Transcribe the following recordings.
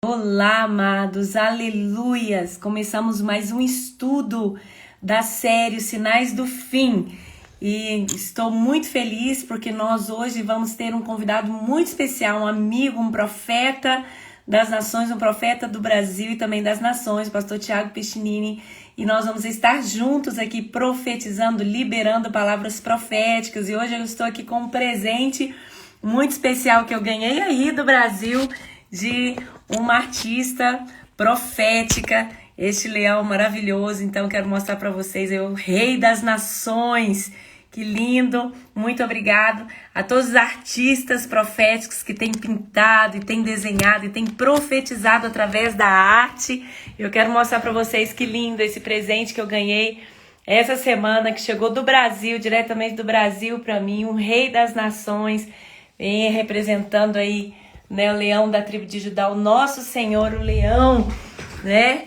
Olá, amados, aleluias! Começamos mais um estudo da série Os Sinais do Fim e estou muito feliz porque nós hoje vamos ter um convidado muito especial, um amigo, um profeta das nações, um profeta do Brasil e também das nações, o pastor Tiago Piccinini, e nós vamos estar juntos aqui profetizando, liberando palavras proféticas. E hoje eu estou aqui com um presente muito especial que eu ganhei aí do Brasil, de uma artista profética, este leão maravilhoso. Então quero mostrar para vocês o Rei das Nações. Que lindo! Muito obrigado a todos os artistas proféticos que têm pintado e têm desenhado e têm profetizado através da arte. Eu quero mostrar para vocês que lindo esse presente que eu ganhei essa semana, que chegou do Brasil, diretamente do Brasil para mim, um Rei das Nações, representando aí, né, o leão da tribo de Judá, o nosso Senhor, o leão, né,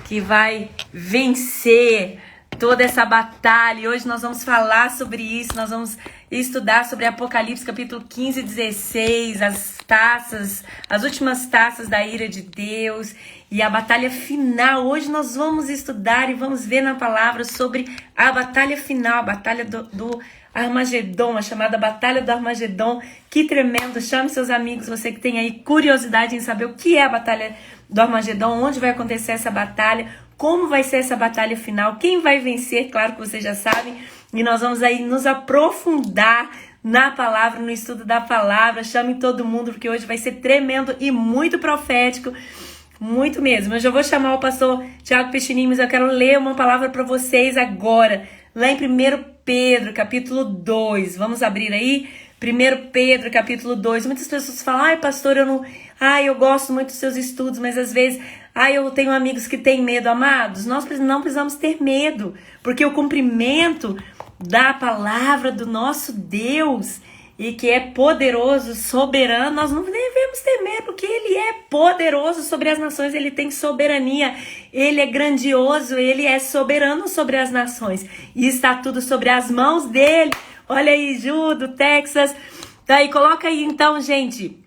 que vai vencer toda essa batalha. E hoje nós vamos falar sobre isso, nós vamos estudar sobre Apocalipse capítulo 15 e 16, as taças, as últimas taças da ira de Deus e a batalha final. Hoje nós vamos estudar e vamos ver na palavra sobre a batalha final, a batalha do Armagedon, a chamada Batalha do Armagedon. Que tremendo! Chame seus amigos, você que tem aí curiosidade em saber o que é a Batalha do Armagedon, onde vai acontecer essa batalha, como vai ser essa batalha final, quem vai vencer, claro que vocês já sabem. E nós vamos aí nos aprofundar na palavra, no estudo da palavra. Chame todo mundo, porque hoje vai ser tremendo e muito profético, muito mesmo. Eu já vou chamar o pastor Tiago Piccinini, mas eu quero ler uma palavra para vocês agora, lá em 1 Pedro, capítulo 2. Vamos abrir aí? 1 Pedro, capítulo 2. Muitas pessoas falam, ai pastor, eu gosto muito dos seus estudos, mas às vezes, eu tenho amigos que têm medo. Amados, nós não precisamos ter medo, porque o cumprimento da palavra do nosso Deus, e que é poderoso, soberano, nós não devemos ter medo, porque Ele é poderoso sobre as nações, Ele tem soberania, Ele é grandioso, Ele é soberano sobre as nações, e está tudo sobre as mãos dEle. Olha aí, Judo, Texas, tá aí, coloca aí então, gente,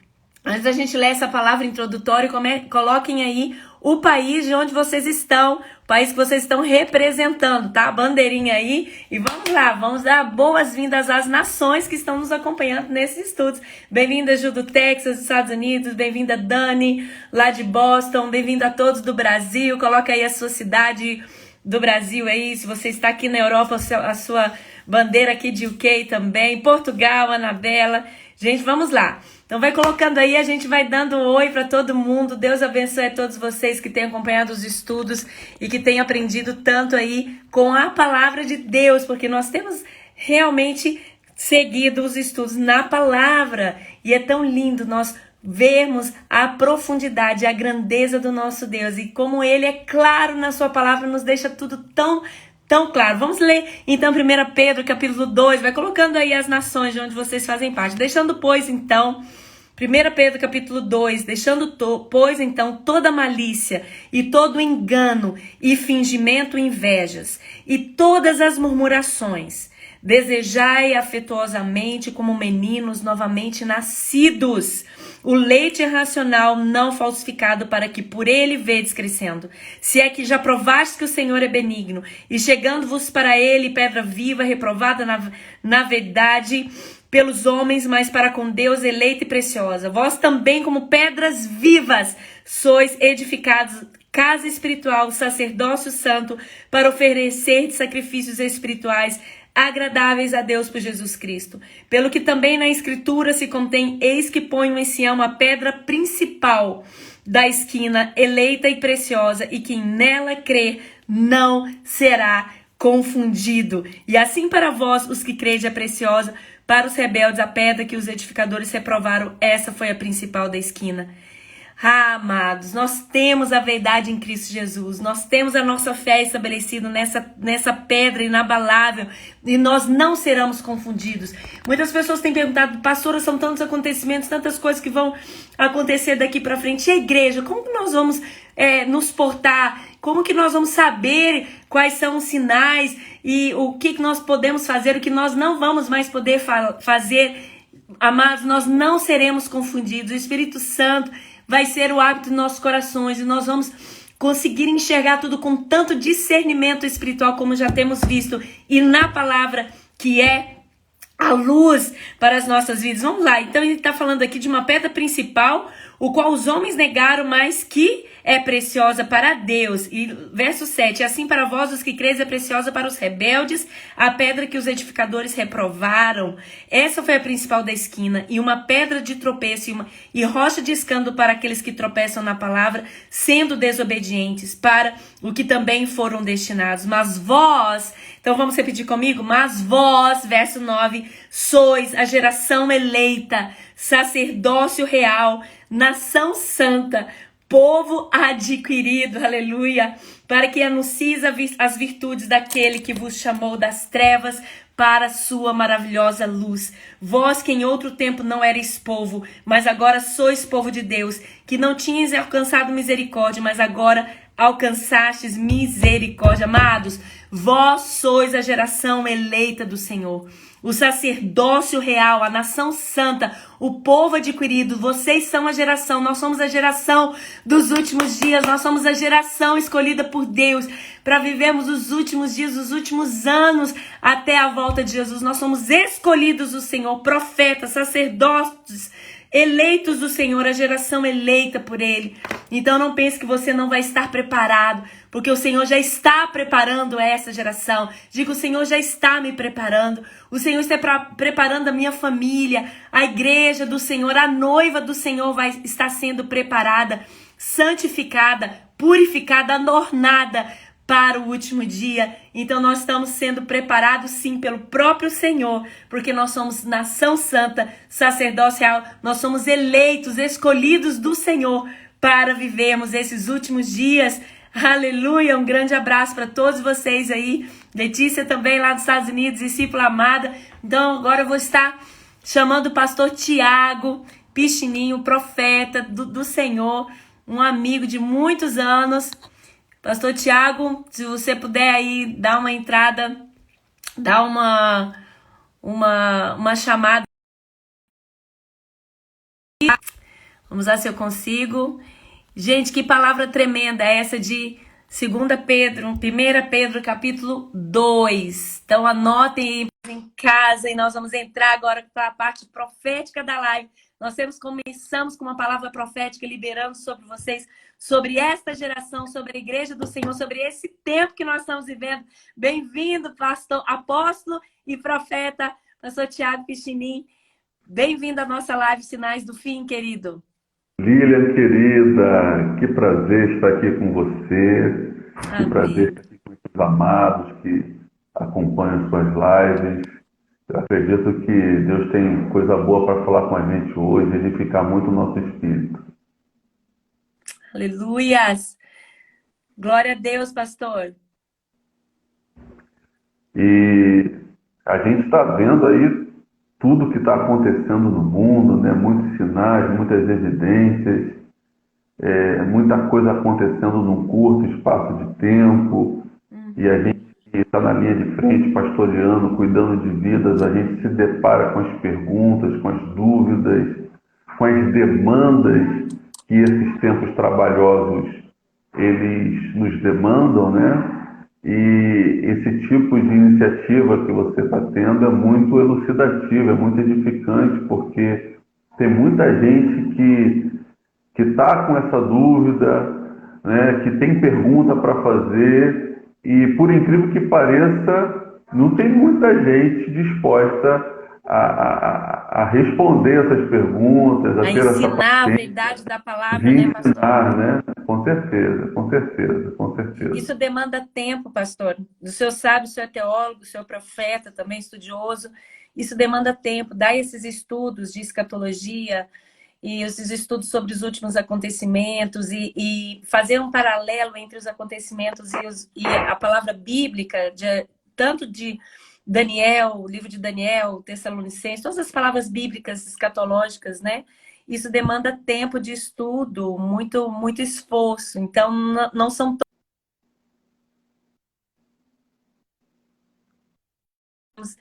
antes da gente ler essa palavra introdutória, coloquem aí o país de onde vocês estão, o país que vocês estão representando, tá? Bandeirinha aí. E vamos lá, vamos dar boas-vindas às nações que estão nos acompanhando nesses estudos. Bem-vinda, Ju, do Texas, dos Estados Unidos. Bem-vinda, Dani, lá de Boston. Bem-vinda a todos do Brasil. Coloca aí a sua cidade do Brasil aí. Se você está aqui na Europa, a sua bandeira aqui de UK também. Portugal, Anabela. Gente, vamos lá. Então vai colocando aí, a gente vai dando um oi para todo mundo. Deus abençoe a todos vocês que têm acompanhado os estudos e que têm aprendido tanto aí com a palavra de Deus, porque nós temos realmente seguido os estudos na palavra. E é tão lindo nós vermos a profundidade, a grandeza do nosso Deus e como Ele é claro na sua palavra, nos deixa tudo tão claro. Vamos ler então 1 Pedro capítulo 2, vai colocando aí as nações de onde vocês fazem parte. Deixando, pois, então, 1 Pedro capítulo 2, pois, então, toda malícia e todo engano e fingimento e invejas e todas as murmurações. Desejai afetuosamente como meninos novamente nascidos, o leite racional não falsificado, para que por ele vedes crescendo. Se é que já provastes que o Senhor é benigno, e chegando-vos para ele pedra viva, reprovada na verdade pelos homens, mas para com Deus eleita e preciosa. Vós também, como pedras vivas, sois edificados casa espiritual, sacerdócio santo, para oferecer sacrifícios espirituais agradáveis a Deus por Jesus Cristo. Pelo que também na Escritura se contém, eis que ponho em Sião a pedra principal da esquina, eleita e preciosa, e quem nela crer não será confundido. E assim para vós, os que crede, é preciosa, para os rebeldes a pedra que os edificadores reprovaram, essa foi a principal da esquina. Amados, nós temos a verdade em Cristo Jesus, nós temos a nossa fé estabelecida nessa pedra inabalável, e nós não seremos confundidos. Muitas pessoas têm perguntado, pastora, são tantos acontecimentos, tantas coisas que vão acontecer daqui para frente, e a igreja, como que nós vamos nos portar? Como que nós vamos saber quais são os sinais e o que nós podemos fazer, o que nós não vamos mais poder fazer? Amados, nós não seremos confundidos. O Espírito Santo vai ser o hábito dos nossos corações e nós vamos conseguir enxergar tudo com tanto discernimento espiritual como já temos visto e na palavra que é a luz para as nossas vidas. Vamos lá, então ele está falando aqui de uma pedra principal, o qual os homens negaram, mas que é preciosa para Deus. E verso 7, assim para vós os que creis é preciosa para os rebeldes, a pedra que os edificadores reprovaram. Essa foi a principal da esquina, e uma pedra de tropeço e rocha de escândalo para aqueles que tropeçam na palavra, sendo desobedientes, para o que também foram destinados. Mas vós, então vamos repetir comigo? Mas vós, verso 9, sois a geração eleita, sacerdócio real, nação santa, povo adquirido, aleluia, para que anuncies as virtudes daquele que vos chamou das trevas para a sua maravilhosa luz. Vós que em outro tempo não erais povo, mas agora sois povo de Deus, que não tinhas alcançado misericórdia, mas agora alcançastes misericórdia. Amados, vós sois a geração eleita do Senhor, o sacerdócio real, a nação santa, o povo adquirido. Vocês são a geração, nós somos a geração dos últimos dias, nós somos a geração escolhida por Deus para vivermos os últimos dias, os últimos anos até a volta de Jesus. Nós somos escolhidos do Senhor, profetas, sacerdotes, eleitos do Senhor, a geração eleita por Ele. Então não pense que você não vai estar preparado, porque o Senhor já está preparando essa geração. Diga, o Senhor já está me preparando. O Senhor está preparando a minha família, a igreja do Senhor, a noiva do Senhor vai estar sendo preparada, santificada, purificada, adornada para o último dia. Então nós estamos sendo preparados sim pelo próprio Senhor, porque nós somos nação santa, sacerdócio real, nós somos eleitos, escolhidos do Senhor para vivermos esses últimos dias. Aleluia, um grande abraço para todos vocês aí. Letícia também lá dos Estados Unidos, discípula amada. Então agora eu vou estar chamando o pastor Tiago Pichininho, profeta do Senhor, um amigo de muitos anos. Pastor Tiago, se você puder aí dar uma entrada, dar uma chamada. Vamos lá se eu consigo. Gente, que palavra tremenda é essa de 2 Pedro, 1 Pedro capítulo 2. Então anotem em casa e nós vamos entrar agora para a parte profética da live. Nós começamos com uma palavra profética liberando sobre vocês, sobre esta geração, sobre a igreja do Senhor, sobre esse tempo que nós estamos vivendo. Bem-vindo, pastor, apóstolo e profeta, pastor Tiago Pichinim. Bem-vindo à nossa live Sinais do Fim, querido. Lilian, querida, que prazer estar aqui com você. Amém. Que prazer estar aqui com os amados que acompanham suas lives. Eu acredito que Deus tem coisa boa para falar com a gente hoje, edificar muito o nosso espírito. Aleluias! Glória a Deus, pastor. E a gente está vendo aí tudo que está acontecendo no mundo, né? Muitos sinais, muitas evidências, muita coisa acontecendo num curto espaço de tempo. E a gente está na linha de frente, pastoreando, cuidando de vidas, a gente se depara com as perguntas, com as dúvidas, com as demandas que esses tempos trabalhosos eles nos demandam, né? E esse tipo de iniciativa que você está tendo é muito elucidativa, é muito edificante, porque tem muita gente que está com essa dúvida, né, que tem pergunta para fazer, e por incrível que pareça, não tem muita gente disposta a responder essas perguntas, a ter essa ensinar a paciência verdade da palavra, de né, pastor? ensinar, né? Com certeza, com certeza, com certeza. Isso demanda tempo, pastor. O senhor sabe, o senhor é teólogo, o senhor é profeta, também estudioso. Isso demanda tempo. Dar esses estudos de escatologia e esses estudos sobre os últimos acontecimentos e fazer um paralelo entre os acontecimentos e a palavra bíblica, tanto de Daniel, o livro de Daniel, Tessalonicenses, todas as palavras bíblicas escatológicas, né? Isso demanda tempo de estudo, muito, muito esforço. Então, não são todos.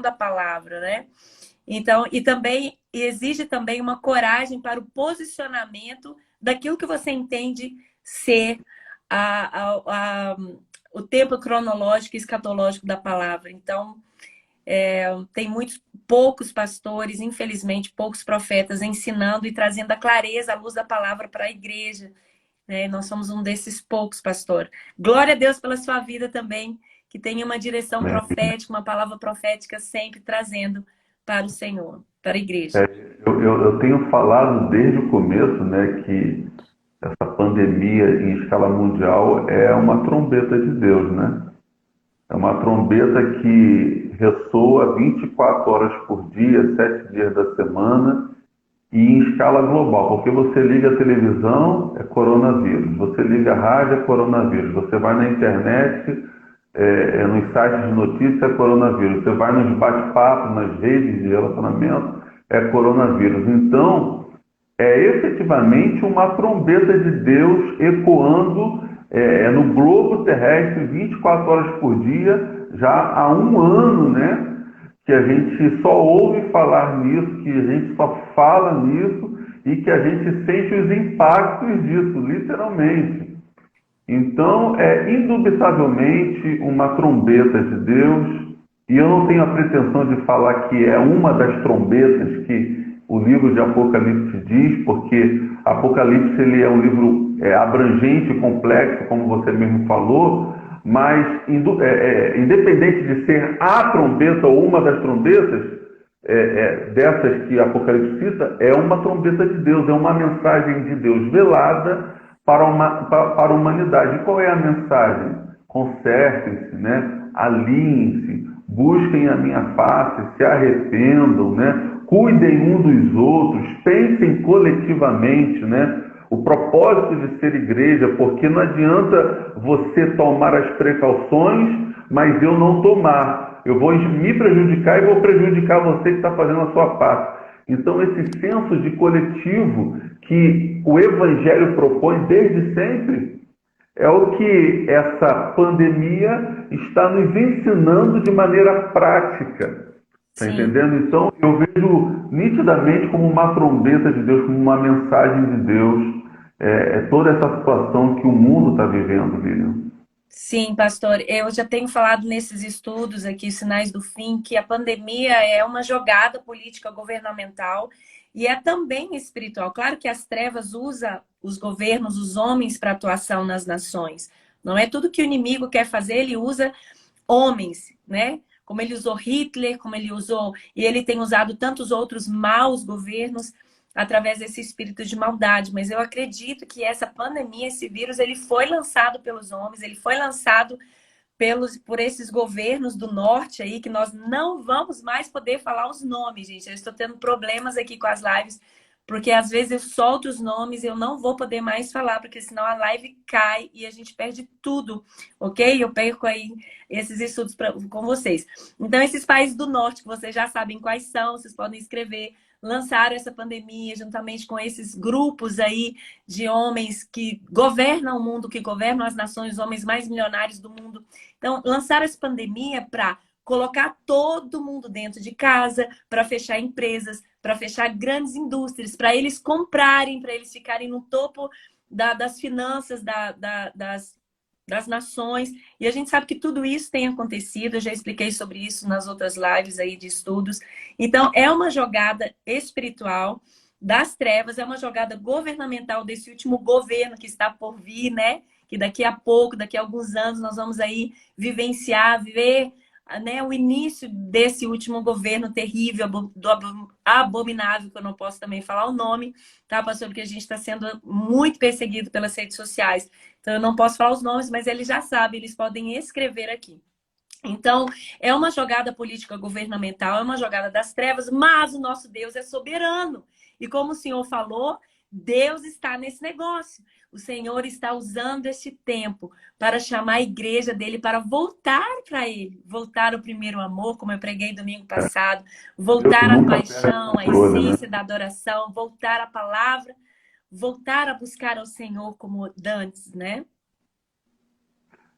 compreensão da palavra, né? Então, e também exige também uma coragem para o posicionamento daquilo que você entende ser a, a, o tempo cronológico e escatológico da palavra. Então, tem poucos pastores, infelizmente, poucos profetas ensinando e trazendo a clareza, a luz da palavra para a igreja. Né? Nós somos um desses poucos, pastor. Glória a Deus pela sua vida também, que tenha uma direção profética, uma palavra profética sempre trazendo para o Senhor, para a igreja. Eu tenho falado desde o começo, né, que essa pandemia em escala mundial é uma trombeta de Deus, né? É uma trombeta que ressoa 24 horas por dia, 7 dias da semana e em escala global. Porque você liga a televisão, é coronavírus. Você liga a rádio, é coronavírus. Você vai na internet, nos sites de notícia, é coronavírus. Você vai nos bate-papos, nas redes de relacionamento, é coronavírus. Então, é efetivamente uma trombeta de Deus ecoando no globo terrestre 24 horas por dia, já há um ano, né? Que a gente só ouve falar nisso, que a gente só fala nisso e que a gente sente os impactos disso, literalmente. Então, é indubitavelmente uma trombeta de Deus, e eu não tenho a pretensão de falar que é uma das trombetas que o livro de Apocalipse diz, porque Apocalipse ele é um livro abrangente, complexo, como você mesmo falou, mas independente de ser a trombeta ou uma das trombetas, dessas que Apocalipse cita, é uma trombeta de Deus, é uma mensagem de Deus velada para a humanidade. E qual é a mensagem? Consertem-se, né? Alinhem-se, busquem a minha face, se arrependam, né? Cuidem um dos outros, pensem coletivamente, né? O propósito de ser igreja, porque não adianta você tomar as precauções, mas eu não tomar. Eu vou me prejudicar e vou prejudicar você que está fazendo a sua parte. Então, esse senso de coletivo que o Evangelho propõe desde sempre é o que essa pandemia está nos ensinando de maneira prática. Está entendendo? Então, eu vejo nitidamente como uma trombeta de Deus, como uma mensagem de Deus, toda essa situação que o mundo está vivendo, Lilian. Sim, pastor, eu já tenho falado nesses estudos aqui, Sinais do Fim, que a pandemia é uma jogada política governamental e é também espiritual. Claro que as trevas usam os governos, os homens para atuação nas nações. Não é tudo que o inimigo quer fazer, ele usa homens, né? Como ele usou Hitler, como ele usou, e ele tem usado tantos outros maus governos através desse espírito de maldade. Mas eu acredito que essa pandemia, esse vírus, ele foi lançado pelos homens, ele foi lançado por esses governos do norte aí, que nós não vamos mais poder falar os nomes, gente. Eu estou tendo problemas aqui com as lives, porque às vezes eu solto os nomes e eu não vou poder mais falar, porque senão a live cai e a gente perde tudo, ok? Eu perco aí esses estudos com vocês. Então, esses países do norte, que vocês já sabem quais são, vocês podem escrever, lançaram essa pandemia juntamente com esses grupos aí de homens que governam o mundo, que governam as nações, os homens mais milionários do mundo. Então, lançaram essa pandemia para colocar todo mundo dentro de casa, para fechar empresas, para fechar grandes indústrias, para eles comprarem, para eles ficarem no topo das finanças das nações. E a gente sabe que tudo isso tem acontecido, eu já expliquei sobre isso nas outras lives aí de estudos. Então, é uma jogada espiritual das trevas, é uma jogada governamental desse último governo que está por vir, né? Que daqui a pouco, daqui a alguns anos, nós vamos aí vivenciar, ver, né, o início desse último governo terrível, abominável, que eu não posso também falar o nome, tá, pastor? Porque a gente está sendo muito perseguido pelas redes sociais. Então, eu não posso falar os nomes, mas eles já sabem, eles podem escrever aqui. Então, é uma jogada política governamental, é uma jogada das trevas, mas o nosso Deus é soberano. E como o senhor falou, Deus está nesse negócio. O Senhor está usando este tempo para chamar a igreja dele para voltar para ele. Voltar ao primeiro amor, como eu preguei domingo passado. Voltar à paixão, à essência da adoração. Voltar à palavra. Voltar a buscar ao Senhor como dantes, né?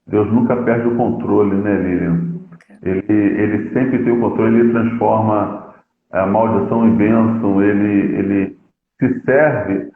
Deus nunca perde o controle, né, Lilian? Ele sempre tem o controle. ele transforma a maldição em bênção, ele se serve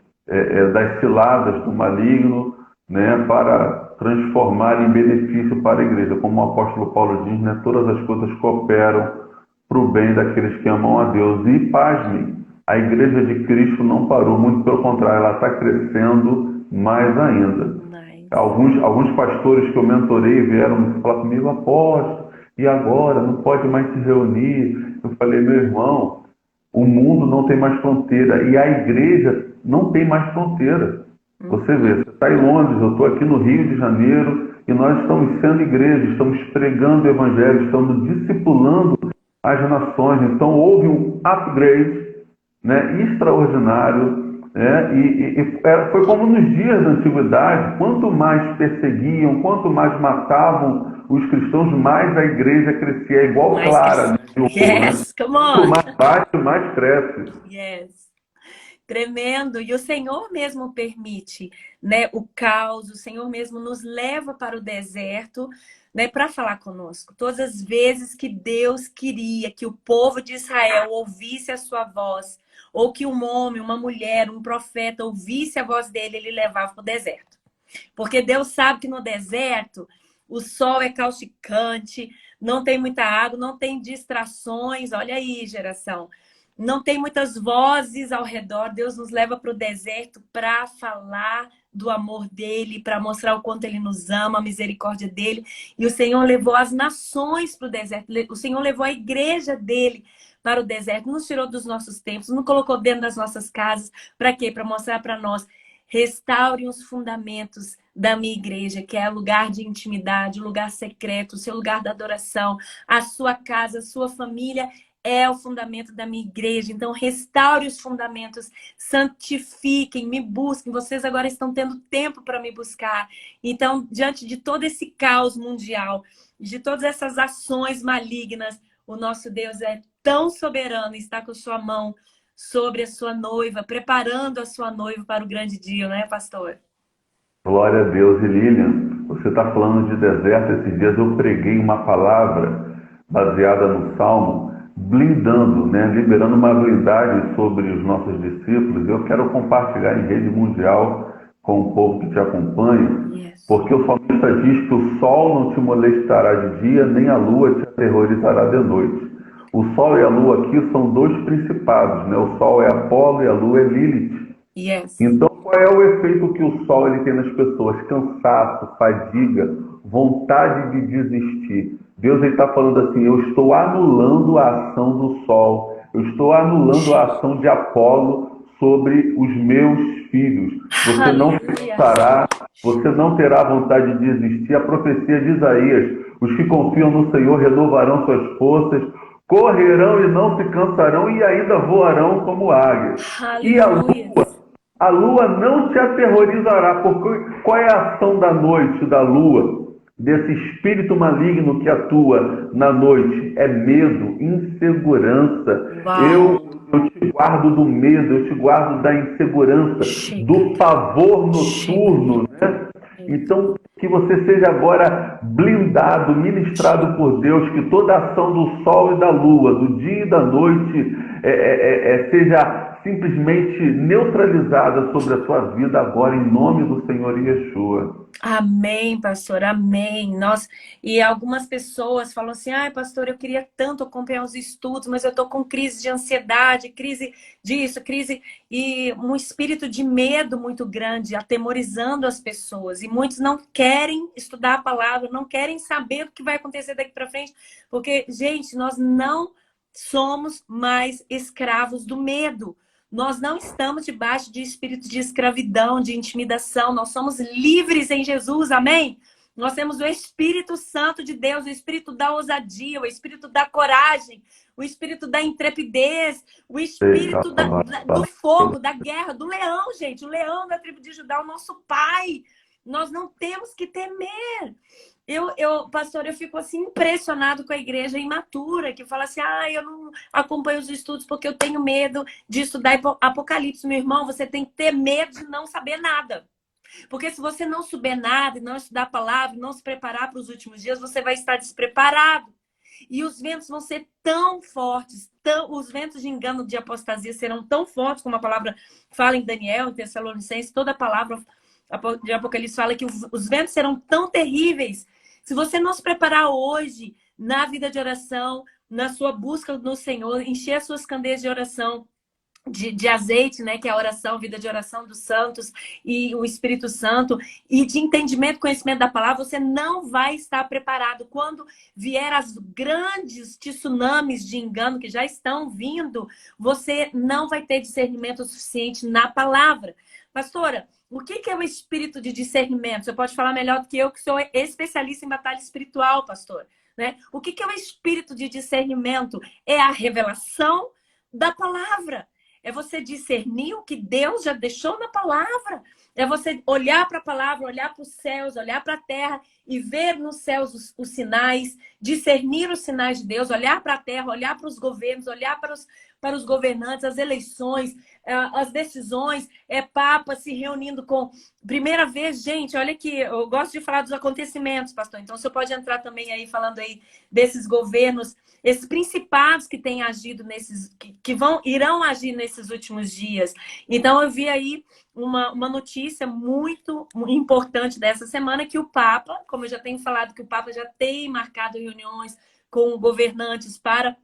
das ciladas do maligno, né, para transformar em benefício para a igreja. Como o apóstolo Paulo diz, né, todas as coisas cooperam para o bem daqueles que amam a Deus. E, pasmem, a igreja de Cristo não parou, muito pelo contrário, ela está crescendo mais ainda. Nice. Alguns pastores que eu mentorei vieram falar comigo: apóstolo, e agora? Não pode mais se reunir? Eu falei: meu irmão, o mundo não tem mais fronteira e a igreja não tem mais fronteira. Você vê, você está em Londres, eu estou aqui no Rio de Janeiro e nós estamos sendo igreja, estamos pregando o evangelho, estamos discipulando as nações. Então houve um upgrade, né, extraordinário, né, foi como nos dias da antiguidade: quanto mais perseguiam, quanto mais matavam os cristãos, mais a igreja crescia, igual Mais Clara, né, de ouro, Yes, né? come Quanto on. mais bate, mais cresce. Yes. Tremendo. E o Senhor mesmo permite, né, o caos, o Senhor mesmo nos leva para o deserto, né, para falar conosco. Todas as vezes que Deus queria que o povo de Israel ouvisse a sua voz, ou que um homem, uma mulher, um profeta ouvisse a voz dele, ele levava para o deserto. Porque Deus sabe que no deserto o sol é causticante, não tem muita água, não tem distrações. Olha aí, geração. Não tem muitas vozes ao redor. Deus nos leva para o deserto para falar do amor dele, para mostrar o quanto ele nos ama, a misericórdia dele. E o Senhor levou as nações para o deserto. O Senhor levou a igreja dele para o deserto. Nos tirou dos nossos tempos, nos colocou dentro das nossas casas. Para quê? Para mostrar para nós: restaurem os fundamentos da minha igreja, que é o lugar de intimidade, o lugar secreto, o seu lugar da adoração, a sua casa, a sua família é o fundamento da minha igreja. Então, restaure os fundamentos, santifiquem, me busquem. Vocês agora estão tendo tempo para me buscar. Então, diante de todo esse caos mundial, de todas essas ações malignas, o nosso Deus é tão soberano, está com sua mão sobre a sua noiva, preparando a sua noiva para o grande dia, não é, pastor? Glória a Deus. E Lilian, você está falando de deserto. Esses dias eu preguei uma palavra baseada no Salmo, blindando, né, liberando uma blindagem sobre os nossos discípulos. Eu quero compartilhar em rede mundial com o povo que te acompanha, porque o salmista diz que o sol não te molestará de dia, nem a lua te aterrorizará de noite. O sol e a lua aqui são dois principados, né? O sol é Apolo e a lua é Lilith. Yes. Então, qual é o efeito que o sol ele tem nas pessoas? Cansaço, fadiga, vontade de desistir. Deus está falando assim: eu estou anulando a ação do sol, eu estou anulando a ação de Apolo sobre os meus filhos. Você não cansará, você não terá vontade de desistir. A profecia de Isaías: os que confiam no Senhor renovarão suas forças, correrão e não se cansarão e ainda voarão como águias. E a lua não te aterrorizará, porque qual é a ação da noite, da lua, desse espírito maligno que atua na noite? É medo, insegurança. Eu te guardo do medo, eu te guardo da insegurança, do pavor noturno, né? Então, que você seja agora blindado, ministrado por Deus, que toda a ação do sol e da lua, do dia e da noite, seja simplesmente neutralizada sobre a sua vida agora, em nome do Senhor Yeshua. Amém, pastor, amém. Nossa, e algumas pessoas falam assim: ai, pastor, eu queria tanto acompanhar os estudos, mas eu tô com crise de ansiedade, crise disso, crise, e um espírito de medo muito grande, atemorizando as pessoas. E muitos não querem estudar a palavra, não querem saber o que vai acontecer daqui para frente, porque, gente, nós não somos mais escravos do medo. Nós não estamos debaixo de espírito de escravidão, de intimidação. Nós somos livres em Jesus, amém? Nós temos o Espírito Santo de Deus, o Espírito da ousadia, o Espírito da coragem, o Espírito da intrepidez, o Espírito do fogo, da guerra, do leão, gente. O leão da tribo de Judá, o nosso Pai. Nós não temos que temer. Pastor, eu fico assim impressionado com a igreja imatura, que fala assim: ah, eu não acompanho os estudos porque eu tenho medo de estudar Apocalipse. Meu irmão, você tem que ter medo de não saber nada. Porque se você não souber nada e não estudar a palavra, não se preparar para os últimos dias, você vai estar despreparado. E os ventos vão ser tão fortes, os ventos de engano, de apostasia serão tão fortes, como a palavra fala em Daniel, em Tessalonicenses, toda a palavra de Apocalipse fala que os ventos serão tão terríveis. Se você não se preparar hoje na vida de oração, na sua busca no Senhor, encher as suas candeias de oração, de azeite, né, que é a oração, vida de oração dos santos e o Espírito Santo, e de entendimento, conhecimento da palavra, você não vai estar preparado. Quando vier as grandes tsunamis de engano que já estão vindo, você não vai ter discernimento suficiente na palavra. Pastora, o que é o espírito de discernimento? Você pode falar melhor do que eu, que sou especialista em batalha espiritual, pastor. Né? O que é o espírito de discernimento? É a revelação da palavra. É você discernir o que Deus já deixou na palavra. É você olhar para a palavra, olhar para os céus, olhar para a terra e ver nos céus os sinais, discernir os sinais de Deus, olhar para a terra, olhar para os governos, olhar para os governantes, as eleições, as decisões, Papa se reunindo com... Primeira vez, gente, olha aqui, eu gosto de falar dos acontecimentos, pastor. Então, você pode entrar também aí falando aí desses governos, esses principados que têm agido nesses, irão agir nesses últimos dias. Então, eu vi aí uma notícia muito importante dessa semana, que o Papa, como eu já tenho falado, que o Papa já tem marcado reuniões com governantes para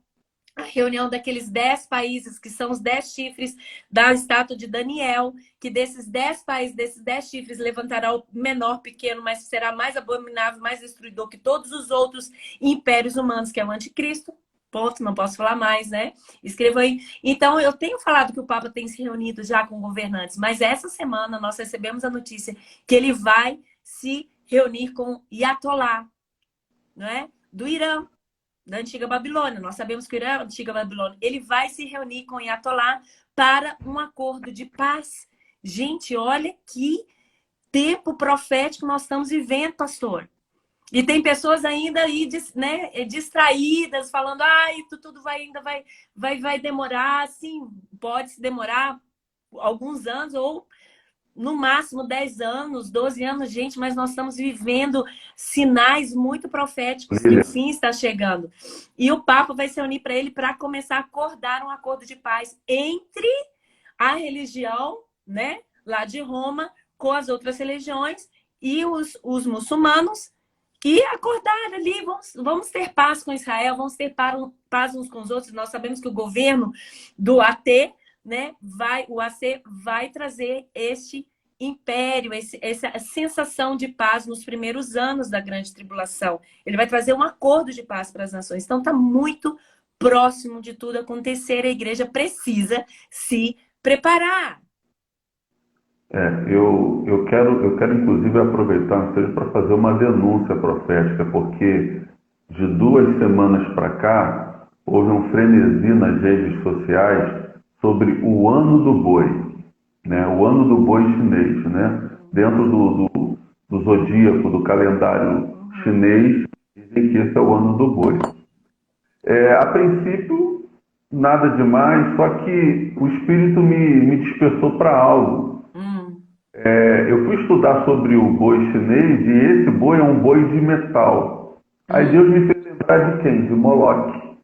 a reunião daqueles 10 países, que são os 10 chifres da estátua de Daniel, que desses 10 países, desses 10 chifres, levantará o menor pequeno, mas será mais abominável, mais destruidor que todos os outros impérios humanos, que é o anticristo. Ponto, não posso falar mais, né? Escreva aí. Então, eu tenho falado que o Papa tem se reunido já com governantes, mas essa semana nós recebemos a notícia que ele vai se reunir com Iatolá, não é? Do Irã, da antiga Babilônia. Nós sabemos que o Irã é a antiga Babilônia. Ele vai se reunir com Iatolá para um acordo de paz. Gente, olha que tempo profético nós estamos vivendo, pastor. E tem pessoas ainda aí, né, distraídas, falando, tudo vai demorar. Sim, pode se demorar alguns anos, ou no máximo 10 anos, 12 anos, gente, mas nós estamos vivendo sinais muito proféticos que o fim está chegando. E o Papa vai se unir para ele para começar a acordar um acordo de paz entre a religião, né, lá de Roma, com as outras religiões e os muçulmanos, e acordar ali, vamos ter paz com Israel, vamos ter paz uns com os outros. Nós sabemos que o governo do AT, né, o AC vai trazer este império, essa sensação de paz nos primeiros anos da grande tribulação. Ele vai trazer um acordo de paz para as nações. Então, está muito próximo de tudo acontecer. A igreja precisa se preparar. Eu quero inclusive aproveitar para fazer uma denúncia profética, porque de 2 semanas para cá houve um frenesi nas redes sociais sobre o ano do boi, né? O ano do boi chinês, né? Dentro do zodíaco, do calendário chinês, dizem que esse é o ano do boi. A princípio, nada demais, só que o Espírito me despertou para algo. Eu fui estudar sobre o boi chinês e esse boi é um boi de metal. Aí Deus me fez lembrar de quem? De Moloque.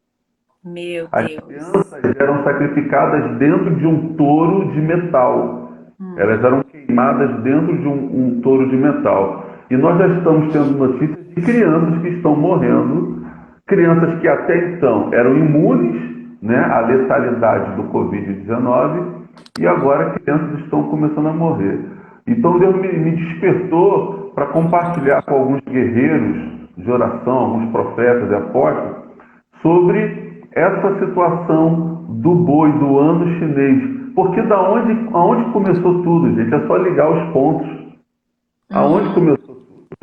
Meu Deus. As crianças eram sacrificadas dentro de um touro de metal. Elas eram queimadas dentro de um touro de metal. E nós já estamos tendo notícias de crianças que estão morrendo, crianças que até então eram imunes, né, à letalidade do Covid-19, e agora crianças estão começando a morrer. Então Deus me despertou para compartilhar com alguns guerreiros de oração, alguns profetas e apóstolos, sobre essa situação do boi, do ano chinês. Porque aonde começou tudo, gente? É só ligar os pontos. Aonde começou tudo?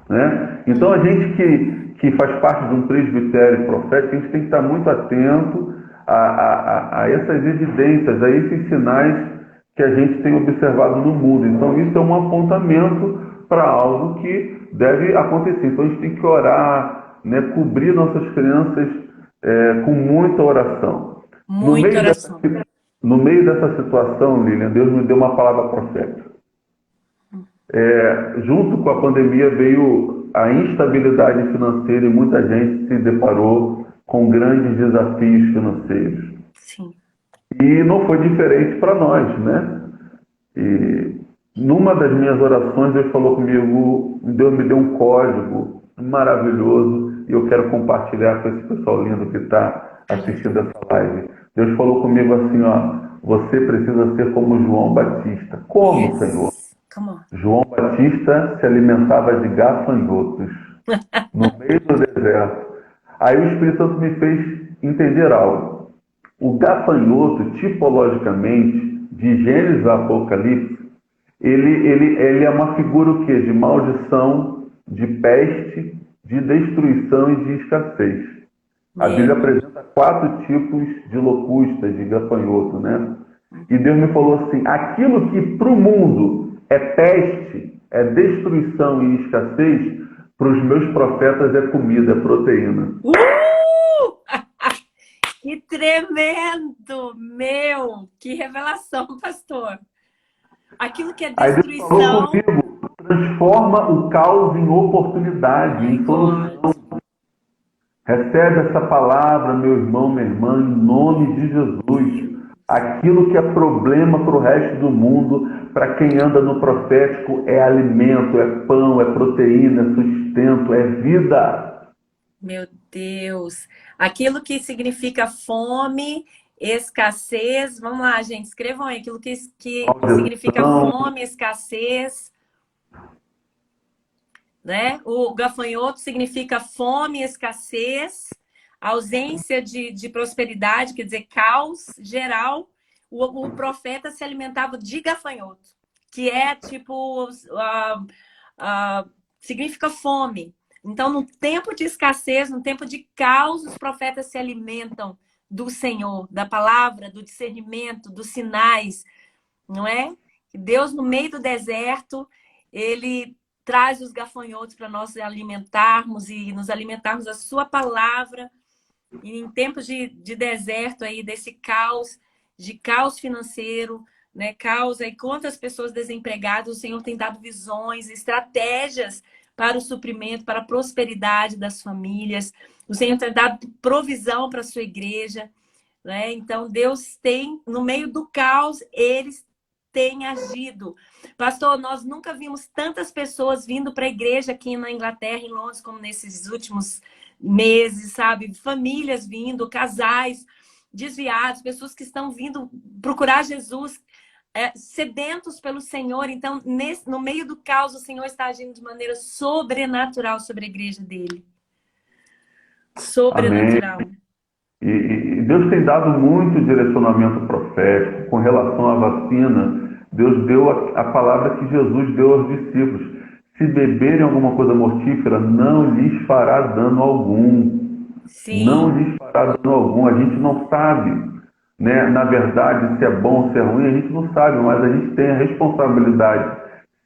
Né? Então a gente que faz parte de um presbitério profético, a gente tem que estar muito atento a essas evidências, a esses sinais que a gente tem observado no mundo. Então isso é um apontamento para algo que deve acontecer. Então a gente tem que orar, né, cobrir nossas crianças com muita oração. Muita oração. No meio dessa situação, Lilian, Deus me deu uma palavra profética. Junto com a pandemia veio a instabilidade financeira e muita gente se deparou com grandes desafios financeiros. Sim. E não foi diferente para nós, né? E numa das minhas orações, Deus falou comigo, Deus me deu um código maravilhoso e eu quero compartilhar com esse pessoal lindo que está assistindo essa live. Deus falou comigo assim, ó, você precisa ser como João Batista. Como, Senhor? Come on. João Batista se alimentava de gafanhotos no meio do deserto. Aí o Espírito Santo me fez entender algo. O gafanhoto, tipologicamente, de Gênesis a Apocalipse, ele é uma figura o quê? De maldição, de peste, de destruição e de escassez. A Bíblia apresenta 4 tipos de locustas, de gafanhoto, né? E Deus me falou assim, aquilo que para o mundo é peste, é destruição e escassez, para os meus profetas é comida, é proteína. Que tremendo! Meu! Que revelação, pastor! Aquilo que é destruição... Aí Deus falou comigo, transforma o caos em oportunidade, em solução. Recebe essa palavra, meu irmão, minha irmã, em nome de Jesus. Aquilo que é problema para o resto do mundo, para quem anda no profético, é alimento, é pão, é proteína, é sustento, é vida. Meu Deus! Aquilo que significa fome, escassez. Vamos lá, gente, escrevam aí. Aquilo que significa fome, escassez. Né? O gafanhoto significa fome, escassez, ausência de prosperidade, quer dizer, caos geral. O profeta se alimentava de gafanhoto, que é tipo, significa fome. Então, no tempo de escassez, no tempo de caos, os profetas se alimentam do Senhor, da palavra, do discernimento, dos sinais, não é? Deus, no meio do deserto, Ele traz os gafanhotos para nós alimentarmos e nos alimentarmos da sua palavra. E em tempos de deserto aí, desse caos, de caos financeiro, né? Caos aí, quantas pessoas desempregadas, o Senhor tem dado visões, estratégias para o suprimento, para a prosperidade das famílias. O Senhor tem dado provisão para a sua igreja, né? Então, Deus tem, no meio do caos, eles tem agido. Pastor, nós nunca vimos tantas pessoas vindo para a igreja aqui na Inglaterra, em Londres, como nesses últimos meses, sabe? Famílias vindo, casais desviados, pessoas que estão vindo procurar Jesus, sedentos pelo Senhor. Então, no meio do caos, o Senhor está agindo de maneira sobrenatural sobre a igreja dele. Sobrenatural. Amém. E Deus tem dado muito direcionamento profético com relação à vacina. Deus deu a palavra que Jesus deu aos discípulos. Se beberem alguma coisa mortífera, não lhes fará dano algum. Sim. Não lhes fará dano algum. A gente não sabe, né? Na verdade, se é bom ou se é ruim, a gente não sabe, mas a gente tem a responsabilidade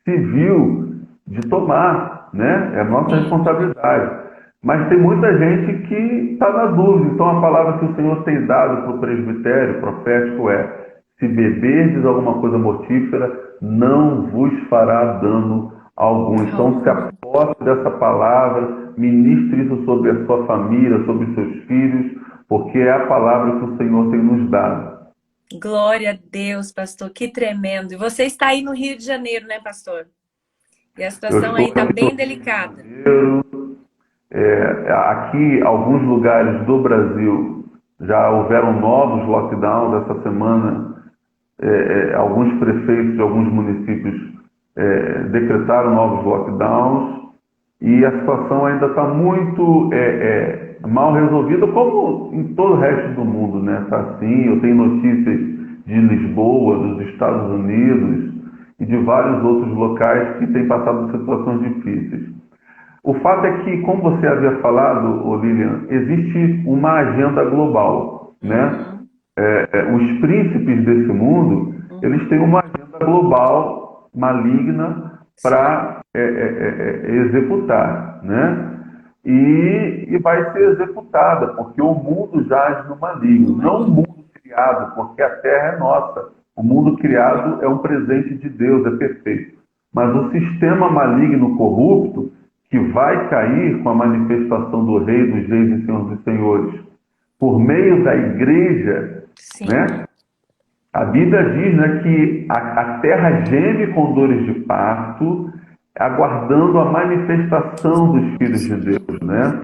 civil de tomar, né? É a nossa responsabilidade. Mas tem muita gente que está na dúvida. Então a palavra que o Senhor tem dado para o presbitério profético é: se beberdes alguma coisa mortífera, não vos fará dano algum. Então se aposte dessa palavra, ministre isso sobre a sua família, sobre os seus filhos, porque é a palavra que o Senhor tem nos dado. Glória a Deus, pastor, que tremendo. E você está aí no Rio de Janeiro, né, pastor? E a situação aí está bem delicada. Aqui, alguns lugares do Brasil já houveram novos lockdowns essa semana. Alguns prefeitos de alguns municípios decretaram novos lockdowns e a situação ainda está muito mal resolvida, como em todo o resto do mundo, né? Tá assim. Eu tenho notícias de Lisboa, dos Estados Unidos e de vários outros locais que têm passado por situações difíceis. O fato é que, como você havia falado, Lilian, existe uma agenda global, né? Os príncipes desse mundo, eles têm uma agenda global maligna para executar, né? E vai ser executada, porque o mundo jaz no maligno, não o mundo criado, porque a terra é nossa. O mundo criado é um presente de Deus, é perfeito. Mas o sistema maligno corrupto, que vai cair com a manifestação do Rei dos Reis e Senhor dos Senhores, por meio da igreja, Sim. né? A Bíblia diz, né, que a terra geme com dores de parto, aguardando a manifestação dos filhos de Deus, né?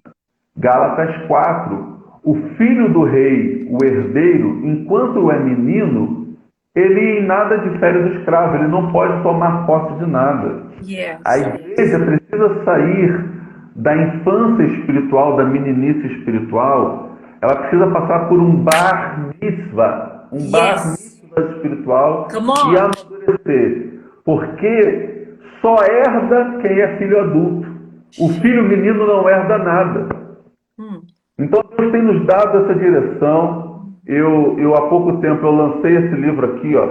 Gálatas 4, o filho do rei, o herdeiro, enquanto é menino, ele em nada difere do escravo, ele não pode tomar posse de nada. Yes. A igreja precisa sair da infância espiritual, da meninice espiritual, ela precisa passar por um bar mitzvah, bar mitzvah espiritual e amadurecer, porque só herda quem é filho adulto. O filho menino não herda nada. Então Deus tem nos dado essa direção. Eu há pouco tempo eu lancei esse livro aqui, ó,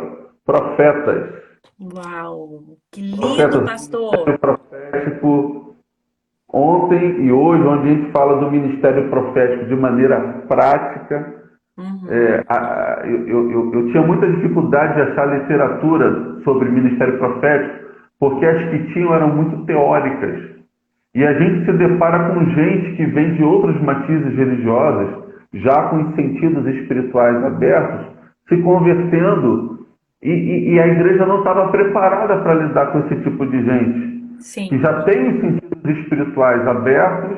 Profetas. Uau, que lindo, Profetas, pastor! Profético, ontem e hoje, onde a gente fala do ministério profético de maneira prática. Eu tinha muita dificuldade de achar literatura sobre ministério profético, porque as que tinham eram muito teóricas. E a gente se depara com gente que vem de outros matizes religiosos, já com os sentidos espirituais abertos, se convertendo, e a igreja não estava preparada para lidar com esse tipo de gente. Sim. Que já tem os sentidos espirituais abertos,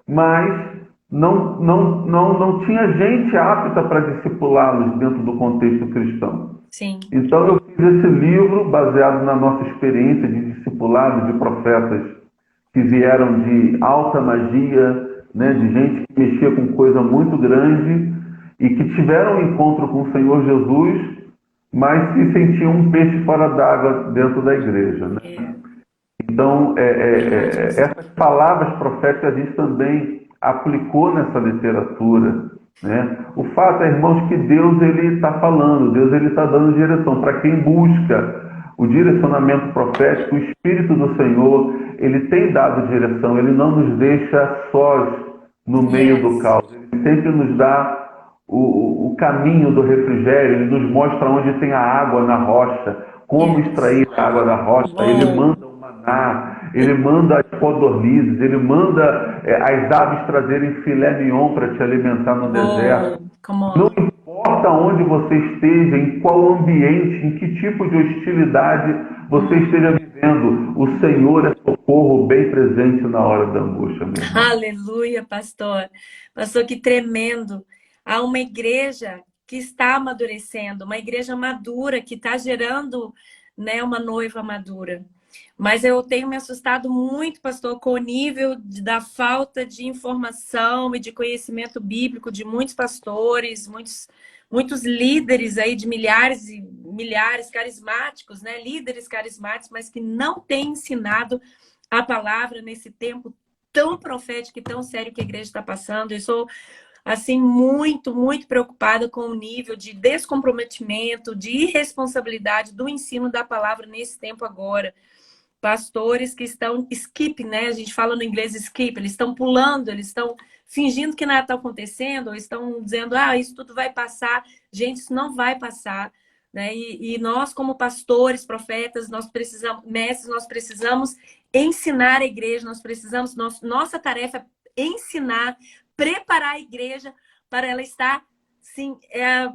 mas não tinha gente apta para discipulá-los dentro do contexto cristão. Sim. Então eu fiz esse livro baseado na nossa experiência de discipulado de profetas que vieram de alta magia, né, de gente que mexia com coisa muito grande e que tiveram um encontro com o Senhor Jesus, mas se sentiam um peixe fora d'água dentro da igreja, né? Então, essas palavras proféticas a gente também aplicou nessa literatura, né? O fato é, irmãos, que Deus ele está falando, Deus ele está dando direção para quem busca o direcionamento profético. O Espírito do Senhor ele tem dado direção, ele não nos deixa sós no meio do caos, ele sempre nos dá o caminho do refrigério, ele nos mostra onde tem a água na rocha, como extrair a água da rocha, ele manda o maná, ele manda as codornizes, ele manda as aves trazerem filé mignon para te alimentar no deserto. Não importa onde você esteja, em qual ambiente, em que tipo de hostilidade você esteja vivendo, o Senhor é socorro bem presente na hora da angústia. Aleluia, pastor. Pastor, que tremendo. Há uma igreja que está amadurecendo, uma igreja madura, que está gerando, né, uma noiva madura. Mas eu tenho me assustado muito, pastor, com o nível da falta de informação e de conhecimento bíblico de muitos pastores, muitos líderes aí de milhares e milhares carismáticos, né? Líderes carismáticos, mas que não têm ensinado a palavra nesse tempo tão profético e tão sério que a igreja está passando. Eu sou assim, muito preocupada com o nível de descomprometimento, de irresponsabilidade do ensino da palavra nesse tempo agora. Pastores que estão skip, né? A gente fala no inglês skip, eles estão pulando, eles estão fingindo que nada está acontecendo, ou estão dizendo, isso tudo vai passar. Gente, isso não vai passar, né? E nós, como pastores, profetas, nós precisamos, mestres, nós precisamos ensinar a igreja, nós precisamos, nossa tarefa é ensinar, preparar a igreja para ela estar, sim,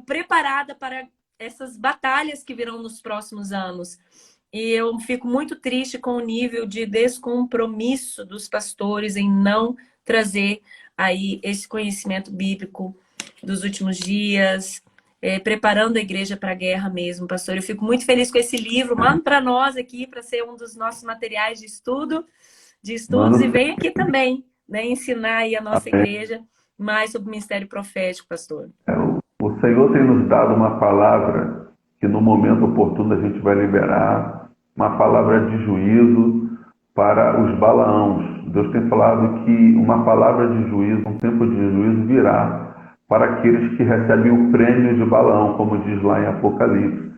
preparada para essas batalhas que virão nos próximos anos. E eu fico muito triste com o nível de descompromisso dos pastores em não trazer aí esse conhecimento bíblico dos últimos dias, preparando a igreja para a guerra mesmo, pastor. Eu fico muito feliz com esse livro. Manda para nós aqui, para ser um dos nossos materiais de estudos, e vem aqui também, né, ensinar aí a nossa igreja mais sobre o ministério profético, pastor. O Senhor tem nos dado uma palavra que no momento oportuno a gente vai liberar, uma palavra de juízo para os Balaãos. Deus tem falado que uma palavra de juízo, um tempo de juízo virá para aqueles que recebem o prêmio de Balaão, como diz lá em Apocalipse,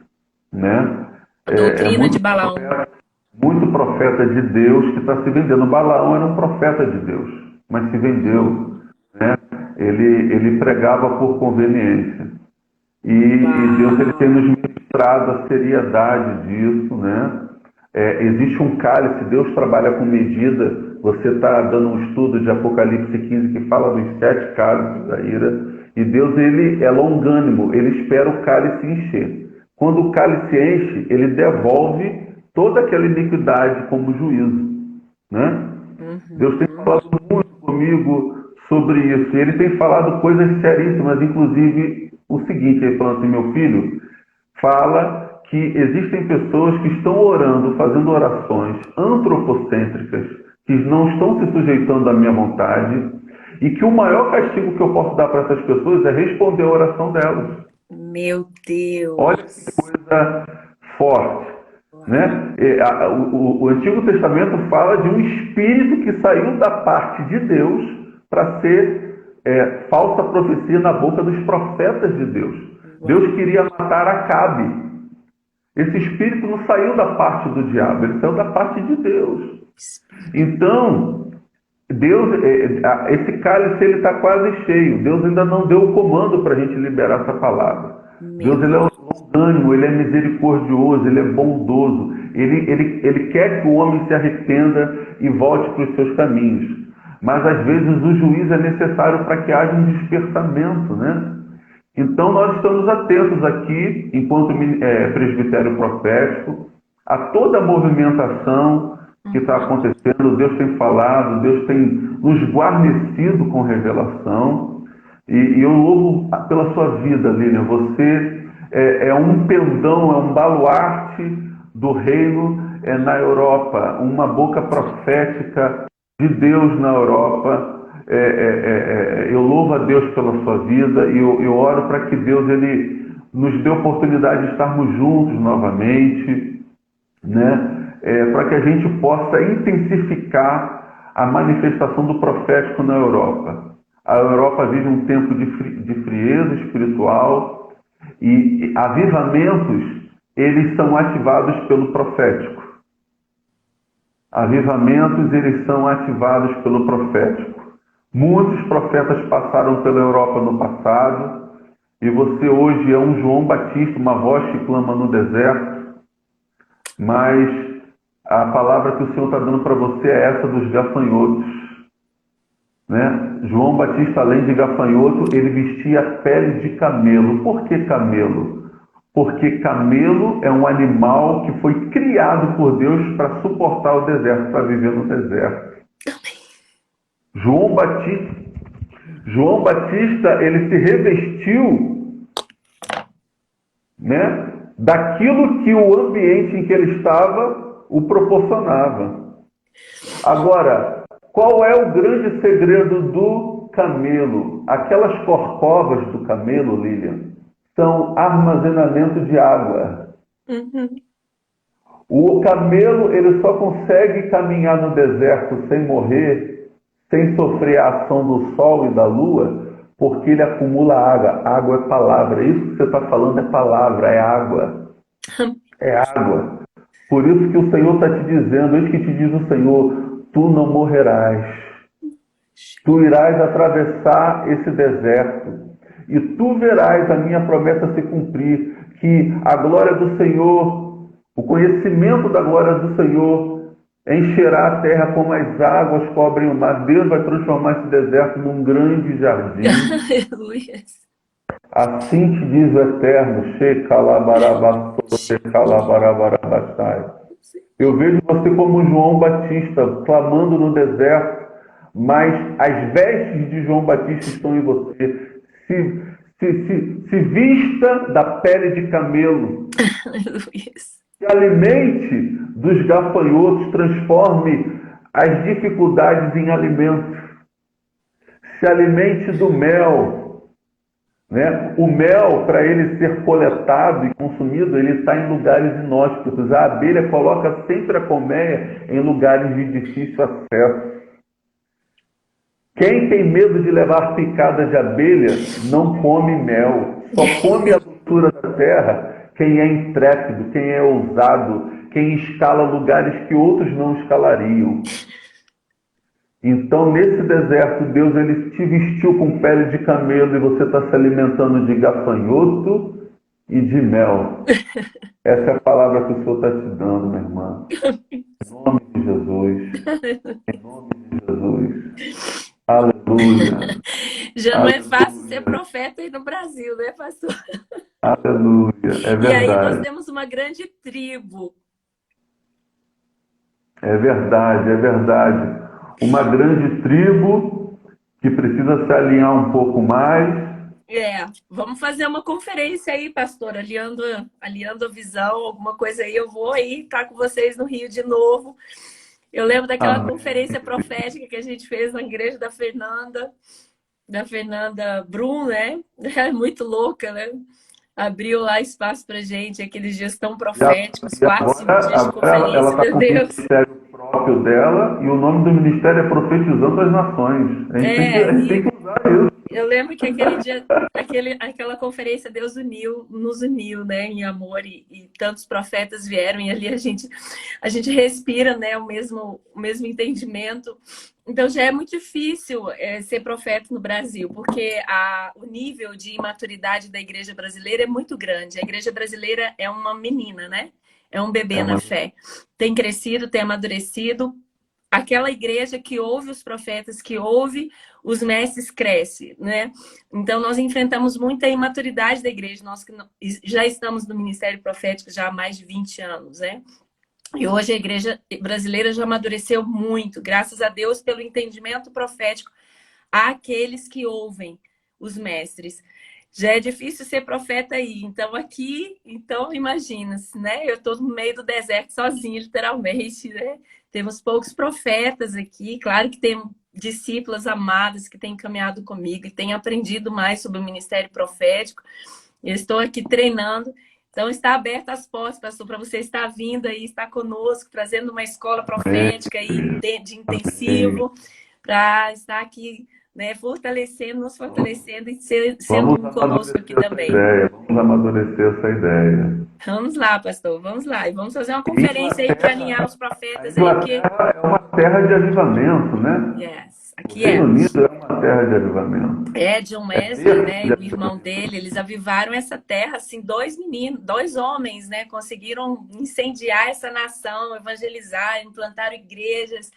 né? A doutrina de Balaão. Muito profeta de Deus que está se vendendo. Balaão era um profeta de Deus, mas se vendeu, né? Ele pregava por conveniência. E Deus ele tem nos ministrado a seriedade disso, né? Existe um cálice, Deus trabalha com medida Você está dando um estudo de Apocalipse 15 que fala dos 7 cálices da ira. E Deus, ele é longânimo, ele espera o cálice encher. Quando o cálice enche, ele devolve toda aquela iniquidade como juízo, né? Deus tem falado muito comigo sobre isso. E ele tem falado coisas seríssimas, inclusive o seguinte, ele falando assim, meu filho, fala que existem pessoas que estão orando, fazendo orações antropocêntricas, que não estão se sujeitando à minha vontade, e que o maior castigo que eu posso dar para essas pessoas é responder a oração delas. Meu Deus! Olha que coisa forte, né? O Antigo Testamento fala de um espírito que saiu da parte de Deus para ser falsa profecia na boca dos profetas de Deus. Deus queria matar Acabe. Esse espírito não saiu da parte do diabo, ele saiu da parte de Deus. Então, Deus, esse cálice ele está quase cheio. Deus ainda não deu o comando para a gente liberar essa palavra. Deus, ele é longânimo, ele é misericordioso, ele é bondoso. Ele quer que o homem se arrependa e volte para os seus caminhos. Mas às vezes o juízo é necessário para que haja um despertamento, né? Então nós estamos atentos aqui, enquanto presbitério profético, a toda a movimentação que está acontecendo. Deus tem falado, Deus tem nos guarnecido com revelação. E eu louvo pela sua vida, Lilian. Você é um pendão, é um baluarte do reino na Europa, uma boca profética de Deus na Europa. Eu louvo a Deus pela sua vida e eu oro para que Deus ele nos dê oportunidade de estarmos juntos novamente, né? Para que a gente possa intensificar a manifestação do profético na Europa. A Europa vive um tempo de frieza espiritual e avivamentos, eles são ativados pelo profético. Avivamentos, eles são ativados pelo profético. Muitos profetas passaram pela Europa no passado e você hoje é um João Batista, uma voz que clama no deserto, mas a palavra que o Senhor está dando para você é essa dos gafanhotos, né? João Batista, além de gafanhoto, ele vestia pele de camelo. Por que camelo? Porque camelo é um animal que foi criado por Deus para suportar o deserto, para viver no deserto. João Batista, ele se revestiu, né, daquilo que o ambiente em que ele estava o proporcionava. Agora, qual é o grande segredo do camelo? Aquelas corcovas do camelo, Lilian, são armazenamento de água. O camelo, ele só consegue caminhar no deserto sem morrer, sem sofrer a ação do sol e da lua, porque ele acumula água. Água é palavra. Isso que você está falando é palavra, é água. É água. Por isso que o Senhor está te dizendo, eis que te diz o Senhor, tu não morrerás. Tu irás atravessar esse deserto e tu verás a minha promessa se cumprir, que a glória do Senhor, o conhecimento da glória do Senhor encherá a terra como as águas cobrem o mar. Deus vai transformar esse deserto num grande jardim. Aleluia. Assim te diz o Eterno, eu vejo você como João Batista, clamando no deserto, mas as vestes de João Batista estão em você. Se vista da pele de camelo. Aleluia. Se alimente dos gafanhotos, transforme as dificuldades em alimento. Se alimente do mel, né? O mel, para ele ser coletado e consumido, ele está em lugares inóspitos. A abelha coloca sempre a colmeia em lugares de difícil acesso. Quem tem medo de levar picada de abelha não come mel. Só come a doçura da terra quem é intrépido, quem é ousado, quem escala lugares que outros não escalariam. Então, nesse deserto, Deus ele te vestiu com pele de camelo e você está se alimentando de gafanhoto e de mel. Essa é a palavra que o Senhor está te dando, minha irmã. Em nome de Jesus. Em nome de Jesus. Aleluia. Já não é fácil ser Aleluia. profeta aí no Brasil, né, pastor? Aleluia. É E aí nós verdade. temos uma grande tribo. É verdade, é verdade. Uma grande tribo que precisa se alinhar um pouco mais. Vamos fazer uma conferência aí, pastor, aliando a visão, alguma coisa aí. Eu vou aí estar com vocês no Rio de novo. Eu lembro daquela Amém. conferência profética que a gente fez na igreja da Fernanda Brum, né? É muito louca, né? Abriu lá espaço pra gente, aqueles dias tão E, a- proféticos, e 4, 5 dias de agora ela conferência, está meu com o Deus. ministério próprio dela e o nome do ministério é Profetizando as Nações. A gente tem E que usar isso. eu lembro que aquele dia, aquela conferência Deus nos uniu, né, em amor e tantos profetas vieram e ali a gente respira, né, o mesmo entendimento. Então já é muito difícil ser profeta no Brasil, porque o nível de imaturidade da igreja brasileira é muito grande. A igreja brasileira é uma menina, né? É um bebê É na uma... fé. Tem crescido, tem amadurecido. Aquela igreja que ouve os profetas, que ouve os mestres, cresce, né? Então, nós enfrentamos muita imaturidade da igreja, nós que já estamos no ministério profético já há mais de 20 anos, né? E hoje a igreja brasileira já amadureceu muito, graças a Deus pelo entendimento profético àqueles que ouvem os mestres. Já é difícil ser profeta aí, então imagina, né? Eu estou no meio do deserto sozinha, literalmente, né? Temos poucos profetas aqui, claro que tem discípulas amadas que têm caminhado comigo e têm aprendido mais sobre o ministério profético. Eu estou aqui treinando, então está aberta as portas, pastor, para você estar vindo aí, estar conosco, trazendo uma escola Amém. profética aí de Amém. intensivo, para estar aqui, né, fortalecendo, nos fortalecendo e sendo Vamos um conosco aqui amadurecer essa também. ideia. Vamos amadurecer essa ideia. Vamos lá, pastor, vamos lá. E vamos fazer uma conferência aí para alinhar os Inglaterra, a profetas aí, porque, Inglaterra é uma terra de avivamento, né? yes, O aqui Reino é. Unido é uma terra de avivamento. John É Wesley, berço né, de e o irmão avivamento. dele, eles avivaram essa terra, assim, dois meninos, dois homens, né, conseguiram incendiar essa nação, evangelizar, implantaram igrejas.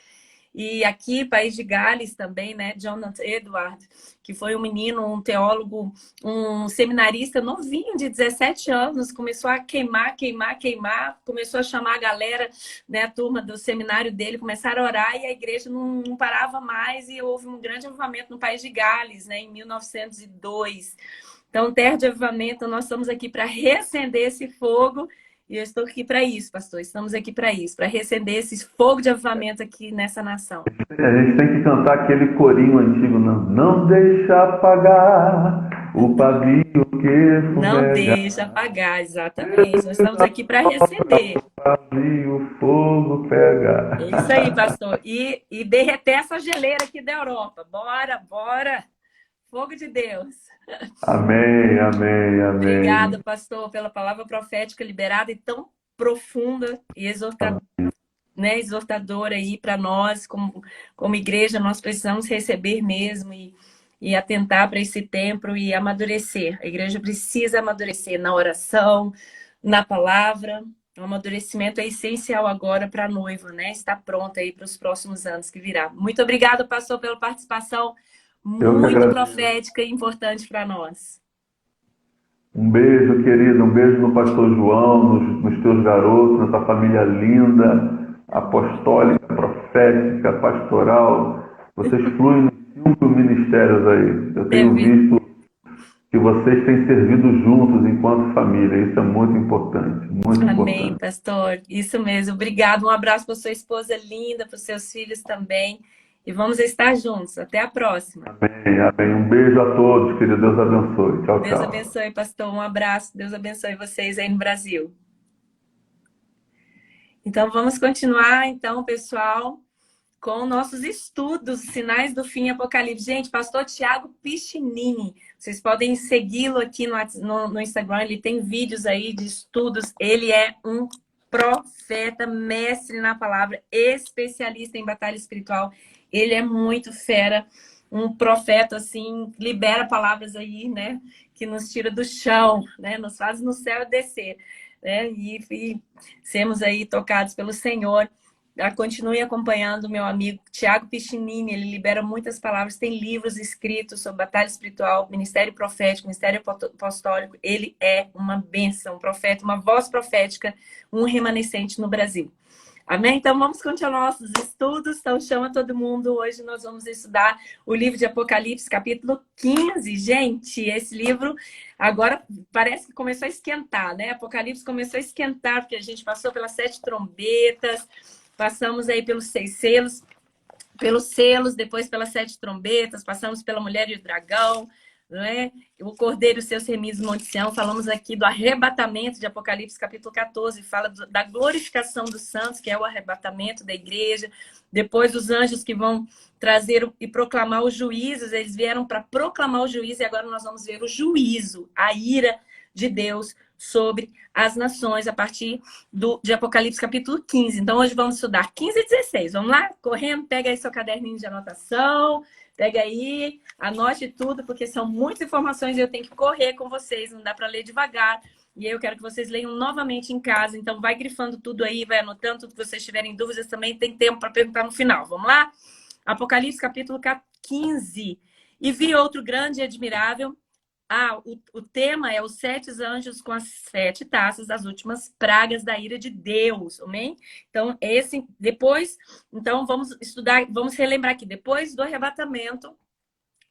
E aqui, País de Gales também, né, Jonathan Edward, que foi um menino, um teólogo, um seminarista novinho de 17 anos, começou a queimar, começou a chamar a galera, né, a turma do seminário dele, começaram a orar e a igreja não parava mais e houve um grande avivamento no País de Gales, né, em 1902. Então, terra de avivamento, nós estamos aqui para reacender esse fogo. E eu estou aqui para isso, pastor. Estamos aqui para isso, para reacender esse fogo de avivamento aqui nessa nação. A gente tem que cantar aquele corinho antigo, não deixa apagar o pavio que Não fumega. deixa apagar, exatamente. Nós estamos aqui para reacender. O pavio, fogo pega. É isso aí, pastor. E derreter essa geleira aqui da Europa. Bora, bora. Fogo de Deus. Amém, amém, Obrigada, amém. pastor, pela palavra profética liberada e tão profunda e exortadora aí para nós, como igreja, nós precisamos receber mesmo e atentar para esse tempo e amadurecer. A igreja precisa amadurecer na oração, na palavra. O amadurecimento é essencial agora para a noiva, né? Está pronta aí para os próximos anos que virá. Muito obrigada, pastor, pela participação Eu que muito agradeço. profética e importante para nós. Um beijo, querido. Um beijo no pastor João, nos teus garotos, nessa família linda, apostólica, profética, pastoral. Vocês fluem nos 5 ministérios aí. Eu É, tenho visto que vocês têm servido juntos enquanto família. Isso é muito importante, muito amém, importante. pastor. Isso mesmo. Obrigado. Um abraço para sua esposa linda, para os seus filhos também. E vamos estar juntos. Até a próxima. Amém, amém. Um beijo a todos, querido. Deus abençoe. Tchau, Deus tchau. abençoe, pastor. Um abraço. Deus abençoe vocês aí no Brasil. Então, vamos continuar, então, pessoal, com nossos estudos, Sinais do Fim e Apocalipse. Gente, pastor Tiago Piccinini, vocês podem segui-lo aqui no Instagram, ele tem vídeos aí de estudos. Ele é um profeta, mestre na palavra, especialista em batalha espiritual. Ele é muito fera. um profeta, assim, libera palavras aí, né? Que nos tira do chão, né? Nos faz no céu descer, né? E sermos aí tocados pelo Senhor. Continue acompanhando o meu amigo Tiago Piccinini, ele libera muitas palavras, tem livros escritos sobre batalha espiritual, ministério profético, ministério apostólico. Ele é uma bênção, um profeta, uma voz profética, um remanescente no Brasil. Amém? Então vamos continuar nossos estudos. Então chama todo mundo. Hoje nós vamos estudar o livro de Apocalipse, capítulo 15. Gente, esse livro agora parece que começou a esquentar, né? Apocalipse começou a esquentar, porque a gente passou pelas 7 trombetas, passamos aí pelos 6 selos, depois pelas 7 trombetas, passamos pela mulher e o dragão, não é? O cordeiro e os seus remidos no Monte Sião. Falamos aqui do arrebatamento de Apocalipse, capítulo 14, fala da glorificação dos santos, que é o arrebatamento da igreja. Depois os anjos que vão trazer e proclamar os juízos, eles vieram para proclamar o juízo, e agora nós vamos ver o juízo, a ira de Deus sobre as nações, a partir de Apocalipse capítulo 15. Então hoje vamos estudar 15 e 16. Vamos lá? Correndo, pega aí seu caderninho de anotação, pega aí, anote tudo, porque são muitas informações e eu tenho que correr com vocês, não dá para ler devagar. E eu quero que vocês leiam novamente em casa. Então vai grifando tudo aí, vai anotando tudo que vocês tiverem dúvidas também, tem tempo para perguntar no final. Vamos lá? Apocalipse capítulo 15. E vi outro grande e admirável. O tema é os 7 anjos com as 7 taças das últimas pragas da ira de Deus, amém? Então, então vamos estudar, vamos relembrar aqui, depois do arrebatamento,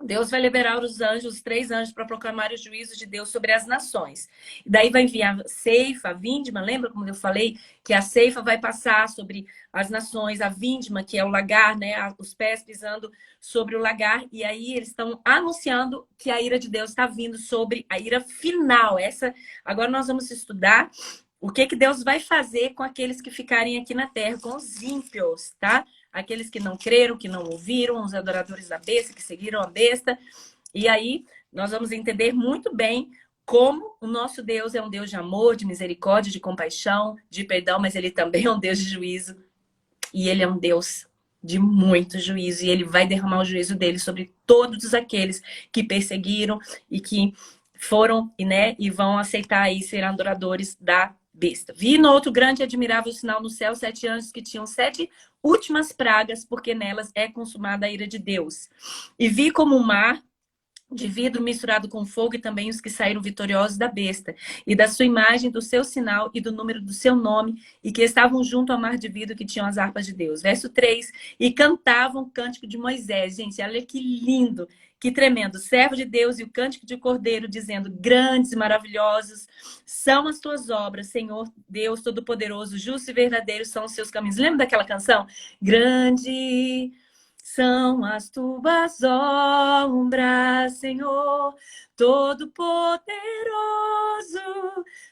Deus vai liberar os anjos, os 3 anjos, para proclamar o juízo de Deus sobre as nações. E daí vai enviar a ceifa, a vindima. Lembra como eu falei que a ceifa vai passar sobre as nações, a vindima, que é o lagar, né? Os pés pisando sobre o lagar. E aí eles estão anunciando que a ira de Deus está vindo sobre a ira final. Agora nós vamos estudar o que Deus vai fazer com aqueles que ficarem aqui na terra, com os ímpios, tá? Aqueles que não creram, que não ouviram, os adoradores da besta, que seguiram a besta. E aí nós vamos entender muito bem como o nosso Deus é um Deus de amor, de misericórdia, de compaixão, de perdão, mas ele também é um Deus de juízo. E ele é um Deus de muito juízo. E ele vai derramar o juízo dele sobre todos aqueles que perseguiram e que foram, né, e vão aceitar aí ser adoradores da besta. Vi no outro grande e admirável sinal no céu 7 anjos que tinham 7 últimas pragas, porque nelas é consumada a ira de Deus. E vi como um mar de vidro misturado com fogo, e também os que saíram vitoriosos da besta, e da sua imagem, do seu sinal e do número do seu nome, e que estavam junto ao mar de vidro, que tinham as harpas de Deus. Verso 3, e cantavam o cântico de Moisés. Gente, olha que lindo, que tremendo. Servo de Deus, e o cântico de Cordeiro, dizendo: grandes e maravilhosos são as tuas obras, Senhor Deus Todo-Poderoso, justo e verdadeiro são os seus caminhos. Lembra daquela canção? Grande são as tuas obras, Senhor, Todo-Poderoso,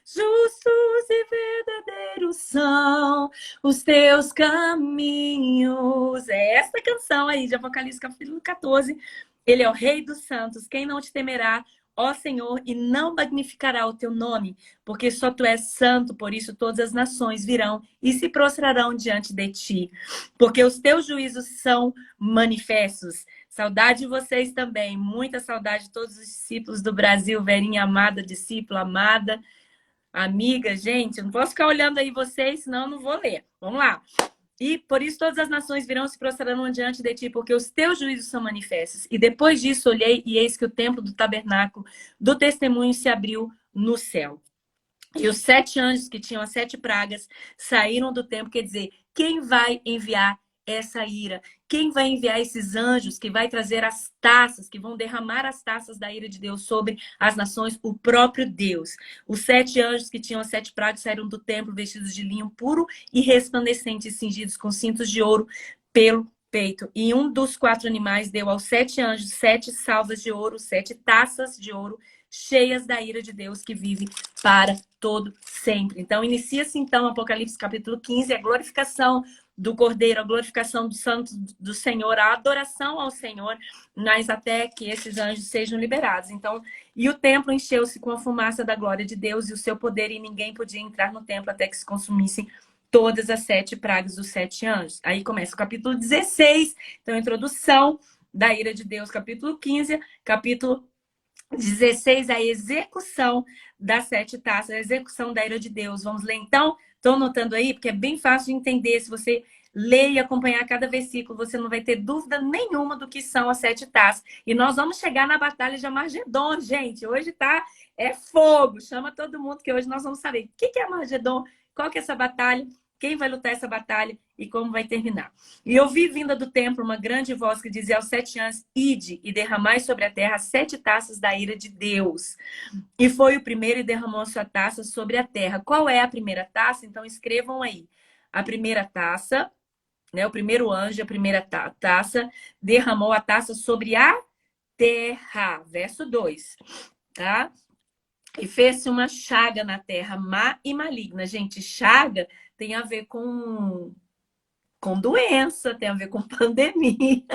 justos e verdadeiros são os teus caminhos. É essa canção aí de Apocalipse, capítulo 14. Ele é o Rei dos Santos. Quem não te temerá, ó Senhor, e não magnificará o teu nome? Porque só tu és santo, por isso todas as nações virão e se prostrarão diante de ti. Porque os teus juízos são manifestos. Saudade de vocês também. Muita saudade de todos os discípulos do Brasil. Verinha amada, discípula amada, amiga. Gente, eu não posso ficar olhando aí vocês, senão eu não vou ler. Vamos lá. E por isso todas as nações virão se prostrarão diante de ti, porque os teus juízos são manifestos. E depois disso olhei, e eis que o templo do tabernáculo do testemunho se abriu no céu. E os 7 anjos que tinham as 7 pragas saíram do templo. Quer dizer, quem vai enviar essa ira? Quem vai enviar esses anjos que vai trazer as taças, que vão derramar as taças da ira de Deus sobre as nações? O próprio Deus. Os 7 anjos que tinham as 7 pragas saíram do templo vestidos de linho puro e resplandecente, cingidos com cintos de ouro pelo peito. E um dos 4 animais deu aos 7 anjos 7 salvas de ouro, 7 taças de ouro, cheias da ira de Deus, que vive para todo sempre. Então, inicia-se então Apocalipse capítulo 15, a glorificação do Cordeiro, a glorificação do Santo do Senhor, a adoração ao Senhor, mas até que esses anjos sejam liberados. Então, e o templo encheu-se com a fumaça da glória de Deus e o seu poder, e ninguém podia entrar no templo até que se consumissem todas as 7 pragas dos 7 anjos. Aí começa o capítulo 16, então introdução da ira de Deus, capítulo 15, capítulo 16, a execução das 7 taças, a execução da ira de Deus. Vamos ler então? Estão anotando aí? Porque é bem fácil de entender. Se você ler e acompanhar cada versículo, você não vai ter dúvida nenhuma do que são as 7 taças. E nós vamos chegar na batalha de Armagedon, gente. Hoje é fogo. Chama todo mundo que hoje nós vamos saber o que é Armagedon, qual que é essa batalha, quem vai lutar essa batalha e como vai terminar. E eu vi vinda do templo uma grande voz que dizia aos 7 anos: ide e derramai sobre a terra 7 taças da ira de Deus. E foi o primeiro e derramou a sua taça sobre a terra. Qual é a primeira taça? Então escrevam aí. A primeira taça, né? O primeiro anjo, a primeira taça, derramou a taça sobre a terra. Verso 2, tá? E fez-se uma chaga na terra má e maligna. Gente, chaga tem a ver com doença, tem a ver com pandemia,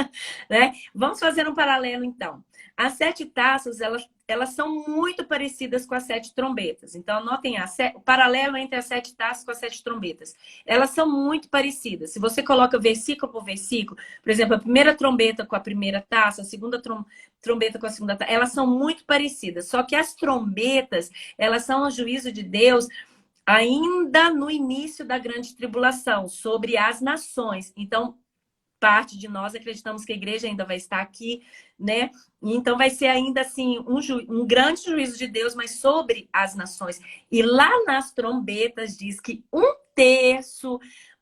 né? Vamos fazer um paralelo, então. As 7 taças, elas são muito parecidas com as 7 trombetas. Então, anotem o paralelo entre as 7 taças com as 7 trombetas. Elas são muito parecidas. Se você coloca versículo por versículo, por exemplo, a primeira trombeta com a primeira taça, a segunda trombeta com a segunda taça, elas são muito parecidas. Só que as trombetas, elas são o juízo de Deus ainda no início da grande tribulação, sobre as nações. Então, parte de nós acreditamos que a igreja ainda vai estar aqui, né? Então, vai ser ainda assim um grande juízo de Deus, mas sobre as nações. E lá nas trombetas diz que 1/3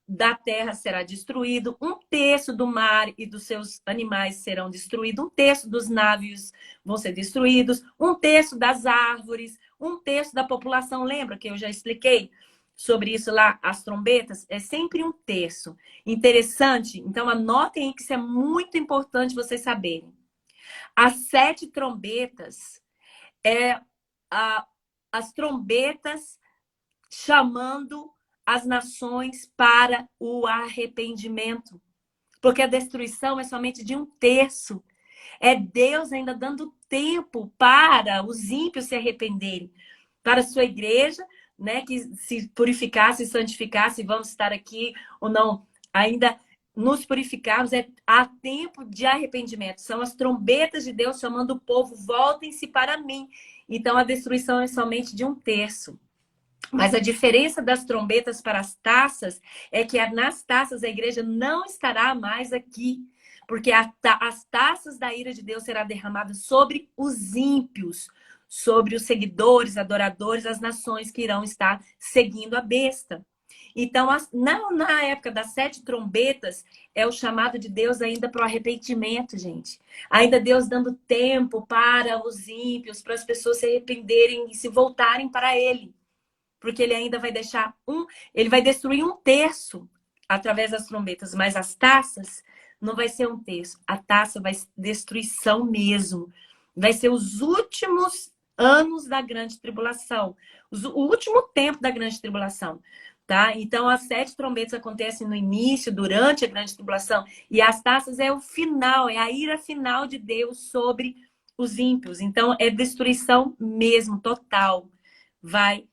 da terra será destruído, 1/3 do mar e dos seus animais serão destruídos, 1/3 dos navios vão ser destruídos, 1/3 das árvores, 1/3 da população. Lembra que eu já expliquei sobre isso lá? As trombetas é sempre 1/3. Interessante? Então anotem aí que isso é muito importante vocês saberem. As 7 trombetas é as trombetas chamando as nações para o arrependimento. Porque a destruição é somente de 1/3. É Deus ainda dando tempo para os ímpios se arrependerem. Para a sua igreja, né, que se purificasse, santificasse, vamos estar aqui ou não, ainda nos purificarmos, há tempo de arrependimento. São as trombetas de Deus chamando o povo: voltem-se para mim. Então, a destruição é somente de 1/3. Mas a diferença das trombetas para as taças é que nas taças a igreja não estará mais aqui. Porque as taças da ira de Deus serão derramadas sobre os ímpios, sobre os seguidores, adoradores, as nações que irão estar seguindo a besta. Então, na época das 7 trombetas, é o chamado de Deus ainda para o arrependimento, gente. Ainda Deus dando tempo para os ímpios, para as pessoas se arrependerem e se voltarem para Ele. Porque Ele ainda vai deixar Ele vai destruir 1/3 através das trombetas, mas as taças não vai ser 1/3. A taça vai ser destruição mesmo. Vai ser os últimos anos da grande tribulação. O último tempo da grande tribulação. Tá? Então, as 7 trombetas acontecem no início, durante a grande tribulação. E as taças é o final, é a ira final de Deus sobre os ímpios. Então, é destruição mesmo, total. Vai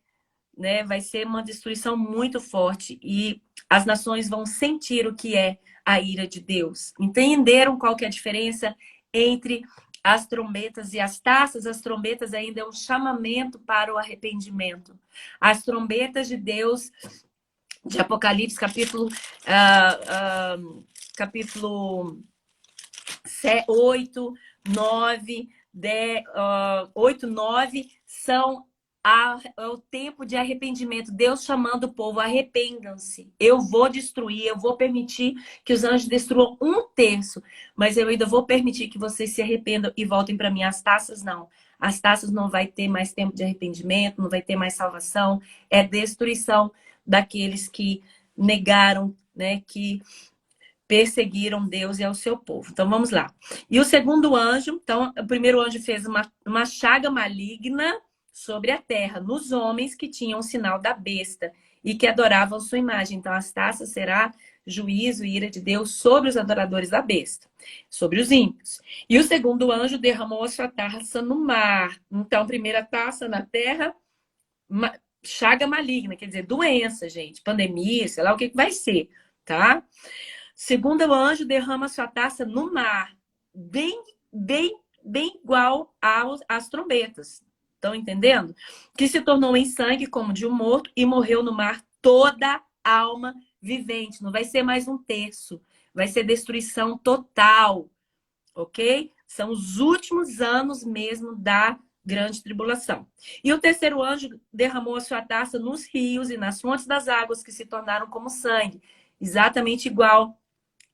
ser uma destruição muito forte. E as nações vão sentir o que é a ira de Deus. Entenderam qual que é a diferença entre as trombetas e as taças? As trombetas ainda é um chamamento para o arrependimento. As trombetas de Deus, de Apocalipse, capítulo 8, 9, 8, 9, são o tempo de arrependimento. Deus chamando o povo: arrependam-se. Eu vou destruir, eu vou permitir que os anjos destruam 1/3, mas eu ainda vou permitir que vocês se arrependam e voltem para mim. As taças não. As taças não vai ter mais tempo de arrependimento, não vai ter mais salvação. É destruição daqueles que negaram, né, que perseguiram Deus e ao seu povo. Então, vamos lá. E o segundo anjo, então, o primeiro anjo fez uma chaga maligna sobre a terra, nos homens que tinham o sinal da besta e que adoravam sua imagem. Então, as taças será juízo e ira de Deus sobre os adoradores da besta, sobre os ímpios. E o segundo anjo derramou a sua taça no mar. Então, primeira taça na terra, chaga maligna, quer dizer, doença, gente, pandemia, sei lá o que vai ser, tá? Segundo anjo derrama sua taça no mar. bem, bem igual às trombetas. Estão entendendo? Que se tornou em sangue como de um morto e morreu no mar toda alma vivente. Não vai ser mais um terço. Vai ser destruição total. Ok? São os últimos anos mesmo da grande tribulação. E o terceiro anjo derramou a sua taça nos rios e nas fontes das águas que se tornaram como sangue. Exatamente igual,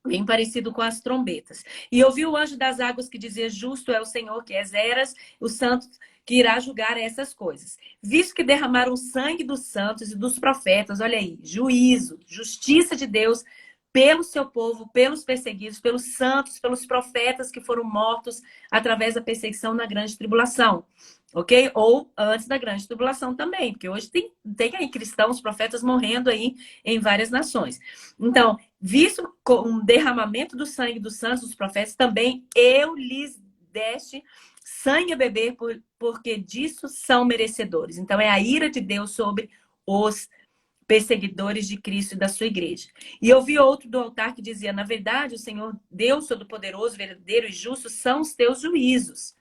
bem parecido com as trombetas. E ouvi o anjo das águas que dizia: justo é o Senhor, que és Eras, o santo que irá julgar essas coisas. Visto que derramaram o sangue dos santos e dos profetas, olha aí, juízo, justiça de Deus pelo seu povo, pelos perseguidos, pelos santos, pelos profetas que foram mortos através da perseguição na grande tribulação. Ok? Ou antes da grande tribulação também, porque hoje tem aí cristãos, profetas morrendo aí em várias nações. Então, visto com um derramamento do sangue dos santos, dos profetas, também eu lhes deste sangue a beber, porque disso são merecedores. Então, é a ira de Deus sobre os perseguidores de Cristo e da sua igreja. E eu vi outro do altar que dizia: na verdade, o Senhor Deus Todo-Poderoso, verdadeiro e justo são os teus juízos.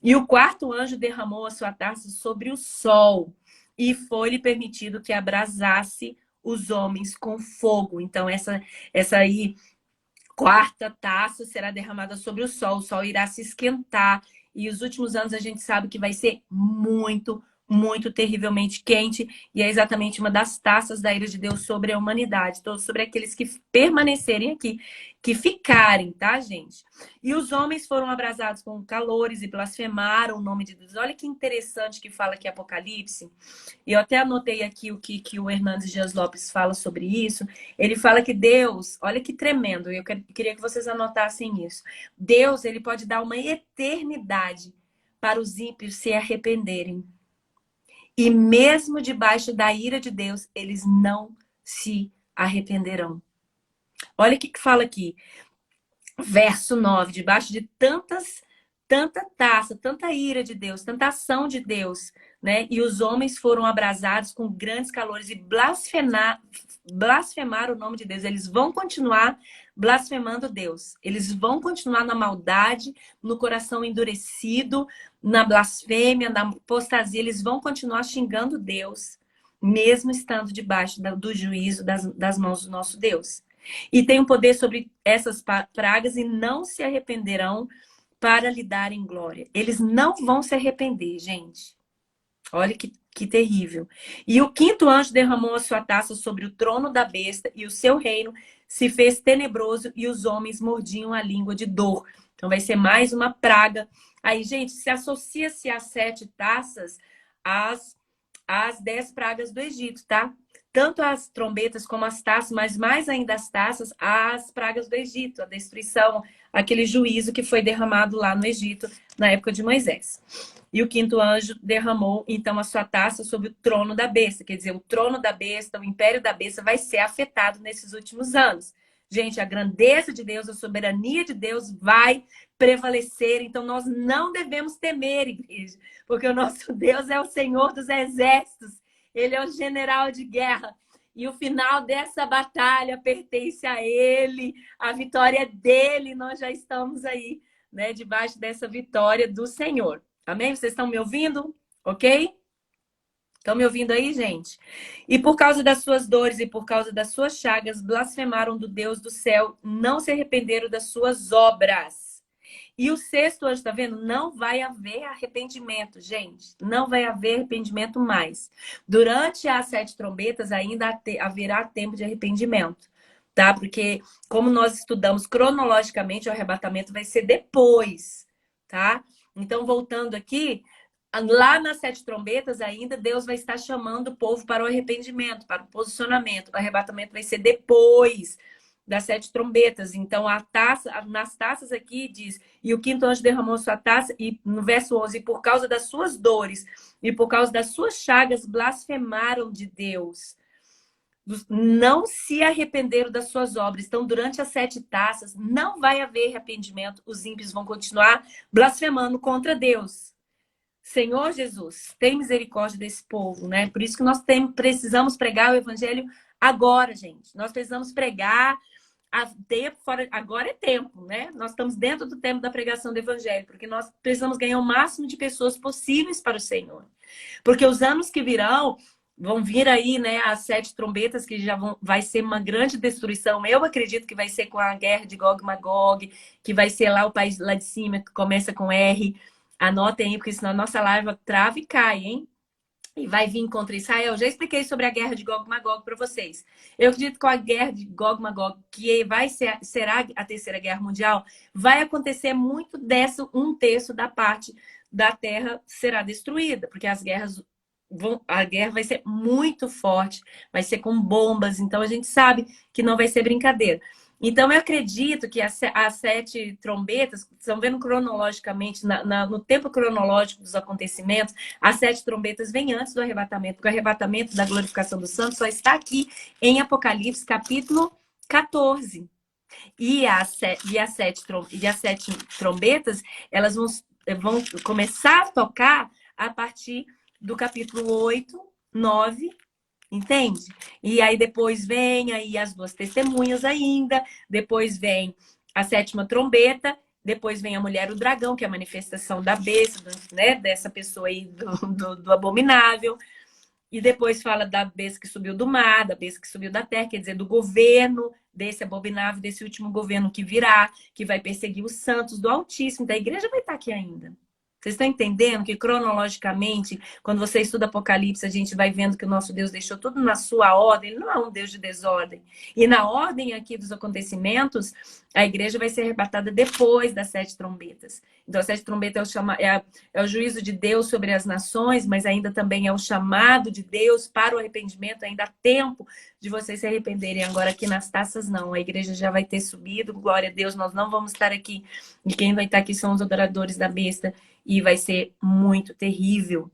E o quarto anjo derramou a sua taça sobre o sol, e foi-lhe permitido que abrasasse os homens com fogo. Então, essa aí, quarta taça será derramada sobre o sol irá se esquentar. E os últimos anos a gente sabe que vai ser muito, muito terrivelmente quente. E é exatamente uma das taças da ira de Deus sobre a humanidade, sobre aqueles que permanecerem aqui, que ficarem, tá, gente? E os homens foram abrasados com calores e blasfemaram o nome de Deus. Olha que interessante que fala aqui Apocalipse. E eu até anotei aqui o que o Hernandes Dias Lopes fala sobre isso. Ele fala que Deus, olha que tremendo, eu queria que vocês anotassem isso. Deus, ele pode dar uma eternidade para os ímpios se arrependerem. E mesmo debaixo da ira de Deus, eles não se arrependerão. Olha o que fala aqui. Verso 9, debaixo de tanta taça, tanta ira de Deus, tanta ação de Deus, né? E os homens foram abrasados com grandes calores e blasfemaram o nome de Deus. Eles vão continuar blasfemando Deus. Eles vão continuar na maldade, no coração endurecido, na blasfêmia, na apostasia. Eles vão continuar xingando Deus, mesmo estando debaixo do juízo das mãos do nosso Deus. E tem um poder sobre essas pragas e não se arrependerão para lhe darem glória. Eles não vão se arrepender, gente. Olha que terrível. E o quinto anjo derramou a sua taça sobre o trono da besta e o seu reino se fez tenebroso e os homens mordiam a língua de dor. Então vai ser mais uma praga. Aí, gente, se associa-se às 7 taças às 10 pragas do Egito, tá? Tanto as trombetas como as taças, mas mais ainda as taças, as pragas do Egito, a destruição, aquele juízo que foi derramado lá no Egito na época de Moisés. E o quinto anjo derramou, então, a sua taça sobre o trono da besta. Quer dizer, o trono da besta, o império da besta vai ser afetado nesses últimos anos. Gente, a grandeza de Deus, a soberania de Deus vai prevalecer. Então, nós não devemos temer, igreja, porque o nosso Deus é o Senhor dos exércitos. Ele é o general de guerra. E o final dessa batalha pertence a Ele. A vitória é dele. Nós já estamos aí, né, debaixo dessa vitória do Senhor. Amém? Vocês estão me ouvindo? Ok? Estão me ouvindo aí, gente? E por causa das suas dores e por causa das suas chagas, blasfemaram do Deus do céu, não se arrependeram das suas obras. E o sexto anjo, tá vendo? Não vai haver arrependimento, gente. Não vai haver arrependimento mais. Durante as 7 trombetas ainda haverá tempo de arrependimento, tá? Porque como nós estudamos cronologicamente, o arrebatamento vai ser depois, tá? Então, voltando aqui, lá nas 7 trombetas ainda, Deus vai estar chamando o povo para o arrependimento, para o posicionamento. O arrebatamento vai ser depois das 7 trombetas. Então, nas taças aqui diz: e o quinto anjo derramou sua taça, e no verso 11, e por causa das suas dores e por causa das suas chagas, blasfemaram de Deus. Não se arrependeram das suas obras. Então, durante as 7 taças, não vai haver arrependimento. Os ímpios vão continuar blasfemando contra Deus. Senhor Jesus, tem misericórdia desse povo, né? Por isso que nós precisamos pregar o evangelho agora, gente. Nós precisamos pregar tempo fora, agora é tempo, né? Nós estamos dentro do tempo da pregação do evangelho, porque nós precisamos ganhar o máximo de pessoas possíveis para o Senhor. Porque os anos que virão, vão vir aí, né, as 7 trombetas, que já vai ser uma grande destruição. Eu acredito que vai ser com a guerra de Gog e Magog, que vai ser lá o país lá de cima, que começa com R. Anotem aí, porque senão a nossa live trava e cai, hein? E vai vir contra Israel. Já expliquei sobre a guerra de Gog e Magog para vocês. Eu acredito que com a guerra de Gog e Magog, que será a terceira guerra mundial, vai acontecer muito dessa, 1/3 da parte da terra será destruída, porque a guerra vai ser muito forte, vai ser com bombas, então a gente sabe que não vai ser brincadeira. Então, eu acredito que as 7 trombetas, estão vendo cronologicamente, no tempo cronológico dos acontecimentos, as 7 trombetas vêm antes do arrebatamento, porque o arrebatamento da glorificação dos santos só está aqui em Apocalipse, capítulo 14. E as 7 trombetas, elas vão começar a tocar a partir do capítulo 8, 9, entende? E aí depois vem aí as 2 testemunhas ainda, depois vem a 7ª trombeta, depois vem a mulher, o dragão, que é a manifestação da besta, né, dessa pessoa aí do abominável. E depois fala da besta que subiu do mar, da besta que subiu da terra, quer dizer, do governo desse abominável, desse último governo que virá, que vai perseguir os santos do Altíssimo. Da igreja vai estar aqui ainda. Vocês estão entendendo que, cronologicamente, quando você estuda Apocalipse, a gente vai vendo que o nosso Deus deixou tudo na sua ordem. Ele não é um Deus de desordem. E na ordem aqui dos acontecimentos, a igreja vai ser arrebatada depois das 7 trombetas. Então, as 7 trombetas é o juízo de Deus sobre as nações, mas ainda também é o chamado de Deus para o arrependimento. Ainda há tempo de vocês se arrependerem. Agora, aqui nas taças, não. A igreja já vai ter subido. Glória a Deus, nós não vamos estar aqui. E quem vai estar aqui são os adoradores da besta. E vai ser muito terrível.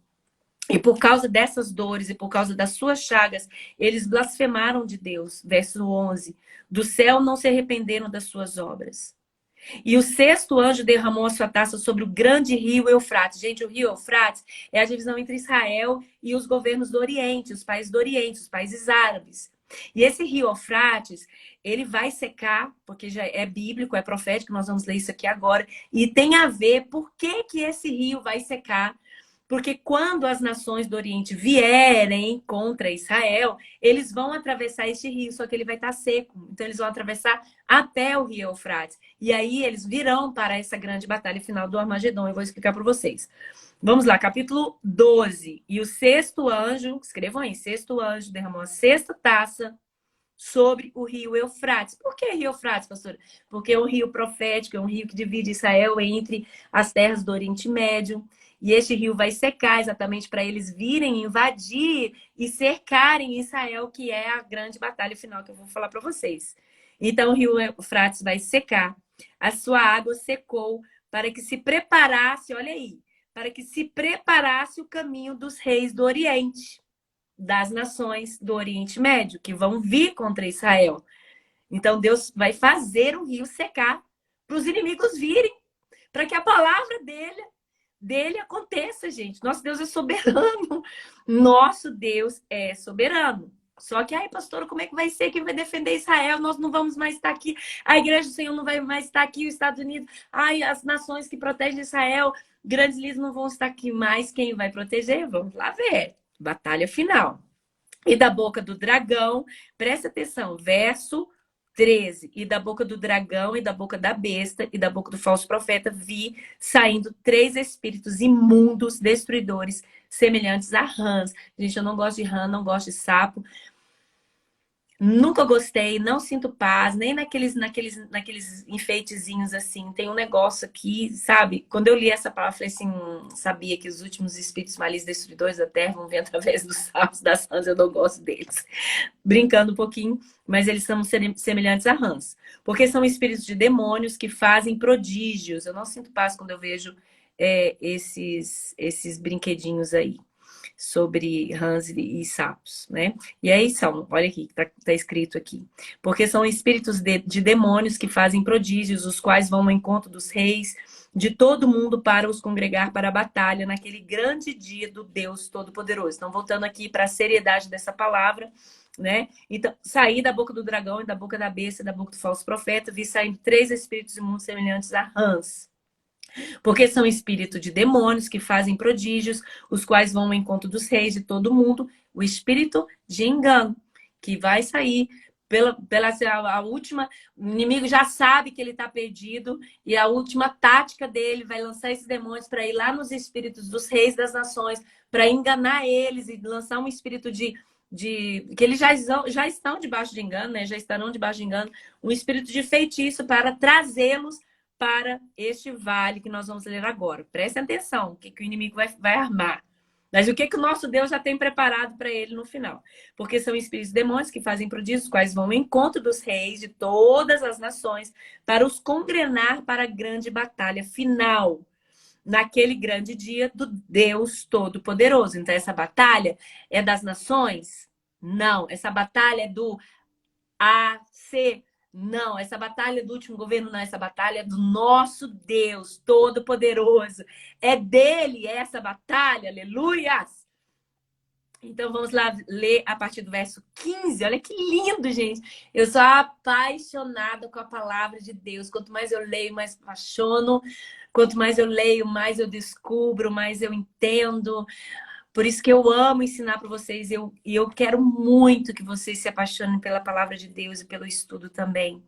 E por causa dessas dores e por causa das suas chagas, eles blasfemaram de Deus. Verso 11. Do céu não se arrependeram das suas obras. E o 6º anjo derramou a sua taça sobre o grande rio Eufrates. Gente, o rio Eufrates é a divisão entre Israel e os governos do Oriente, os países do Oriente, os países árabes. E esse rio Eufrates, ele vai secar, porque já é bíblico, é profético, nós vamos ler isso aqui agora. E tem a ver por que esse rio vai secar. Porque quando as nações do Oriente vierem contra Israel, eles vão atravessar este rio, só que ele vai estar seco. Então, eles vão atravessar até o rio Eufrates. E aí, eles virão para essa grande batalha final do Armagedon. Eu vou explicar para vocês. Vamos lá, capítulo 12. E o 6º anjo, escrevam aí, 6º anjo derramou a 6ª taça sobre o rio Eufrates. Por que rio Eufrates, pastora? Porque é um rio profético, é um rio que divide Israel entre as terras do Oriente Médio. E este rio vai secar exatamente para eles virem invadir e cercarem Israel, que é a grande batalha final que eu vou falar para vocês. Então o rio Eufrates vai secar. A sua água secou para que se preparasse, olha aí, para que se preparasse o caminho dos reis do Oriente, das nações do Oriente Médio, que vão vir contra Israel. Então Deus vai fazer o rio secar para os inimigos virem, para que a palavra dele aconteça, gente. Nosso Deus é soberano. Nosso Deus é soberano. Só que, ai, pastora, como é que vai ser? Quem vai defender Israel? Nós não vamos mais estar aqui. A igreja do Senhor não vai mais estar aqui. Os Estados Unidos, ai, as nações que protegem Israel, grandes líderes não vão estar aqui mais. Quem vai proteger? Vamos lá ver. Batalha final. E da boca do dragão, presta atenção, verso 13. E da boca do dragão, e da boca da besta, e da boca do falso profeta, vi saindo 3 espíritos imundos, destruidores, semelhantes a rãs. Gente, eu não gosto de rã, não gosto de sapo. Nunca gostei, não sinto paz, nem naqueles enfeitezinhos assim. Tem um negócio aqui, sabe? Quando eu li essa palavra, eu falei assim, sabia que os últimos espíritos malignos destruidores da terra vão vir através dos sapos, das rãs, eu não gosto deles. Brincando um pouquinho, mas eles são semelhantes a rãs. Porque são espíritos de demônios que fazem prodígios. Eu não sinto paz quando eu vejo esses brinquedinhos aí sobre rãs e sapos, né? E aí são, olha aqui, tá escrito aqui. Porque são espíritos de demônios que fazem prodígios, os quais vão ao encontro dos reis de todo mundo para os congregar para a batalha naquele grande dia do Deus Todo-Poderoso. Então, voltando aqui para a seriedade dessa palavra, né? Então, saí da boca do dragão e da boca da besta, da boca do falso profeta, vi saindo 3 espíritos imundos semelhantes a rãs. Porque são espíritos de demônios que fazem prodígios, os quais vão ao encontro dos reis de todo mundo. O espírito de engano, que vai sair pela a última. O inimigo já sabe que ele está perdido, e a última tática dele vai lançar esses demônios para ir lá nos espíritos dos reis das nações, para enganar eles e lançar um espírito que eles já estão debaixo de engano, né? Já estarão debaixo de engano, um espírito de feitiço para trazê-los para este vale que nós vamos ler agora. Prestem atenção, o que o inimigo vai armar. Mas o que o nosso Deus já tem preparado para ele no final. Porque são espíritos demônios que fazem prodígios, quais vão ao encontro dos reis de todas as nações para os congrenar para a grande batalha final. Naquele grande dia do Deus Todo-Poderoso. Então, essa batalha é das nações? Não. Essa batalha é do AC? Não. Essa batalha é do último governo? Não. Essa batalha é do nosso Deus Todo-Poderoso. É dele essa batalha. Aleluias! Então, vamos lá ler a partir do verso 15. Olha que lindo, gente. Eu sou apaixonada com a palavra de Deus. Quanto mais eu leio, mais apaixono. Quanto mais eu leio, mais eu descubro, mais eu entendo. Por isso que eu amo ensinar para vocês. E eu quero muito que vocês se apaixonem pela palavra de Deus e pelo estudo também.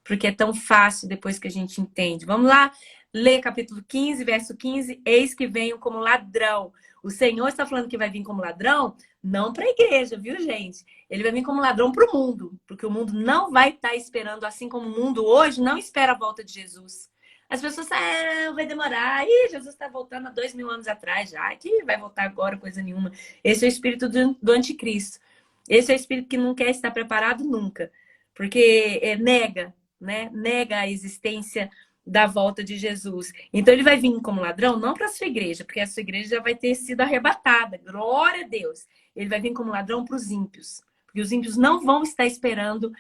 Porque é tão fácil depois que a gente entende. Vamos lá ler capítulo 15, verso 15. Eis que venho como ladrão. O Senhor está falando que vai vir como ladrão, não para a igreja, viu, gente? Ele vai vir como ladrão para o mundo. Porque o mundo não vai estar esperando, assim como o mundo hoje não espera a volta de Jesus. As pessoas falam, vai demorar. Ih, Jesus está voltando há 2000 anos atrás já. Que vai voltar agora, coisa nenhuma. Esse é o espírito do anticristo. Esse é o espírito que não quer estar preparado nunca. Porque nega, né? Nega a existência da volta de Jesus. Então ele vai vir como ladrão, não para a sua igreja, porque a sua igreja já vai ter sido arrebatada. Glória a Deus. Ele vai vir como ladrão para os ímpios. Porque os ímpios não vão estar esperando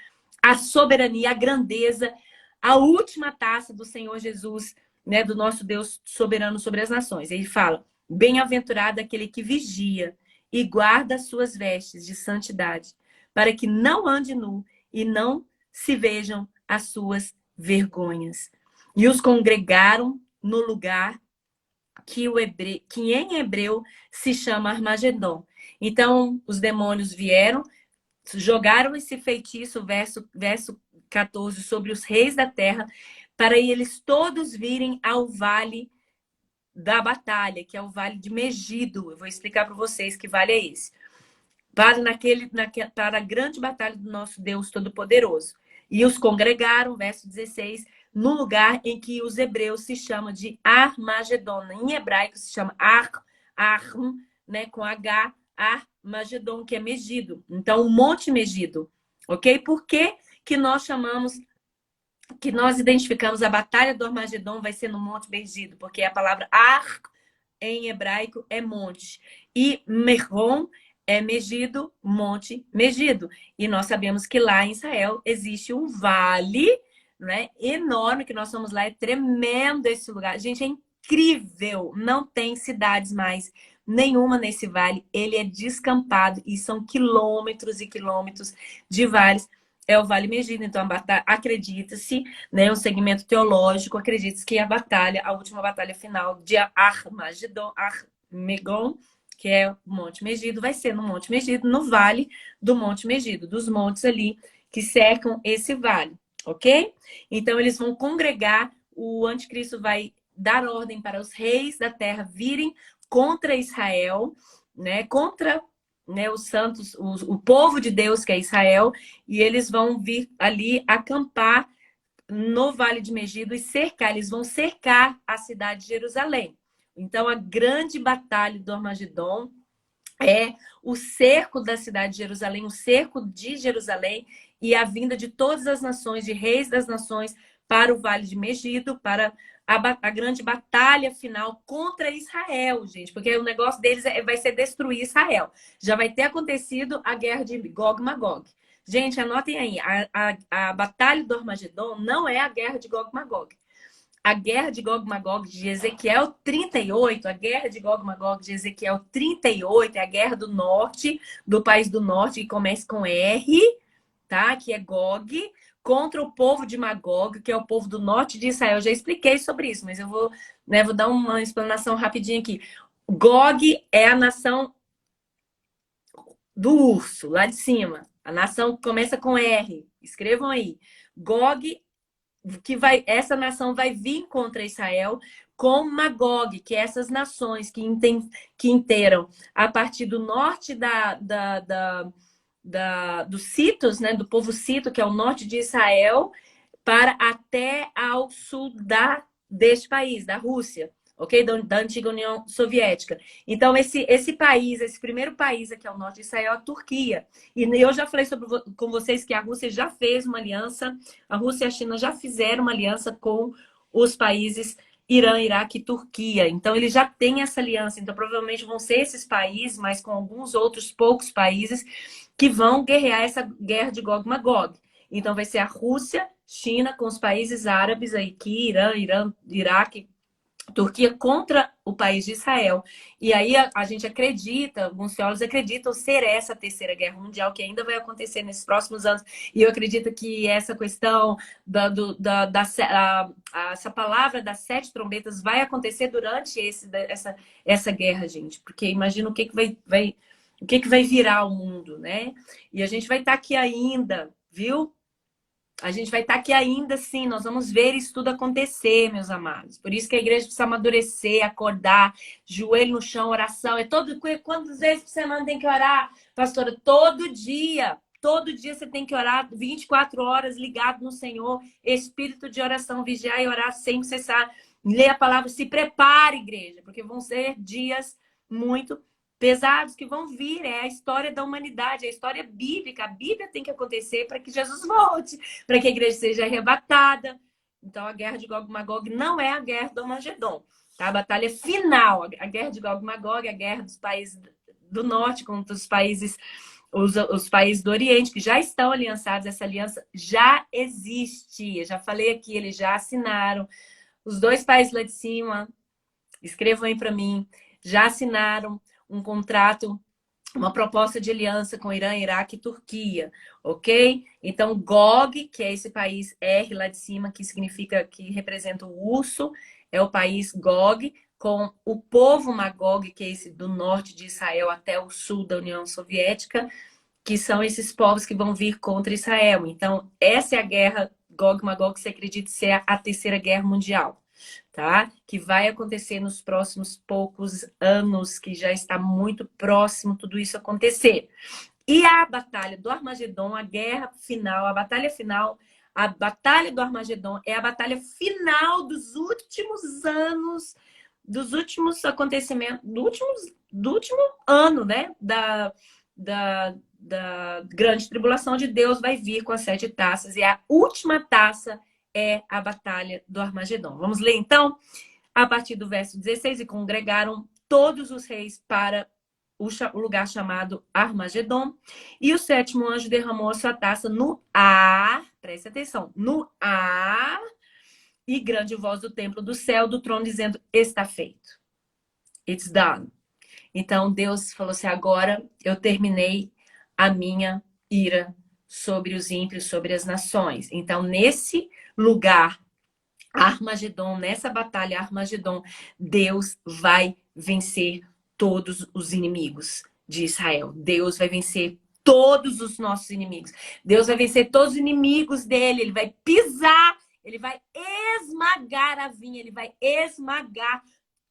a soberania, a grandeza, a última taça do Senhor Jesus, né, do nosso Deus soberano sobre as nações. Ele fala, bem-aventurado aquele que vigia e guarda as suas vestes de santidade, para que não ande nu e não se vejam as suas vergonhas. E os congregaram no lugar que em hebreu se chama Armagedon. Então, os demônios vieram, jogaram esse feitiço, verso 14, sobre os reis da terra, para eles todos virem ao vale da batalha, que é o vale de Megido. Eu vou explicar para vocês que vale é esse. Para a grande batalha do nosso Deus Todo-Poderoso. E os congregaram, verso 16, no lugar em que os hebreus se chamam de Armagedon. Em hebraico se chama Arm, né, com H, Armagedon, que é Megido. Então, o Monte Megido. Ok? Por que nós identificamos a batalha do Armagedon vai ser no Monte Megido? Porque a palavra Ar, em hebraico, é monte. E Meron é Megido, Monte Megido. E nós sabemos que lá em Israel existe um vale, né, enorme, que nós fomos lá, é tremendo esse lugar. Gente, é incrível, não tem cidades mais nenhuma nesse vale, ele é descampado e são quilômetros e quilômetros de vales. É o Vale Megido, então acredita-se, né, um segmento teológico, acredita-se que a última batalha final de Armagedon, Armegon, que é o Monte Megido, vai ser no Monte Megido, no vale do Monte Megido, dos montes ali que cercam esse vale. Ok? Então, eles vão congregar, o anticristo vai dar ordem para os reis da terra virem contra Israel, né? Contra, né, os santos, o povo de Deus, que é Israel, e eles vão vir ali acampar no Vale de Megido e cercar, eles vão cercar a cidade de Jerusalém. Então, a grande batalha do Armagedon é o cerco da cidade de Jerusalém, o cerco de Jerusalém e a vinda de todas as nações, de reis das nações, para o Vale de Megido, para a grande batalha final contra Israel, gente. Porque o negócio deles vai ser destruir Israel. Já vai ter acontecido a guerra de Gog e Magog. Gente, anotem aí. A batalha do Armagedon não é a guerra de Gog e Magog. a guerra de Gog e Magog de Ezequiel 38, a guerra de Gog e Magog de Ezequiel 38 é a guerra do norte, do país do norte, que começa com R, tá? Que é Gog, contra o povo de Magog, que é o povo do norte de Israel. Eu já expliquei sobre isso, mas eu vou, né, vou dar uma explanação rapidinha aqui. Gog é a nação do urso, lá de cima. A nação que começa com R. Escrevam aí. Gog, essa nação vai vir contra Israel com Magog, que é essas nações que inteiram a partir do norte dos Citos, né, do povo Cito, que é o norte de Israel, para até ao sul deste país, da Rússia, ok? Da antiga União Soviética. Então, esse país, esse primeiro país aqui ao norte de Israel é a Turquia. E eu já falei com vocês que a Rússia já fez uma aliança, a Rússia e a China já fizeram uma aliança com os países Irã, Iraque e Turquia. Então, eles já têm essa aliança. Então, provavelmente vão ser esses países, mas com alguns outros poucos países, que vão guerrear essa guerra de Gog e Magog. Então, vai ser a Rússia, China, com os países árabes aí, que Irã, Iraque, Turquia, contra o país de Israel. E aí a gente acredita, alguns teólogos acreditam ser essa a terceira guerra mundial, que ainda vai acontecer nesses próximos anos. E eu acredito que essa questão essa palavra das 7 trombetas vai acontecer durante essa guerra, gente. Porque imagina o que vai virar o mundo, né? E a gente vai estar aqui ainda, viu? A gente vai estar aqui ainda, sim. Nós vamos ver isso tudo acontecer, meus amados. Por isso que a igreja precisa amadurecer, acordar, joelho no chão, oração. Quantas vezes por semana tem que orar, pastora? Todo dia. Todo dia você tem que orar 24 horas ligado no Senhor. Espírito de oração, vigiar e orar sem cessar. Ler a palavra, se prepare, igreja, porque vão ser dias muito pesados que vão vir. É a história da humanidade, é a história bíblica. A Bíblia tem que acontecer para que Jesus volte, para que a igreja seja arrebatada. Então, a guerra de Gog e Magog não é a guerra do Armagedon, tá? A batalha final, a guerra de Gog e Magog, a guerra dos países do norte contra os países do Oriente, que já estão aliançados. Essa aliança já existe. Eu já falei aqui, eles já assinaram. Os 2 países lá de cima, escrevam aí para mim, já assinaram um contrato, uma proposta de aliança com Irã, Iraque e Turquia, ok? Então, Gog, que é esse país R lá de cima, que significa, que representa o urso, é o país Gog, com o povo Magog, que é esse do norte de Israel até o sul da União Soviética, que são esses povos que vão vir contra Israel. Então, essa é a guerra Gog e Magog, que se acredita ser a terceira guerra mundial. Tá? Que vai acontecer nos próximos poucos anos, que já está muito próximo tudo isso acontecer. E a batalha do Armagedon, a guerra final, a batalha do Armagedon é a batalha final dos últimos anos, dos últimos acontecimentos, do último ano, né? Da grande tribulação de Deus vai vir com as 7 taças, e a última taça é a batalha do Armagedon. Vamos ler então, a partir do verso 16: e congregaram todos os reis para o lugar chamado Armagedon, e o 7º anjo derramou a sua taça no ar, preste atenção, no ar, e grande voz do templo do céu, do trono, dizendo: está feito. It's done. Então Deus falou assim: agora eu terminei a minha ira sobre os ímpios, sobre as nações. Então, nesse lugar, Armagedon, nessa batalha Armagedon, Deus vai vencer todos os inimigos de Israel. Deus vai vencer todos os nossos inimigos. Deus vai vencer todos os inimigos dele. Ele vai pisar, ele vai esmagar a vinha, ele vai esmagar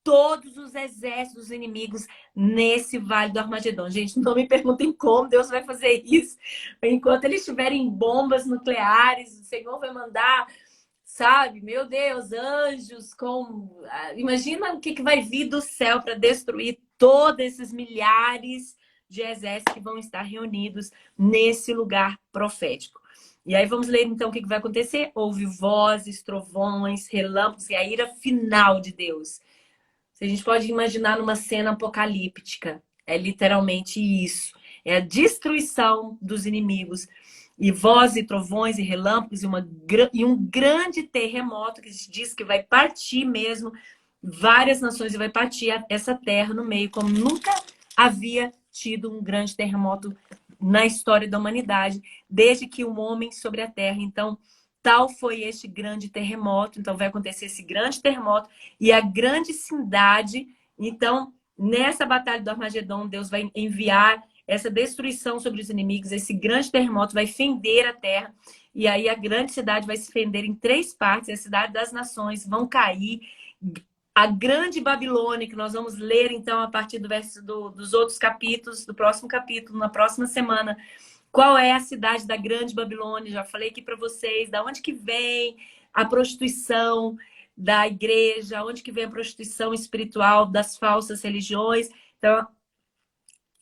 todos os exércitos dos inimigos nesse vale do Armagedon. Gente, não me perguntem como Deus vai fazer isso. Enquanto eles tiverem bombas nucleares, o Senhor vai mandar, sabe? Meu Deus, anjos com... Imagina o que vai vir do céu para destruir todos esses milhares de exércitos que vão estar reunidos nesse lugar profético. E aí vamos ler então o que vai acontecer. Houve vozes, trovões, relâmpagos e a ira final de Deus. A gente pode imaginar numa cena apocalíptica. É literalmente isso. É a destruição dos inimigos. e vozes e trovões e relâmpagos e um grande terremoto que diz que vai partir mesmo várias nações e vai partir essa terra no meio, como nunca havia tido um grande terremoto na história da humanidade, desde que o homem sobre a terra. Então, tal foi este grande terremoto. Então, vai acontecer esse grande terremoto e a grande cidade. Então, nessa batalha do Armagedon, Deus vai enviar essa destruição sobre os inimigos. Esse grande terremoto vai fender a terra. E aí a grande cidade vai se fender em 3 partes. A cidade das nações vão cair. A grande Babilônia, que nós vamos ler, então, a partir dos outros capítulos, do próximo capítulo, na próxima semana. Qual é a cidade da grande Babilônia? Já falei aqui para vocês, da onde que vem a prostituição da igreja, onde que vem a prostituição espiritual das falsas religiões. Então,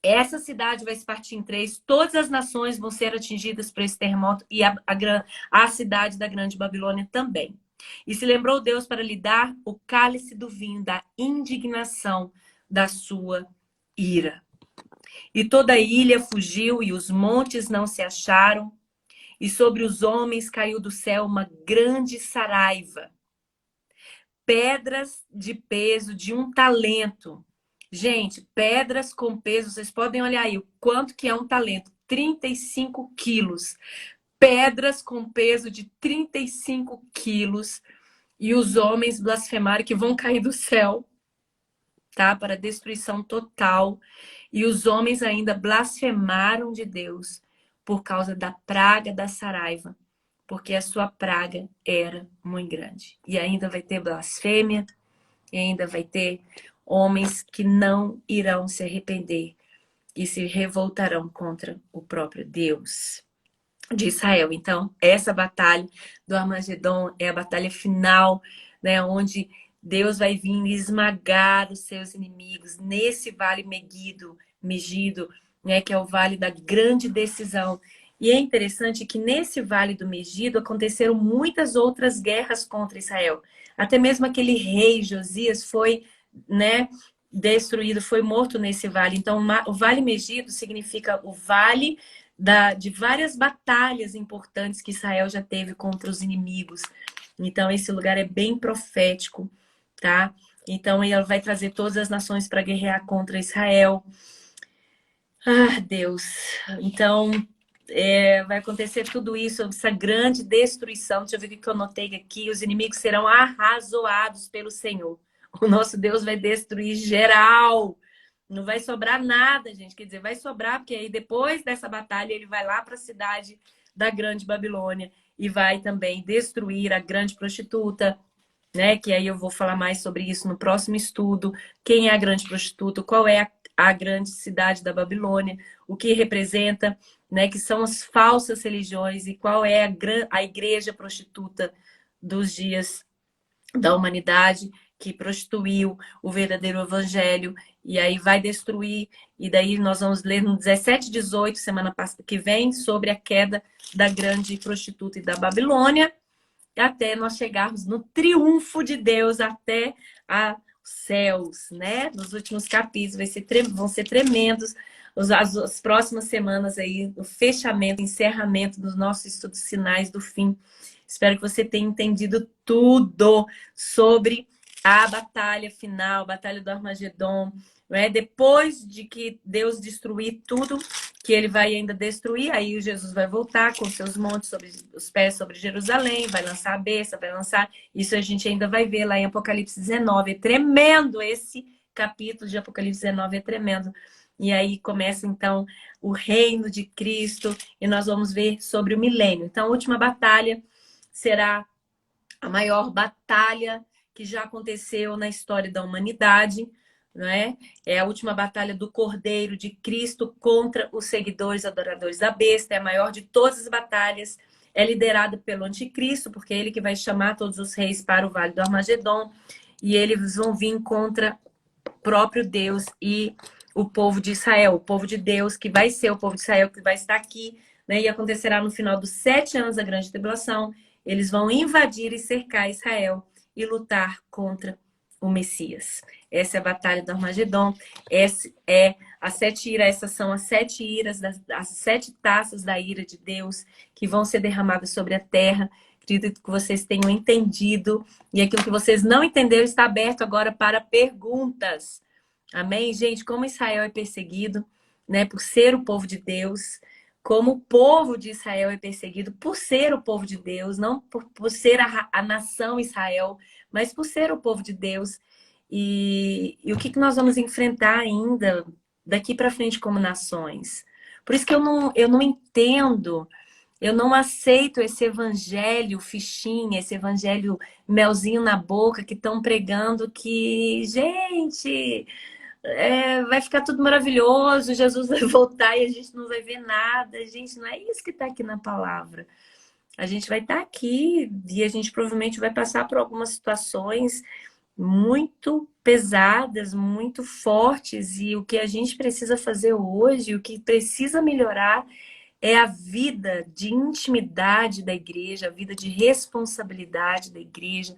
essa cidade vai se partir em 3, todas as nações vão ser atingidas por esse terremoto e a cidade da grande Babilônia também. E se lembrou Deus para lhe dar o cálice do vinho da indignação da sua ira. E toda a ilha fugiu e os montes não se acharam, e sobre os homens caiu do céu uma grande saraiva. Pedras de peso de 1 talento. Gente, pedras com peso, vocês podem olhar aí o quanto que é um talento. 35 quilos. Pedras com peso de 35 quilos. E os homens blasfemaram que vão cair do céu, tá? Para destruição total. E os homens ainda blasfemaram de Deus por causa da praga da saraiva, porque a sua praga era muito grande. E ainda vai ter blasfêmia, e ainda vai ter homens que não irão se arrepender e se revoltarão contra o próprio Deus de Israel. Então, essa batalha do Armagedon é a batalha final, né, onde Deus vai vir esmagar os seus inimigos nesse vale Megido, né, que é o vale da grande decisão. E é interessante que nesse vale do Megido aconteceram muitas outras guerras contra Israel. Até mesmo aquele rei Josias foi, né, destruído, foi morto nesse vale. Então, o vale Megido significa o vale de várias batalhas importantes que Israel já teve contra os inimigos. Então, esse lugar é bem profético, tá? Então, ele vai trazer todas as nações para guerrear contra Israel. Ah, Deus! Então, vai acontecer tudo isso, essa grande destruição. Deixa eu ver o que eu notei aqui. Os inimigos serão arrazoados pelo Senhor. O nosso Deus vai destruir geral. Não vai sobrar nada, gente. Quer dizer, vai sobrar, porque aí depois dessa batalha ele vai lá para a cidade da grande Babilônia e vai também destruir a grande prostituta, né? Que aí eu vou falar mais sobre isso no próximo estudo. Quem é a grande prostituta? Qual é a grande cidade da Babilônia? O que representa, né? Que são as falsas religiões e qual é a igreja prostituta dos dias da humanidade, que prostituiu o verdadeiro evangelho, e aí vai destruir, e daí nós vamos ler no 17, 18, semana que vem, sobre a queda da grande prostituta e da Babilônia, até nós chegarmos no triunfo de Deus até os céus, né? Nos últimos capítulos vão ser tremendos as próximas semanas aí, o fechamento, encerramento dos nossos estudos Sinais do Fim. Espero que você tenha entendido tudo sobre a batalha final, a batalha do Armagedon, né? Depois de que Deus destruir tudo, que ele vai ainda destruir, aí Jesus vai voltar com seus montes sobre os pés sobre Jerusalém, vai lançar a besta, vai lançar... Isso a gente ainda vai ver lá em Apocalipse 19. É tremendo esse capítulo de Apocalipse 19, é tremendo. E aí começa, então, o reino de Cristo, e nós vamos ver sobre o milênio. Então, a última batalha será a maior batalha que já aconteceu na história da humanidade, né? É a última batalha do Cordeiro de Cristo contra os seguidores adoradores da besta, é a maior de todas as batalhas, é liderada pelo anticristo, porque é ele que vai chamar todos os reis para o Vale do Armagedon, e eles vão vir contra o próprio Deus e o povo de Israel, o povo de Deus, que vai ser o povo de Israel, que vai estar aqui, né? E acontecerá no final dos 7 anos da grande tribulação. Eles vão invadir e cercar Israel e lutar contra o Messias. Essa é a batalha do Armagedon. Essa é as 7 iras, essas são as 7 iras, as 7 taças da ira de Deus que vão ser derramadas sobre a terra. Acredito que vocês tenham entendido. E aquilo que vocês não entenderam está aberto agora para perguntas. Amém, gente? Como Israel é perseguido, né, por ser o povo de Deus, como o povo de Israel é perseguido por ser o povo de Deus, não por ser a nação Israel, mas por ser o povo de Deus. E o que nós vamos enfrentar ainda daqui para frente como nações. Por isso que eu não entendo, eu não aceito esse evangelho fichinha, esse evangelho melzinho na boca que estão pregando que, gente, vai ficar tudo maravilhoso, Jesus vai voltar e a gente não vai ver nada. Gente, não é isso que está aqui na palavra. A gente vai estar aqui e a gente provavelmente vai passar por algumas situações muito pesadas, muito fortes, e o que a gente precisa fazer hoje, o que precisa melhorar é a vida de intimidade da igreja, a vida de responsabilidade da igreja,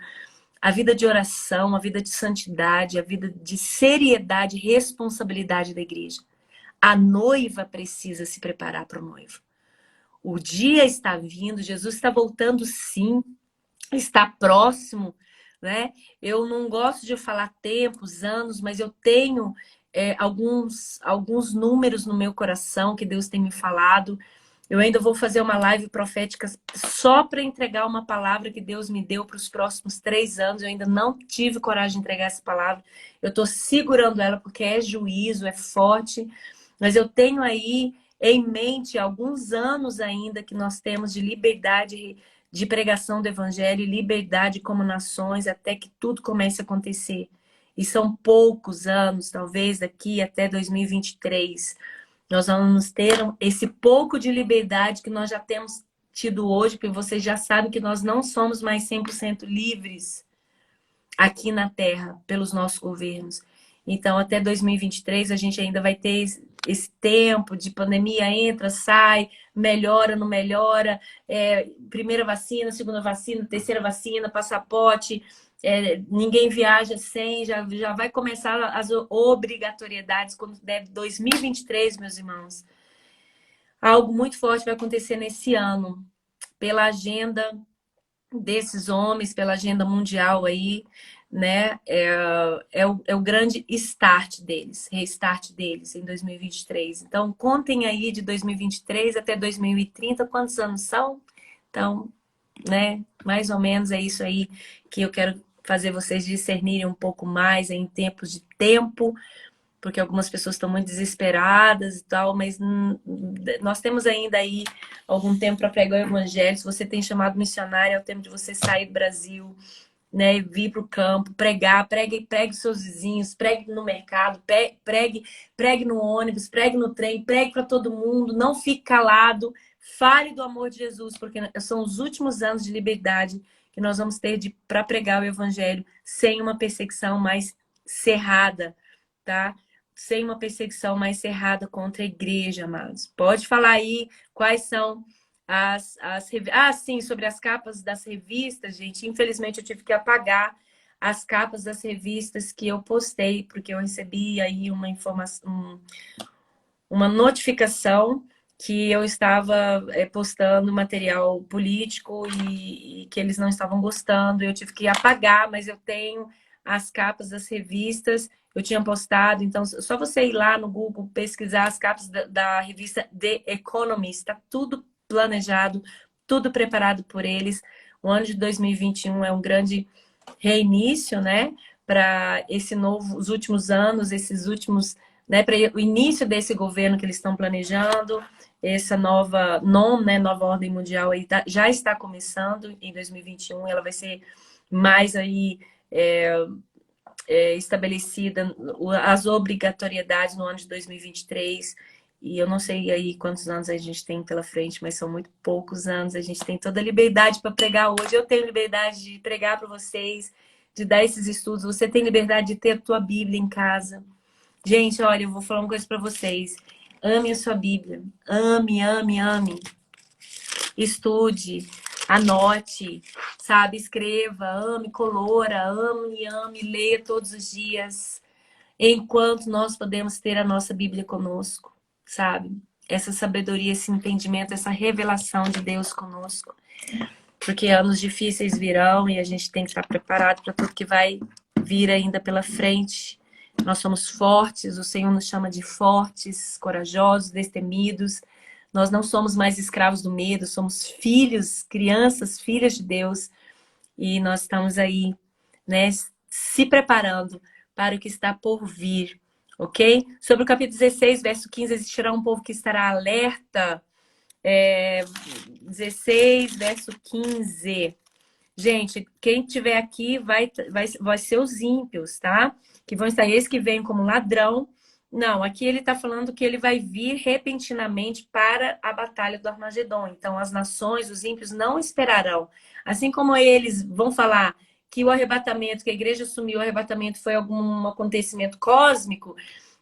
a vida de oração, a vida de santidade, a vida de seriedade e responsabilidade da igreja. A noiva precisa se preparar para o noivo. O dia está vindo, Jesus está voltando sim, está próximo, né? Eu não gosto de falar tempos, anos, mas eu tenho alguns números no meu coração que Deus tem me falado. Eu ainda vou fazer uma live profética só para entregar uma palavra que Deus me deu para os próximos 3 anos. Eu ainda não tive coragem de entregar essa palavra. Eu estou segurando ela porque é juízo, é forte. Mas eu tenho aí em mente alguns anos ainda que nós temos de liberdade de pregação do evangelho, liberdade como nações, até que tudo comece a acontecer. E são poucos anos, talvez daqui até 2023. Nós vamos ter esse pouco de liberdade que nós já temos tido hoje, porque vocês já sabem que nós não somos mais 100% livres aqui na Terra, pelos nossos governos. Então, até 2023, a gente ainda vai ter esse tempo de pandemia, entra, sai, melhora, não melhora, primeira vacina, segunda vacina, terceira vacina, passaporte, ninguém viaja sem, já vai começar as obrigatoriedades quando der 2023, meus irmãos. Algo muito forte vai acontecer nesse ano, pela agenda desses homens, pela agenda mundial aí, né? É o grande start deles, restart deles em 2023. Então, contem aí de 2023 até 2030, quantos anos são? Então, né? Mais ou menos é isso aí que eu quero fazer vocês discernirem um pouco mais em tempos de tempo, porque algumas pessoas estão muito desesperadas e tal, mas nós temos ainda aí algum tempo para pregar o evangelho. Se você tem chamado missionário, é o tempo de você sair do Brasil, né, vir para o campo, pregar, pregue seus vizinhos, pregue no mercado, pregue no ônibus, pregue no trem, pregue para todo mundo, não fique calado, fale do amor de Jesus, porque são os últimos anos de liberdade que nós vamos ter para pregar o evangelho sem uma perseguição mais cerrada, tá? Sem uma perseguição mais cerrada contra a igreja, amados. Pode falar aí quais são sim, sobre as capas das revistas, gente. Infelizmente, eu tive que apagar as capas das revistas que eu postei, porque eu recebi aí uma informação, uma notificação que eu estava postando material político e que eles não estavam gostando. Eu tive que apagar, mas eu tenho as capas das revistas. Eu tinha postado, então só você ir lá no Google pesquisar as capas da revista The Economist, está tudo planejado, tudo preparado por eles. O ano de 2021 é um grande reinício, né? Para os últimos anos, esses últimos, né? Para o início desse governo que eles estão planejando, essa nova ordem mundial aí já está começando em 2021. Ela vai ser mais aí estabelecida as obrigatoriedades no ano de 2023. E eu não sei aí quantos anos a gente tem pela frente, mas são muito poucos anos. A gente tem toda a liberdade para pregar hoje. Eu tenho liberdade de pregar para vocês, de dar esses estudos. Você tem liberdade de ter a tua Bíblia em casa. Gente, olha, eu vou falar uma coisa para vocês. Ame a sua Bíblia. Ame, ame, ame. Estude, anote, sabe? Escreva, ame, colora, ame, leia todos os dias, enquanto nós podemos ter a nossa Bíblia conosco, sabe? Essa sabedoria, esse entendimento, essa revelação de Deus conosco. Porque anos difíceis virão e a gente tem que estar preparado para tudo que vai vir ainda pela frente. Nós somos fortes, o Senhor nos chama de fortes, corajosos, destemidos. Nós não somos mais escravos do medo, somos filhos, crianças, filhas de Deus. E nós estamos aí, né, se preparando para o que está por vir, ok? Sobre o capítulo 16, verso 15, existirá um povo que estará alerta. 16, verso 15. Gente, quem tiver aqui vai ser os ímpios, tá? Que vão estar esses que vêm como ladrão. Não, aqui ele está falando que ele vai vir repentinamente para a batalha do Armagedon. Então, as nações, os ímpios, não esperarão. Assim como eles vão falar que o arrebatamento, que a igreja assumiu o arrebatamento foi algum acontecimento cósmico,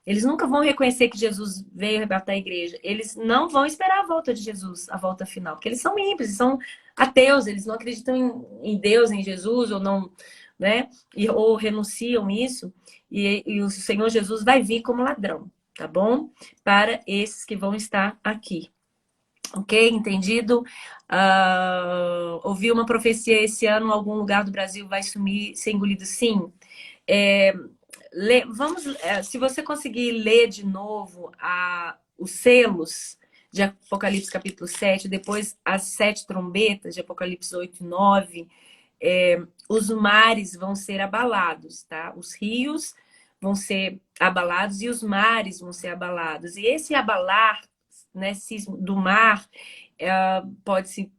eles nunca vão reconhecer que Jesus veio arrebatar a igreja. Eles não vão esperar a volta de Jesus, a volta final, porque eles são ímpios, eles são ateus, eles não acreditam em Deus, em Jesus, ou não, né? Ou renunciam isso. E o Senhor Jesus vai vir como ladrão, tá bom? Para esses que vão estar aqui. Ok? Entendido? Ouvi uma profecia esse ano, algum lugar do Brasil vai sumir, ser engolido? Sim. Se você conseguir ler de novo os selos de Apocalipse capítulo 7, depois as 7 trombetas de Apocalipse 8 e 9, os mares vão ser abalados, tá? Os rios vão ser abalados e os mares vão ser abalados. E esse abalar, né, do mar pode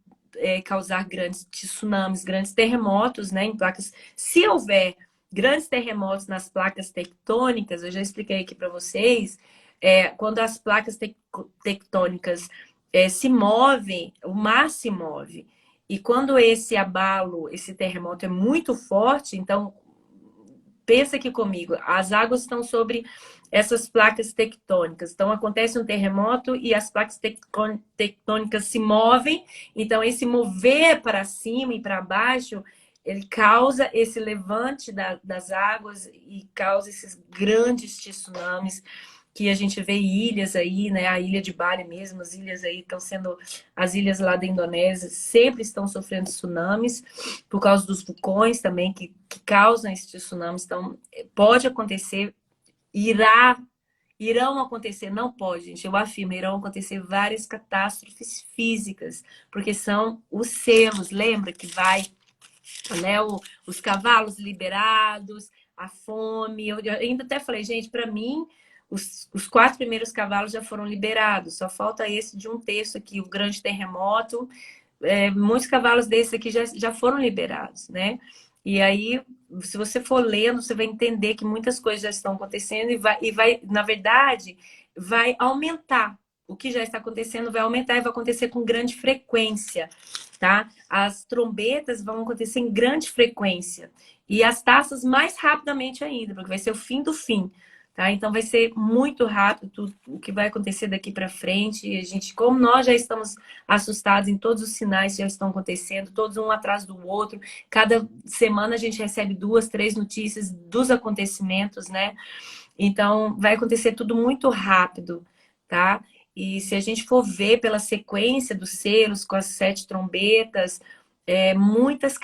causar grandes tsunamis, grandes terremotos, né, em placas. Se houver grandes terremotos nas placas tectônicas, eu já expliquei aqui para vocês, quando as placas tectônicas se movem, o mar se move. E quando esse abalo, esse terremoto é muito forte, então, pensa aqui comigo, as águas estão sobre essas placas tectônicas. Então, acontece um terremoto e as placas tectônicas se movem. Então, esse mover para cima e para baixo, ele causa esse levante das águas e causa esses grandes tsunamis que a gente vê ilhas aí, né? A ilha de Bali mesmo, as ilhas aí estão sendo... As ilhas lá da Indonésia sempre estão sofrendo tsunamis por causa dos vulcões também que causam esses tsunamis. Então, pode acontecer, irão acontecer, não pode, gente, eu afirmo, irão acontecer várias catástrofes físicas, porque são os selos, lembra que vai, né, os cavalos liberados, a fome, eu ainda até falei, gente, para mim, os 4 primeiros cavalos já foram liberados, só falta esse de um terço aqui, o grande terremoto, muitos cavalos desses aqui já foram liberados, né? E aí, se você for lendo, você vai entender que muitas coisas já estão acontecendo e vai, na verdade, vai aumentar. O que já está acontecendo vai aumentar e vai acontecer com grande frequência, tá? As trombetas vão acontecer em grande frequência. E as taças mais rapidamente ainda, porque vai ser o fim do fim. Tá? Então vai ser muito rápido o que vai acontecer daqui para frente. E a gente, como nós já estamos assustados em todos os sinais que já estão acontecendo, todos um atrás do outro. Cada semana a gente recebe 2, 3 notícias dos acontecimentos, né? Então vai acontecer tudo muito rápido, tá? E se a gente for ver pela sequência dos selos com as 7 trombetas, muitas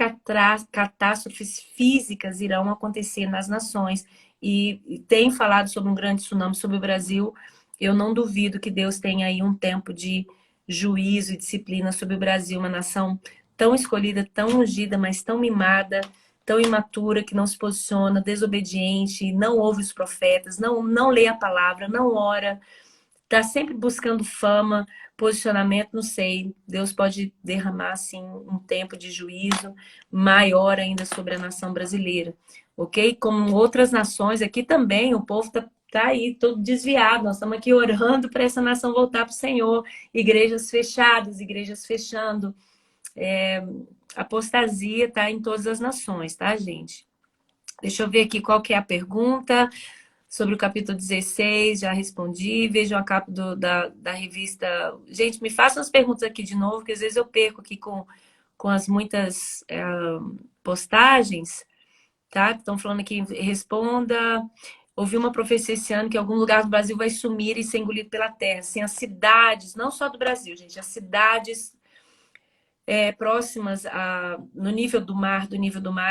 catástrofes físicas irão acontecer nas nações. E tem falado sobre um grande tsunami sobre o Brasil. Eu não duvido que Deus tenha aí um tempo de juízo e disciplina sobre o Brasil, uma nação tão escolhida, tão ungida, mas tão mimada, tão imatura, que não se posiciona, desobediente, não ouve os profetas, não lê a palavra, não ora, está sempre buscando fama, posicionamento, não sei. Deus pode derramar, assim, um tempo de juízo maior ainda sobre a nação brasileira, ok? Como outras nações, aqui também o povo tá aí todo desviado. Nós estamos aqui orando para essa nação voltar para o Senhor. Igrejas fechadas, igrejas fechando. Apostasia tá em todas as nações, tá, gente? Deixa eu ver aqui qual que é a pergunta. Sobre o capítulo 16, já respondi. Vejam a capa da revista. Gente, me façam as perguntas aqui de novo, que às vezes eu perco aqui com com as muitas postagens, tá? Estão falando aqui, responda. Ouvi uma profecia esse ano que algum lugar do Brasil vai sumir e ser engolido pela terra. Assim, as cidades, não só do Brasil, gente, as cidades próximas no nível do mar,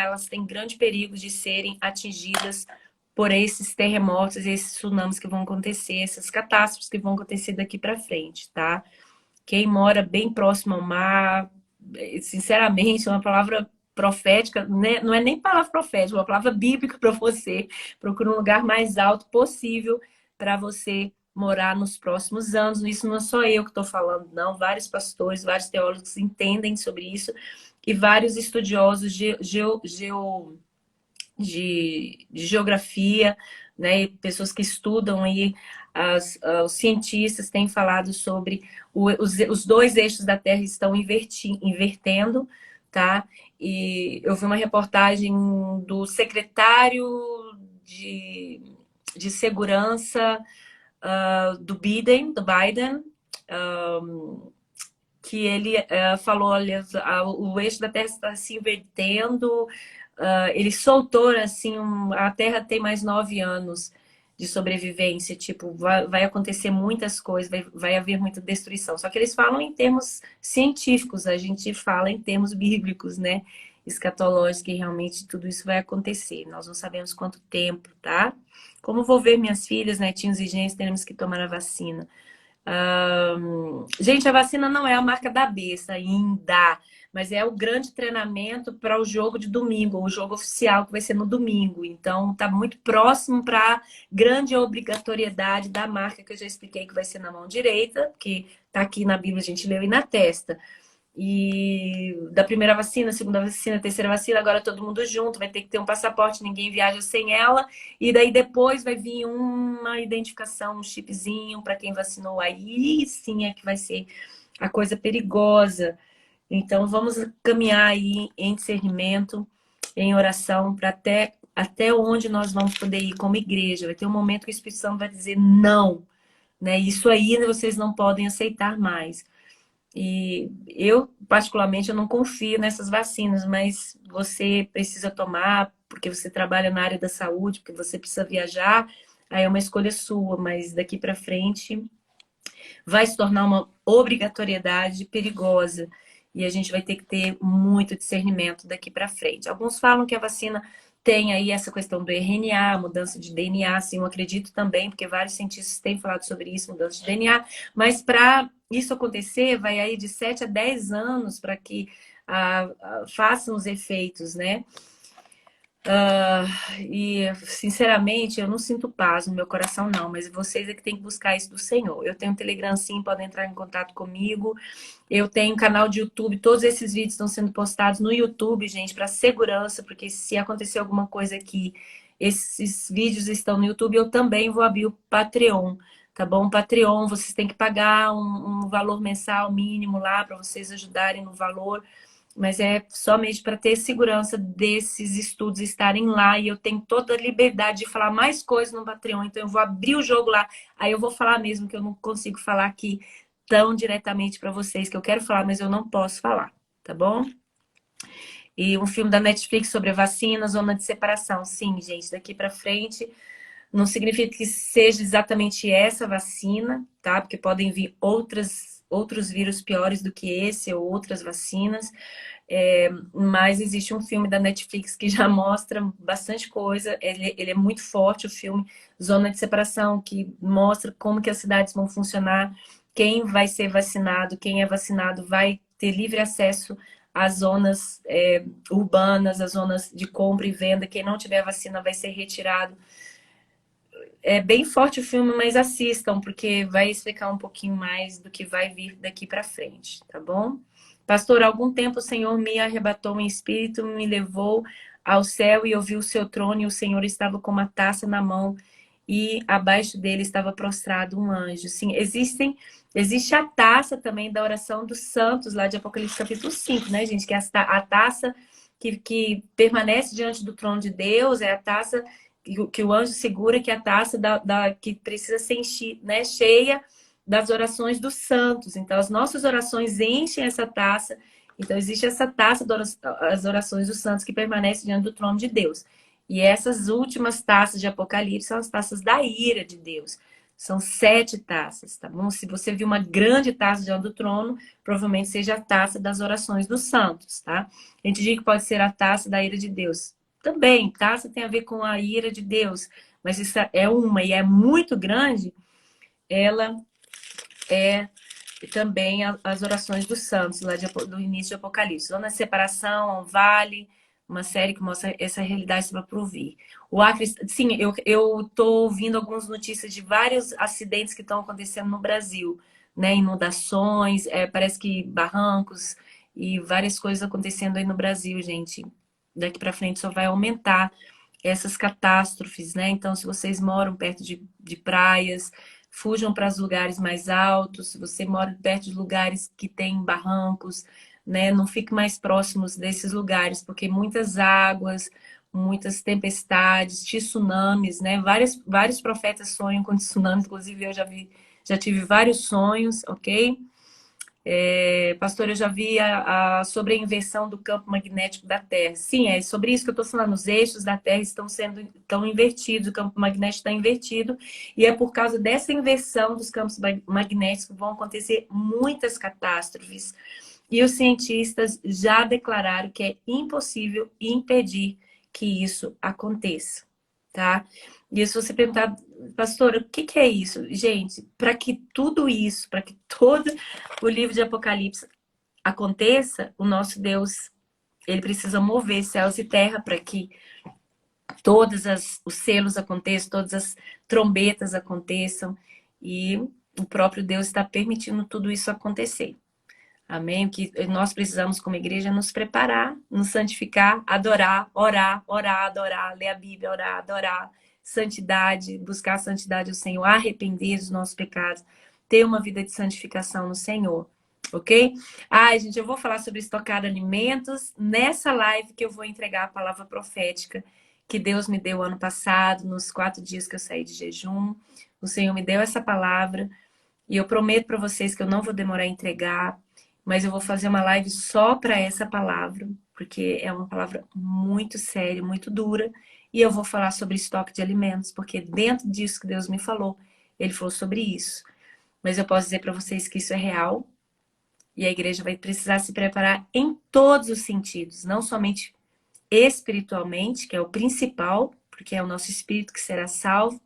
elas têm grande perigo de serem atingidas por esses terremotos, esses tsunamis que vão acontecer, essas catástrofes que vão acontecer daqui para frente, tá? Quem mora bem próximo ao mar, sinceramente, é uma palavra profética, né? Não é nem palavra profética, é uma palavra bíblica para você. Procure um lugar mais alto possível para você morar nos próximos anos. Isso não sou eu que estou falando, não. Vários pastores, vários teólogos entendem sobre isso e vários estudiosos de geografia, né, e pessoas que estudam aí, os cientistas têm falado sobre os dois eixos da Terra estão invertendo, tá? E eu vi uma reportagem do secretário de, de segurança do Biden, que ele falou, olha, o eixo da Terra está se invertendo. Ele soltou assim, a Terra tem mais 9 anos de sobrevivência, tipo, vai acontecer muitas coisas, vai haver muita destruição. Só que eles falam em termos científicos, a gente fala em termos bíblicos, né? Escatológicos, que realmente tudo isso vai acontecer. Nós não sabemos quanto tempo, tá? Como vou ver minhas filhas, netinhos e genros, teremos que tomar a vacina. Gente, a vacina não é a marca da besta ainda, mas é o grande treinamento para o jogo de domingo, o jogo oficial que vai ser no domingo. Então, está muito próximo para a grande obrigatoriedade da marca que eu já expliquei que vai ser na mão direita, que está aqui na Bíblia, a gente leu, e na testa. E da primeira vacina, segunda vacina, terceira vacina, agora todo mundo junto, vai ter que ter um passaporte, ninguém viaja sem ela. E daí depois vai vir uma identificação, um chipzinho para quem vacinou. Aí sim é que vai ser a coisa perigosa. Então vamos caminhar aí em discernimento, em oração, para até onde nós vamos poder ir como igreja. Vai ter um momento que o Espírito Santo vai dizer não, né? Isso aí vocês não podem aceitar mais. E eu, particularmente, eu não confio nessas vacinas, mas você precisa tomar, porque você trabalha na área da saúde, porque você precisa viajar, aí é uma escolha sua, mas daqui para frente vai se tornar uma obrigatoriedade perigosa. E a gente vai ter que ter muito discernimento daqui para frente. Alguns falam que a vacina tem aí essa questão do RNA, mudança de DNA, sim, eu acredito também, porque vários cientistas têm falado sobre isso, mudança de DNA, mas para isso acontecer, vai aí de 7 a 10 anos para que façam os efeitos, né? E, sinceramente, eu não sinto paz no meu coração, não. Mas vocês é que tem que buscar isso do Senhor. Eu tenho um Telegram, sim, podem entrar em contato comigo. Eu tenho um canal de YouTube. Todos esses vídeos estão sendo postados no YouTube, gente, para segurança. Porque se acontecer alguma coisa aqui, esses vídeos estão no YouTube. Eu também vou abrir o Patreon, tá bom? Patreon, vocês têm que pagar um valor mensal mínimo lá para vocês ajudarem no valor. Mas é somente para ter segurança desses estudos estarem lá. E eu tenho toda a liberdade de falar mais coisas no Patreon. Então eu vou abrir o jogo lá. Aí eu vou falar mesmo que eu não consigo falar aqui tão diretamente para vocês, que eu quero falar, mas eu não posso falar, tá bom? E um filme da Netflix sobre a vacina, zona de separação. Sim, gente, daqui para frente não significa que seja exatamente essa vacina, tá? Porque podem vir outros vírus piores do que esse ou outras vacinas. Mas existe um filme da Netflix que já mostra bastante coisa. Ele é muito forte, o filme Zona de Separação, que mostra como que as cidades vão funcionar, quem vai ser vacinado, quem é vacinado vai ter livre acesso às zonas urbanas, às zonas de compra e venda. Quem não tiver vacina vai ser retirado. É bem forte o filme, mas assistam, porque vai explicar um pouquinho mais do que vai vir daqui para frente, tá bom? Pastor, há algum tempo o Senhor me arrebatou em espírito, me levou ao céu e eu vi o seu trono e o Senhor estava com uma taça na mão e abaixo dele estava prostrado um anjo. Sim, existe a taça também da oração dos santos, lá de Apocalipse capítulo 5, né, gente? Que é a taça que permanece diante do trono de Deus, é a taça que o anjo segura, que é a taça que precisa ser né, cheia das orações dos santos. Então, as nossas orações enchem essa taça Então, existe essa taça das orações dos santos que permanece diante do trono de Deus. E essas últimas taças de Apocalipse são as taças da ira de Deus. São 7 taças, tá bom? Se você viu uma grande taça diante do trono, provavelmente seja a taça das orações dos santos, tá? A gente diz que pode ser a taça da ira de Deus. Também, taça tem a ver com a ira de Deus, mas isso é uma e é muito grande, ela é também as orações dos santos, lá do início de Apocalipse. Zona de separação, um vale, uma série que mostra essa realidade para provir. O Acre, sim, eu tô ouvindo algumas notícias de vários acidentes que estão acontecendo no Brasil, né? Inundações, parece que barrancos e várias coisas acontecendo aí no Brasil, gente. Daqui para frente só vai aumentar essas catástrofes, né? Então, se vocês moram perto de praias, fujam para os lugares mais altos. Se você mora perto de lugares que tem barrancos, né? Não fique mais próximos desses lugares, porque muitas águas, muitas tempestades, tsunamis, né? Vários profetas sonham com tsunamis, inclusive eu já tive vários sonhos, ok? Pastor, eu já vi sobre a inversão do campo magnético da Terra. Sim, é sobre isso que eu estou falando. Os eixos da Terra estão invertidos, o campo magnético está invertido, e é por causa dessa inversão dos campos magnéticos que vão acontecer muitas catástrofes. E os cientistas já declararam que é impossível impedir que isso aconteça, tá? E se você perguntar, pastora, o que é isso? Gente, para que tudo isso, para que todo o livro de Apocalipse aconteça, o nosso Deus, ele precisa mover céus e terra para que os selos aconteçam, todas as trombetas aconteçam, e o próprio Deus está permitindo tudo isso acontecer. Amém? O que nós precisamos como igreja é nos preparar, nos santificar, adorar, orar, adorar, ler a Bíblia, orar, adorar, santidade, buscar a santidade do Senhor, arrepender dos nossos pecados, ter uma vida de santificação no Senhor, ok? Ai, gente, eu vou falar sobre estocar alimentos nessa live que eu vou entregar a palavra profética que Deus me deu ano passado, nos 4 dias que eu saí de jejum. O Senhor me deu essa palavra e eu prometo para vocês que eu não vou demorar a entregar, mas eu vou fazer uma live só para essa palavra, porque é uma palavra muito séria, muito dura, e eu vou falar sobre estoque de alimentos, porque dentro disso que Deus me falou, ele falou sobre isso. Mas eu posso dizer para vocês que isso é real, e a igreja vai precisar se preparar em todos os sentidos, não somente espiritualmente, que é o principal, porque é o nosso espírito que será salvo,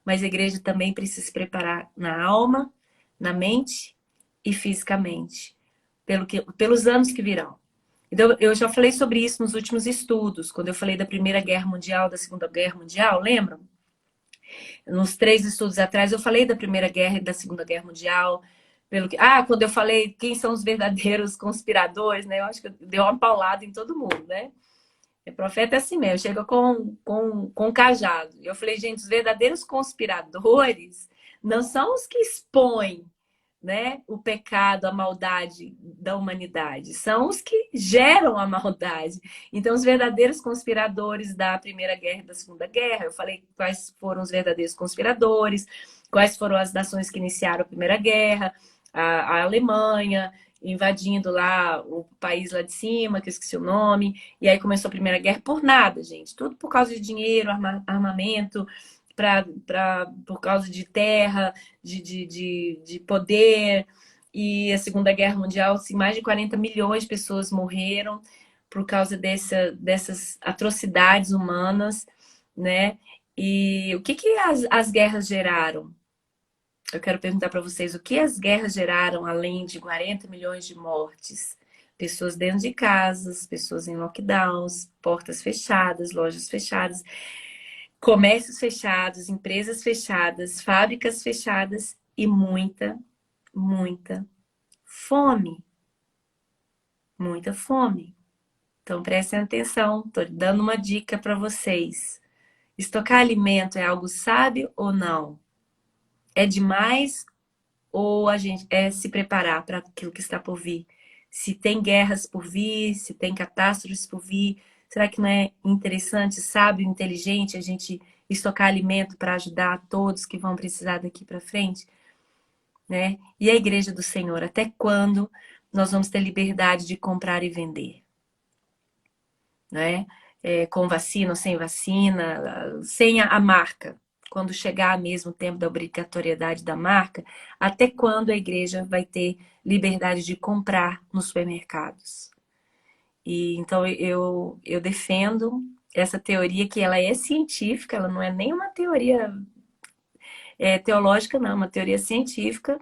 mas a igreja também precisa se preparar na alma, na mente e fisicamente, pelos anos que virão. Então, eu já falei sobre isso nos últimos estudos, quando eu falei da Primeira Guerra Mundial, da Segunda Guerra Mundial, lembram? Nos 3 estudos atrás, eu falei da Primeira Guerra e da Segunda Guerra Mundial. Quando eu falei quem são os verdadeiros conspiradores, né? Eu acho que deu uma paulada em todo mundo, né? O profeta é assim mesmo, chega com cajado. Eu falei, gente, os verdadeiros conspiradores não são os que expõem, né, o pecado, a maldade da humanidade, são os que geram a maldade. Então, os verdadeiros conspiradores da Primeira Guerra e da Segunda Guerra, eu falei quais foram os verdadeiros conspiradores, quais foram as nações que iniciaram a Primeira Guerra, a Alemanha, invadindo lá o país lá de cima, que eu esqueci o nome, e aí começou a Primeira Guerra por nada, gente, tudo por causa de dinheiro, armamento, por causa de terra, de poder. E a Segunda Guerra Mundial, assim, mais de 40 milhões de pessoas morreram por causa dessas atrocidades humanas, né? E o que as guerras geraram? Eu quero perguntar para vocês, o que as guerras geraram além de 40 milhões de mortes? Pessoas dentro de casas, pessoas em lockdowns, portas fechadas, lojas fechadas, comércios fechados, empresas fechadas, fábricas fechadas e muita, muita fome. Muita fome. Então prestem atenção, estou dando uma dica para vocês. Estocar alimento é algo sábio ou não? É demais ou a gente se preparar para aquilo que está por vir? Se tem guerras por vir, se tem catástrofes por vir, será que não é interessante, sábio, inteligente a gente estocar alimento para ajudar todos que vão precisar daqui para frente? Né? E a igreja do Senhor, até quando nós vamos ter liberdade de comprar e vender, né? Com vacina ou sem vacina, sem a marca. Quando chegar mesmo o tempo da obrigatoriedade da marca, até quando a igreja vai ter liberdade de comprar nos supermercados? E então eu defendo essa teoria que ela é científica, ela não é nem uma teoria teológica, não, é uma teoria científica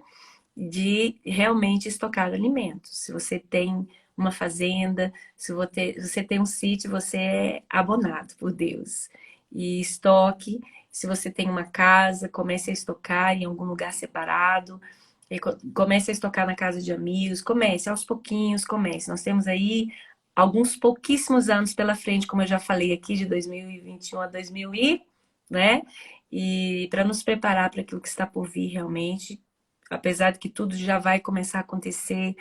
de realmente estocar alimentos. Se você tem uma fazenda, se você tem um sítio, você é abonado por Deus. E estoque, se você tem uma casa, comece a estocar em algum lugar separado, comece a estocar na casa de amigos, comece aos pouquinhos, comece. Nós temos aí alguns pouquíssimos anos pela frente, como eu já falei aqui, de 2021 a 2000 né? E para nos preparar para aquilo que está por vir realmente, apesar de que tudo já vai começar a acontecer,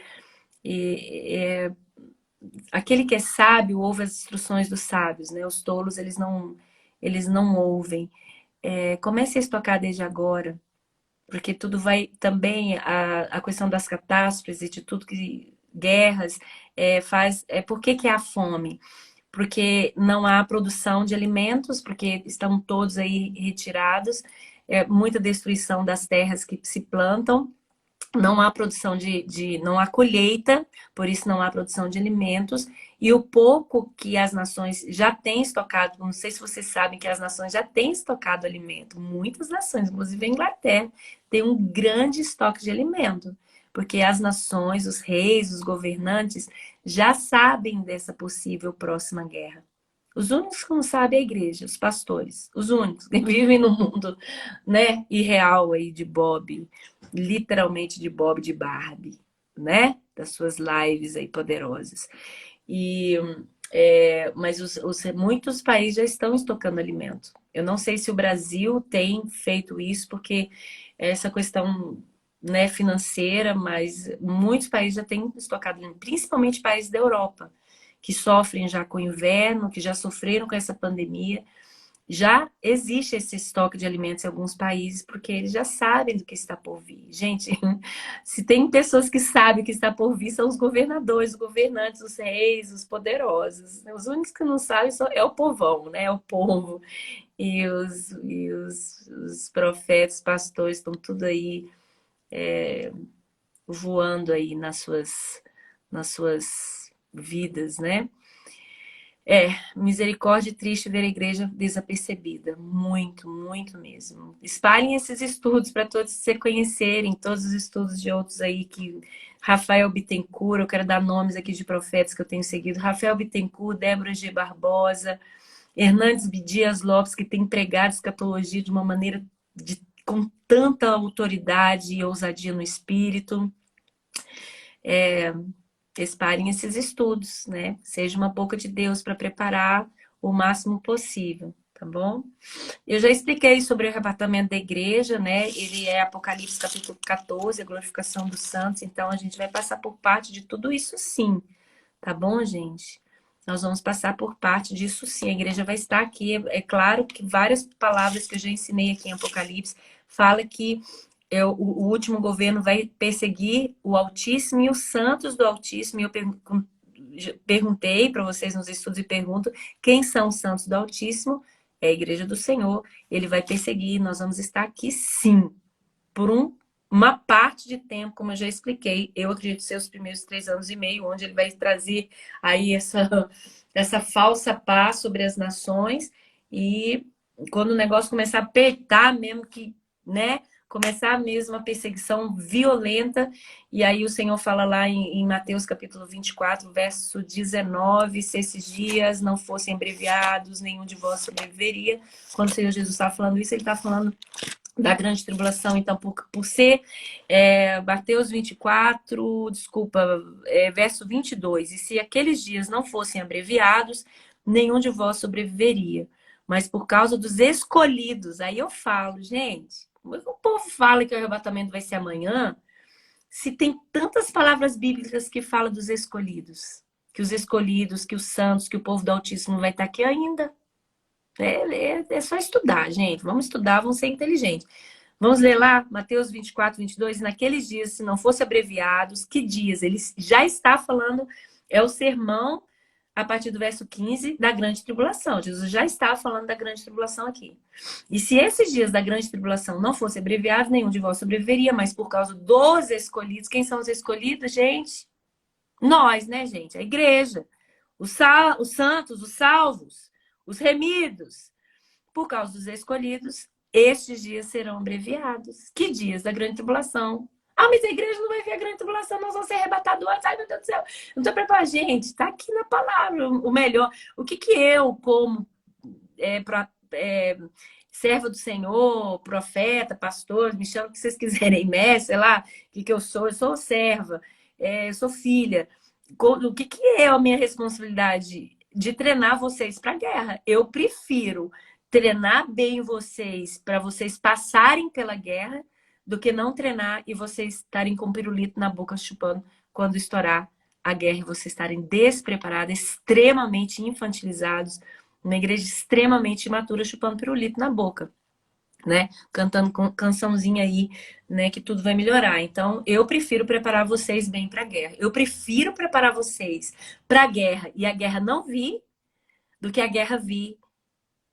aquele que é sábio ouve as instruções dos sábios, né? Os tolos, eles não ouvem. Comece a estocar desde agora, porque tudo vai também, a questão das catástrofes e de tudo que guerras por que há fome? Porque não há produção de alimentos, porque estão todos aí retirados, muita destruição das terras que se plantam, não há produção não há colheita, por isso não há produção de alimentos, e o pouco que as nações já têm estocado, não sei se vocês sabem que as nações já têm estocado alimento, muitas nações, inclusive a Inglaterra, tem um grande estoque de alimento, porque as nações, os reis, os governantes já sabem dessa possível próxima guerra. Os únicos que não sabem é a igreja, os pastores, os únicos que vivem no mundo, né, irreal aí de Bob, literalmente de Bob de Barbie, né, das suas lives aí poderosas. Mas muitos países já estão estocando alimento. Eu não sei se o Brasil tem feito isso, porque essa questão, né, financeira, mas muitos países já têm estocado alimento, principalmente países da Europa, que sofrem já com o inverno, que já sofreram com essa pandemia. Já existe esse estoque de alimentos em alguns países, porque eles já sabem do que está por vir. Gente, se tem pessoas que sabem o que está por vir, são os governadores, os governantes, os reis, os poderosos. Os únicos que não sabem é o povão, né? É o povo. Os profetas, pastores, estão tudo aí voando aí nas suas vidas, né? Misericórdia e triste ver a igreja desapercebida. Muito, muito mesmo. Espalhem esses estudos para todos se conhecerem, todos os estudos de outros aí que... Rafael Bittencourt, eu quero dar nomes aqui de profetas que eu tenho seguido. Rafael Bittencourt, Débora G. Barbosa, Hernandes Dias Lopes, que tem pregado escatologia de uma maneira com tanta autoridade e ousadia no espírito. Espalhem esses estudos, né? Seja uma boca de Deus para preparar o máximo possível, tá bom? Eu já expliquei sobre o arrebatamento da igreja, né? Ele é Apocalipse capítulo 14, a glorificação dos santos, então a gente vai passar por parte de tudo isso sim, tá bom, gente? Nós vamos passar por parte disso sim, a igreja vai estar aqui, é claro que várias palavras que eu já ensinei aqui em Apocalipse fala que o último governo vai perseguir o Altíssimo e os santos do Altíssimo. E eu perguntei para vocês nos estudos e pergunto quem são os santos do Altíssimo? É a igreja do Senhor. Ele vai perseguir. Nós vamos estar aqui sim, por uma parte de tempo, como eu já expliquei. Eu acredito ser os primeiros 3 anos e meio, onde ele vai trazer aí essa falsa paz sobre as nações. E quando o negócio começar a apertar mesmo que, né? Começar mesmo a perseguição violenta, e aí o Senhor fala lá em Mateus capítulo 24, verso 19, se esses dias não fossem abreviados, nenhum de vós sobreviveria. Quando o Senhor Jesus está falando isso, ele está falando da grande tribulação, então por ser Mateus 24, desculpa, verso 22, e se aqueles dias não fossem abreviados, nenhum de vós sobreviveria, mas por causa dos escolhidos, aí eu falo, gente, como é que o povo fala que o arrebatamento vai ser amanhã, se tem tantas palavras bíblicas que falam dos escolhidos, que os escolhidos, que os santos, que o povo do Altíssimo vai estar aqui ainda. É só estudar, gente. Vamos estudar, vamos ser inteligentes. Vamos ler lá, Mateus 24, 22. Naqueles dias, se não fosse abreviados, que dias? Ele já está falando, é o sermão, a partir do verso 15, da grande tribulação. Jesus já está falando da grande tribulação aqui. E se esses dias da grande tribulação não fossem abreviados, nenhum de vós sobreviveria, mas por causa dos escolhidos. Quem são os escolhidos, gente? Nós, né, gente? A igreja. Os santos, os salvos, os remidos. Por causa dos escolhidos, estes dias serão abreviados. Que dias da grande tribulação? Ah, mas a igreja não vai ver a grande tribulação, nós vamos ser arrebatados antes. Ai, meu Deus do céu. Não estou preparada. Gente, está aqui na palavra o melhor. O que eu, como serva do Senhor, profeta, pastor, me chama o que vocês quiserem, mestre, sei lá, o que eu sou? Eu sou serva, eu sou filha. O que é a minha responsabilidade? De treinar vocês para a guerra. Eu prefiro treinar bem vocês para vocês passarem pela guerra do que não treinar e vocês estarem com pirulito na boca chupando quando estourar a guerra e vocês estarem despreparados, extremamente infantilizados, uma igreja extremamente imatura chupando pirulito na boca, né? Cantando cançãozinha aí, né? Que tudo vai melhorar. Então, eu prefiro preparar vocês bem para a guerra. Eu prefiro preparar vocês para a guerra e a guerra não vir do que a guerra vir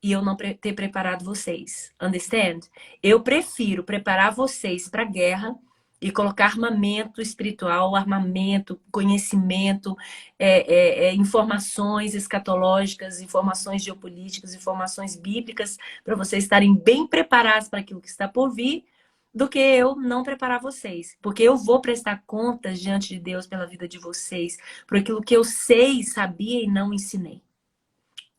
e eu não ter preparado vocês. Understand? Eu prefiro preparar vocês para a guerra e colocar armamento espiritual, armamento, conhecimento, informações escatológicas, informações geopolíticas, informações bíblicas, para vocês estarem bem preparados para aquilo que está por vir, do que eu não preparar vocês. Porque eu vou prestar contas diante de Deus pela vida de vocês, por aquilo que eu sei, sabia e não ensinei.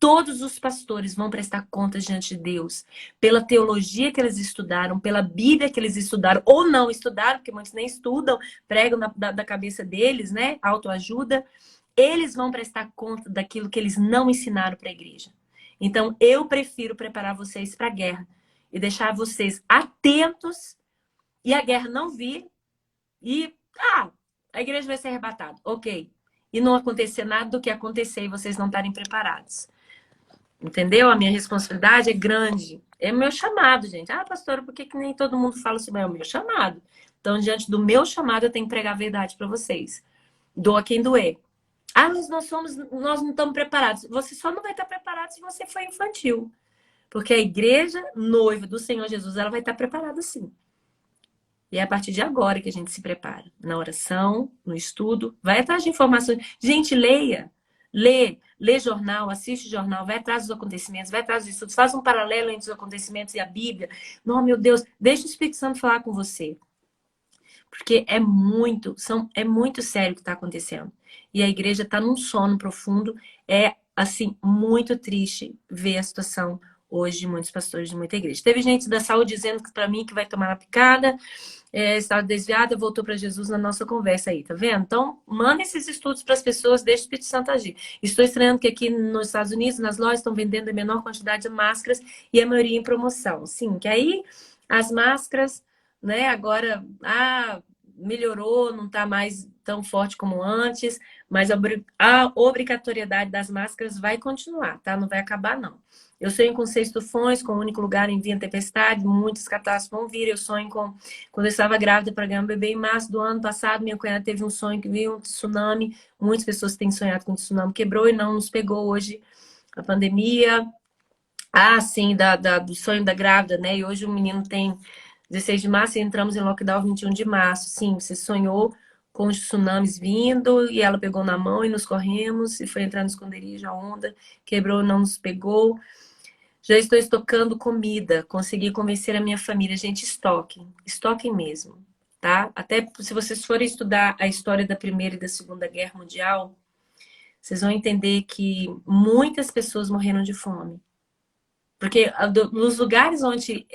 Todos os pastores vão prestar contas diante de Deus pela teologia que eles estudaram, pela Bíblia que eles estudaram ou não estudaram, porque muitos nem estudam, pregam da cabeça deles, né? Autoajuda. Eles vão prestar conta daquilo que eles não ensinaram para a igreja. Então, eu prefiro preparar vocês para a guerra e deixar vocês atentos e a guerra não vir e, a igreja vai ser arrebatada. Ok. E não acontecer nada do que acontecer e vocês não estarem preparados. Entendeu? A minha responsabilidade é grande. É o meu chamado, gente. Ah, pastora, por que nem todo mundo fala sobre o meu chamado? Então, diante do meu chamado, eu tenho que pregar a verdade para vocês. Doa quem doer. Ah, mas nós não estamos preparados. Você só não vai estar preparado se você for infantil. Porque a igreja noiva do Senhor Jesus, ela vai estar preparada sim. E é a partir de agora que a gente se prepara. Na oração, no estudo, vai atrás de informações. Gente, leia. Lê jornal, assiste jornal, vai atrás dos acontecimentos, vai atrás dos estudos, faz um paralelo entre os acontecimentos e a Bíblia. Não, meu Deus, deixa o Espírito Santo falar com você. Porque é muito sério o que está acontecendo. E a igreja está num sono profundo. É, assim, muito triste ver a situação hoje de muitos pastores de muita igreja. Teve gente da saúde dizendo para mim que vai tomar na picada, estava desviada, voltou para Jesus na nossa conversa aí, tá vendo? Então, manda esses estudos para as pessoas, deixa o Espírito Santo agir. Estou estranhando que aqui nos Estados Unidos, nas lojas, estão vendendo a menor quantidade de máscaras e a maioria em promoção. Sim, que aí as máscaras, né, agora, melhorou, não está mais tão forte como antes, mas a obrigatoriedade das máscaras vai continuar, tá? Não vai acabar, não. Eu sonho com 6 tufões, com o único lugar em via tempestade, muitas catástrofes vão vir. Eu sonho com... Quando eu estava grávida para ganhar um bebê em março do ano passado, minha cunhada teve um sonho que veio um tsunami. Muitas pessoas têm sonhado com o tsunami, quebrou e não nos pegou hoje a pandemia. Sim, do sonho da grávida, né? E hoje o menino tem 16 de março e entramos em lockdown 21 de março. Sim, você sonhou com os tsunamis vindo e ela pegou na mão e nos corremos e foi entrar no esconderijo, a onda quebrou, não nos pegou. Já estou estocando comida, consegui convencer a minha família. Gente, estoquem mesmo, tá? Até se vocês forem estudar a história da Primeira e da Segunda Guerra Mundial, vocês vão entender que muitas pessoas morreram de fome. Porque nos lugares onde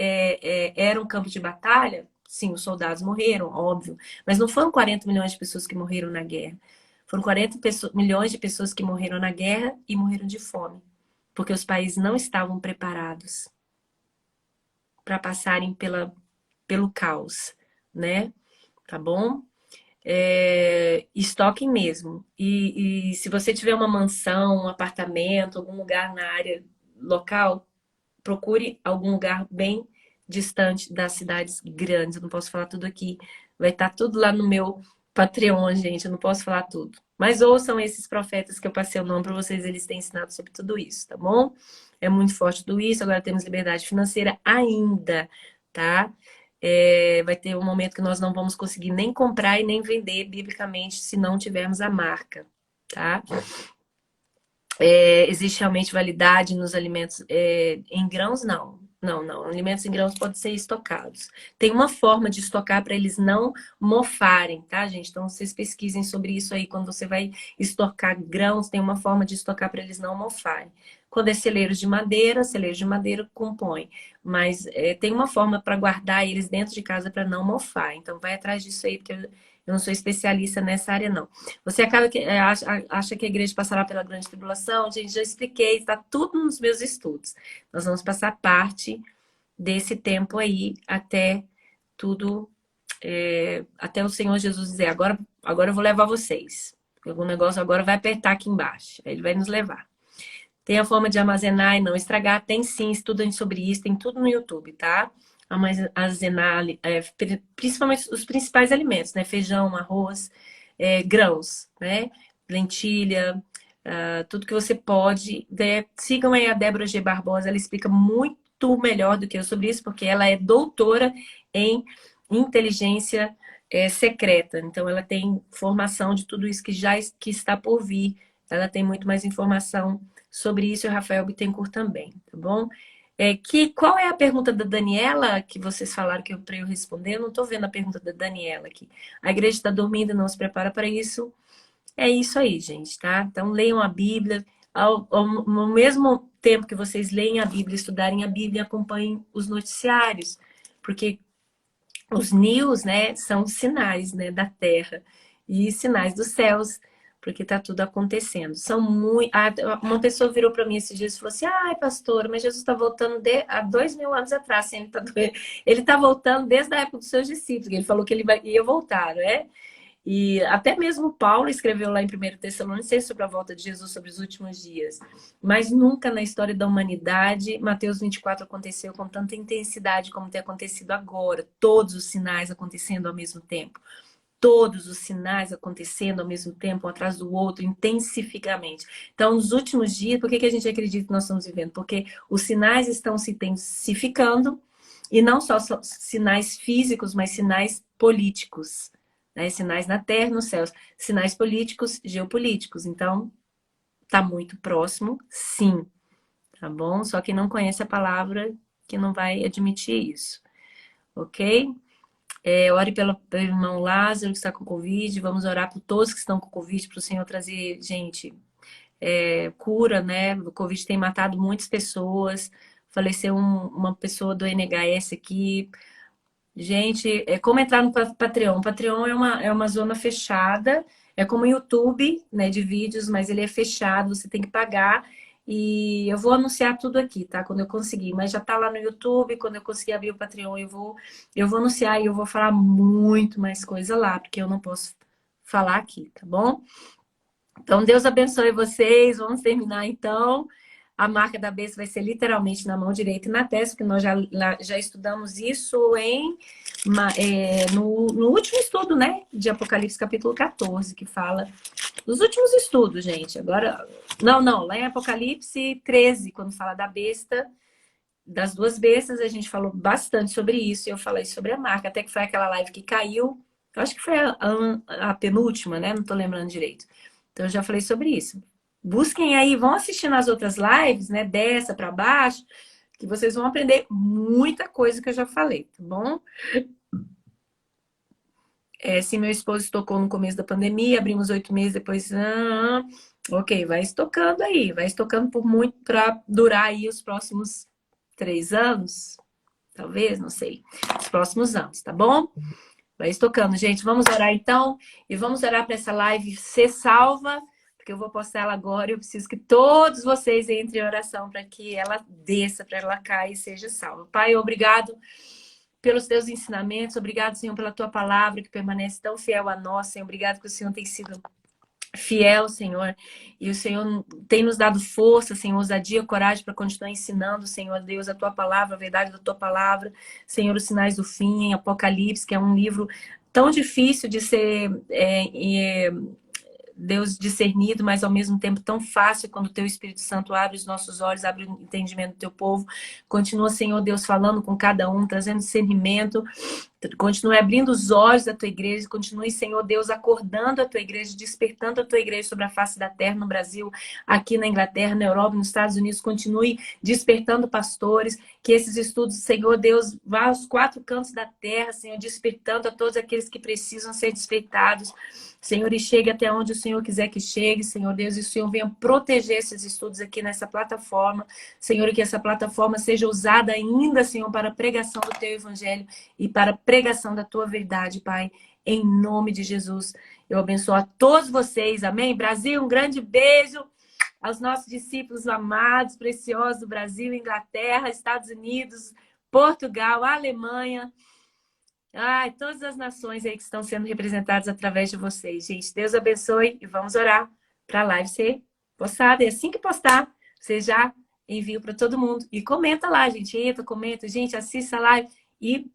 era um campo de batalha, sim, os soldados morreram, óbvio, mas não foram 40 milhões de pessoas que morreram na guerra. Foram 40 milhões de pessoas que morreram na guerra e morreram de fome. Porque os países não estavam preparados para passarem pelo caos, né? Tá bom? Estoquem mesmo. E se você tiver uma mansão, um apartamento, algum lugar na área local, procure algum lugar bem distante das cidades grandes. Eu não posso falar tudo aqui. Vai estar tudo lá no meu Patreon, gente. Eu não posso falar tudo. Mas ouçam esses profetas que eu passei o nome para vocês. Eles têm ensinado sobre tudo isso, tá bom? É muito forte tudo isso. Agora temos liberdade financeira ainda, tá? Vai ter um momento que nós não vamos conseguir nem comprar e nem vender biblicamente se não tivermos a marca, tá? Existe realmente validade nos alimentos em grãos? Não. Não, não. Alimentos em grãos podem ser estocados. Tem uma forma de estocar para eles não mofarem, tá, gente? Então, vocês pesquisem sobre isso aí. Quando você vai estocar grãos, tem uma forma de estocar para eles não mofarem. Quando é celeiros de madeira compõe. Mas tem uma forma para guardar eles dentro de casa para não mofar. Então, vai atrás disso aí, porque eu não sou especialista nessa área, não. Você acaba que acha que a igreja passará pela grande tribulação? Gente, já expliquei, está tudo nos meus estudos. Nós vamos passar parte desse tempo aí até tudo, até o Senhor Jesus dizer, agora eu vou levar vocês. Algum negócio agora vai apertar aqui embaixo. Aí ele vai nos levar. Tem a forma de armazenar e não estragar? Tem sim, estudem sobre isso, tem tudo no YouTube, tá? Armazenar, principalmente os principais alimentos, né? Feijão, arroz, grãos, né? Lentilha, tudo que você pode. Sigam aí a Débora G. Barbosa, ela explica muito melhor do que eu sobre isso, porque ela é doutora em inteligência secreta. Então, ela tem formação de tudo isso que está por vir. Ela tem muito mais informação sobre isso, e o Rafael Bittencourt também, tá bom? Qual é a pergunta da Daniela que vocês falaram que para eu responder? Eu não estou vendo a pergunta da Daniela aqui. A igreja está dormindo e não se prepara para isso? É isso aí, gente, tá? Então leiam a Bíblia. No mesmo tempo que vocês leem a Bíblia, estudarem a Bíblia, acompanhem os noticiários, porque os news, né, são sinais, né, da terra e sinais dos céus, porque está tudo acontecendo. São muito. Uma pessoa virou para mim esses dias e falou assim: ai, pastora, mas Jesus está voltando há 2000 anos atrás. Assim, ele está voltando desde a época dos seus discípulos. Ele falou que ele ia voltar, né? E até mesmo Paulo escreveu lá em 1 Tessalonicenses sobre a volta de Jesus, sobre os últimos dias. Mas nunca na história da humanidade, Mateus 24 aconteceu com tanta intensidade como tem acontecido agora. Todos os sinais acontecendo ao mesmo tempo. Todos os sinais acontecendo ao mesmo tempo, um atrás do outro, intensificamente. Então, nos últimos dias, por que a gente acredita que nós estamos vivendo? Porque os sinais estão se intensificando, e não só sinais físicos, mas sinais políticos. Né? Sinais na terra e nos céus. Sinais políticos, geopolíticos. Então, está muito próximo, sim. Tá bom? Só quem não conhece a palavra que não vai admitir isso. Ok? Ore pelo irmão Lázaro que está com Covid. Vamos orar por todos que estão com Covid, para o Senhor trazer, gente, cura, né? O Covid tem matado muitas pessoas. Faleceu uma pessoa do NHS aqui. Gente, é como entrar no Patreon. O Patreon é uma zona fechada, é como o YouTube, né, de vídeos, mas ele é fechado, você tem que pagar. E eu vou anunciar tudo aqui, tá? Quando eu conseguir, mas já tá lá no YouTube. Quando eu conseguir abrir o Patreon, eu vou anunciar e eu vou falar muito mais coisa lá, porque eu não posso falar aqui, tá bom? Então, Deus abençoe vocês. Vamos terminar então. A marca da besta vai ser literalmente na mão direita e na testa, porque nós já estudamos isso no último estudo, né? De Apocalipse, capítulo 14, que fala dos últimos estudos, gente. Agora, não, lá em Apocalipse 13, quando fala da besta, das duas bestas, a gente falou bastante sobre isso, e eu falei sobre a marca, até que foi aquela live que caiu. Eu acho que foi a penúltima, né? Não tô lembrando direito. Então, eu já falei sobre isso. Busquem aí, vão assistindo as outras lives, né? Dessa para baixo, que vocês vão aprender muita coisa que eu já falei, tá bom? Se meu esposo estocou no começo da pandemia, abrimos 8 meses depois. Ok, vai estocando aí, vai estocando por muito para durar aí os próximos 3 anos, talvez, não sei, os próximos anos, tá bom? Vai estocando, gente. Vamos orar então e vamos orar para essa live ser salva, porque eu vou postar ela agora e eu preciso que todos vocês entrem em oração para que ela desça, para ela caia e seja salva. Pai, obrigado pelos teus ensinamentos, obrigado, Senhor, pela tua palavra que permanece tão fiel a nós, Senhor. Obrigado que o Senhor tem sido fiel, Senhor, e o Senhor tem nos dado força, Senhor, ousadia, coragem para continuar ensinando, Senhor Deus, a Tua palavra, a verdade da Tua palavra, Senhor, os sinais do fim, em Apocalipse, que é um livro tão difícil de ser Deus discernido, mas ao mesmo tempo tão fácil quando o Teu Espírito Santo abre os nossos olhos, abre o entendimento do Teu povo. Continua, Senhor Deus, falando com cada um, trazendo discernimento. Continue abrindo os olhos da Tua igreja. Continue, Senhor Deus, acordando a Tua igreja, despertando a Tua igreja sobre a face da terra, no Brasil, aqui na Inglaterra, na Europa, nos Estados Unidos. Continue despertando pastores. Que esses estudos, Senhor Deus, vá aos 4 cantos da terra, Senhor, despertando a todos aqueles que precisam ser despertados. Senhor, e chegue até onde o Senhor quiser que chegue, Senhor Deus, e o Senhor venha proteger esses estudos aqui nessa plataforma. Senhor, e que essa plataforma seja usada ainda, Senhor, para a pregação do Teu Evangelho e para a pregação da Tua verdade, Pai. Em nome de Jesus, eu abençoo a todos vocês. Amém? Brasil, um grande beijo aos nossos discípulos amados, preciosos do Brasil, Inglaterra, Estados Unidos, Portugal, Alemanha. Ai, todas as nações aí que estão sendo representadas através de vocês. Gente, Deus abençoe e vamos orar para a live ser postada. E assim que postar, você já envia para todo mundo. E comenta lá, gente. Entra, comenta. Gente, assista a live e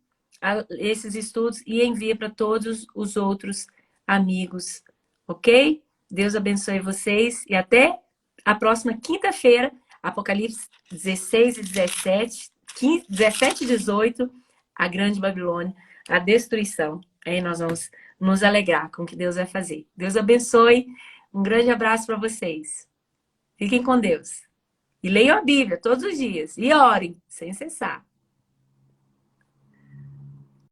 esses estudos e envia para todos os outros amigos. Ok? Deus abençoe vocês e até a próxima quinta-feira, Apocalipse 16 e 17, 15, 17 e 18, a Grande Babilônia, a destruição. Aí nós vamos nos alegrar com o que Deus vai fazer. Deus abençoe. Um grande abraço para vocês. Fiquem com Deus. E leiam a Bíblia todos os dias. E orem sem cessar.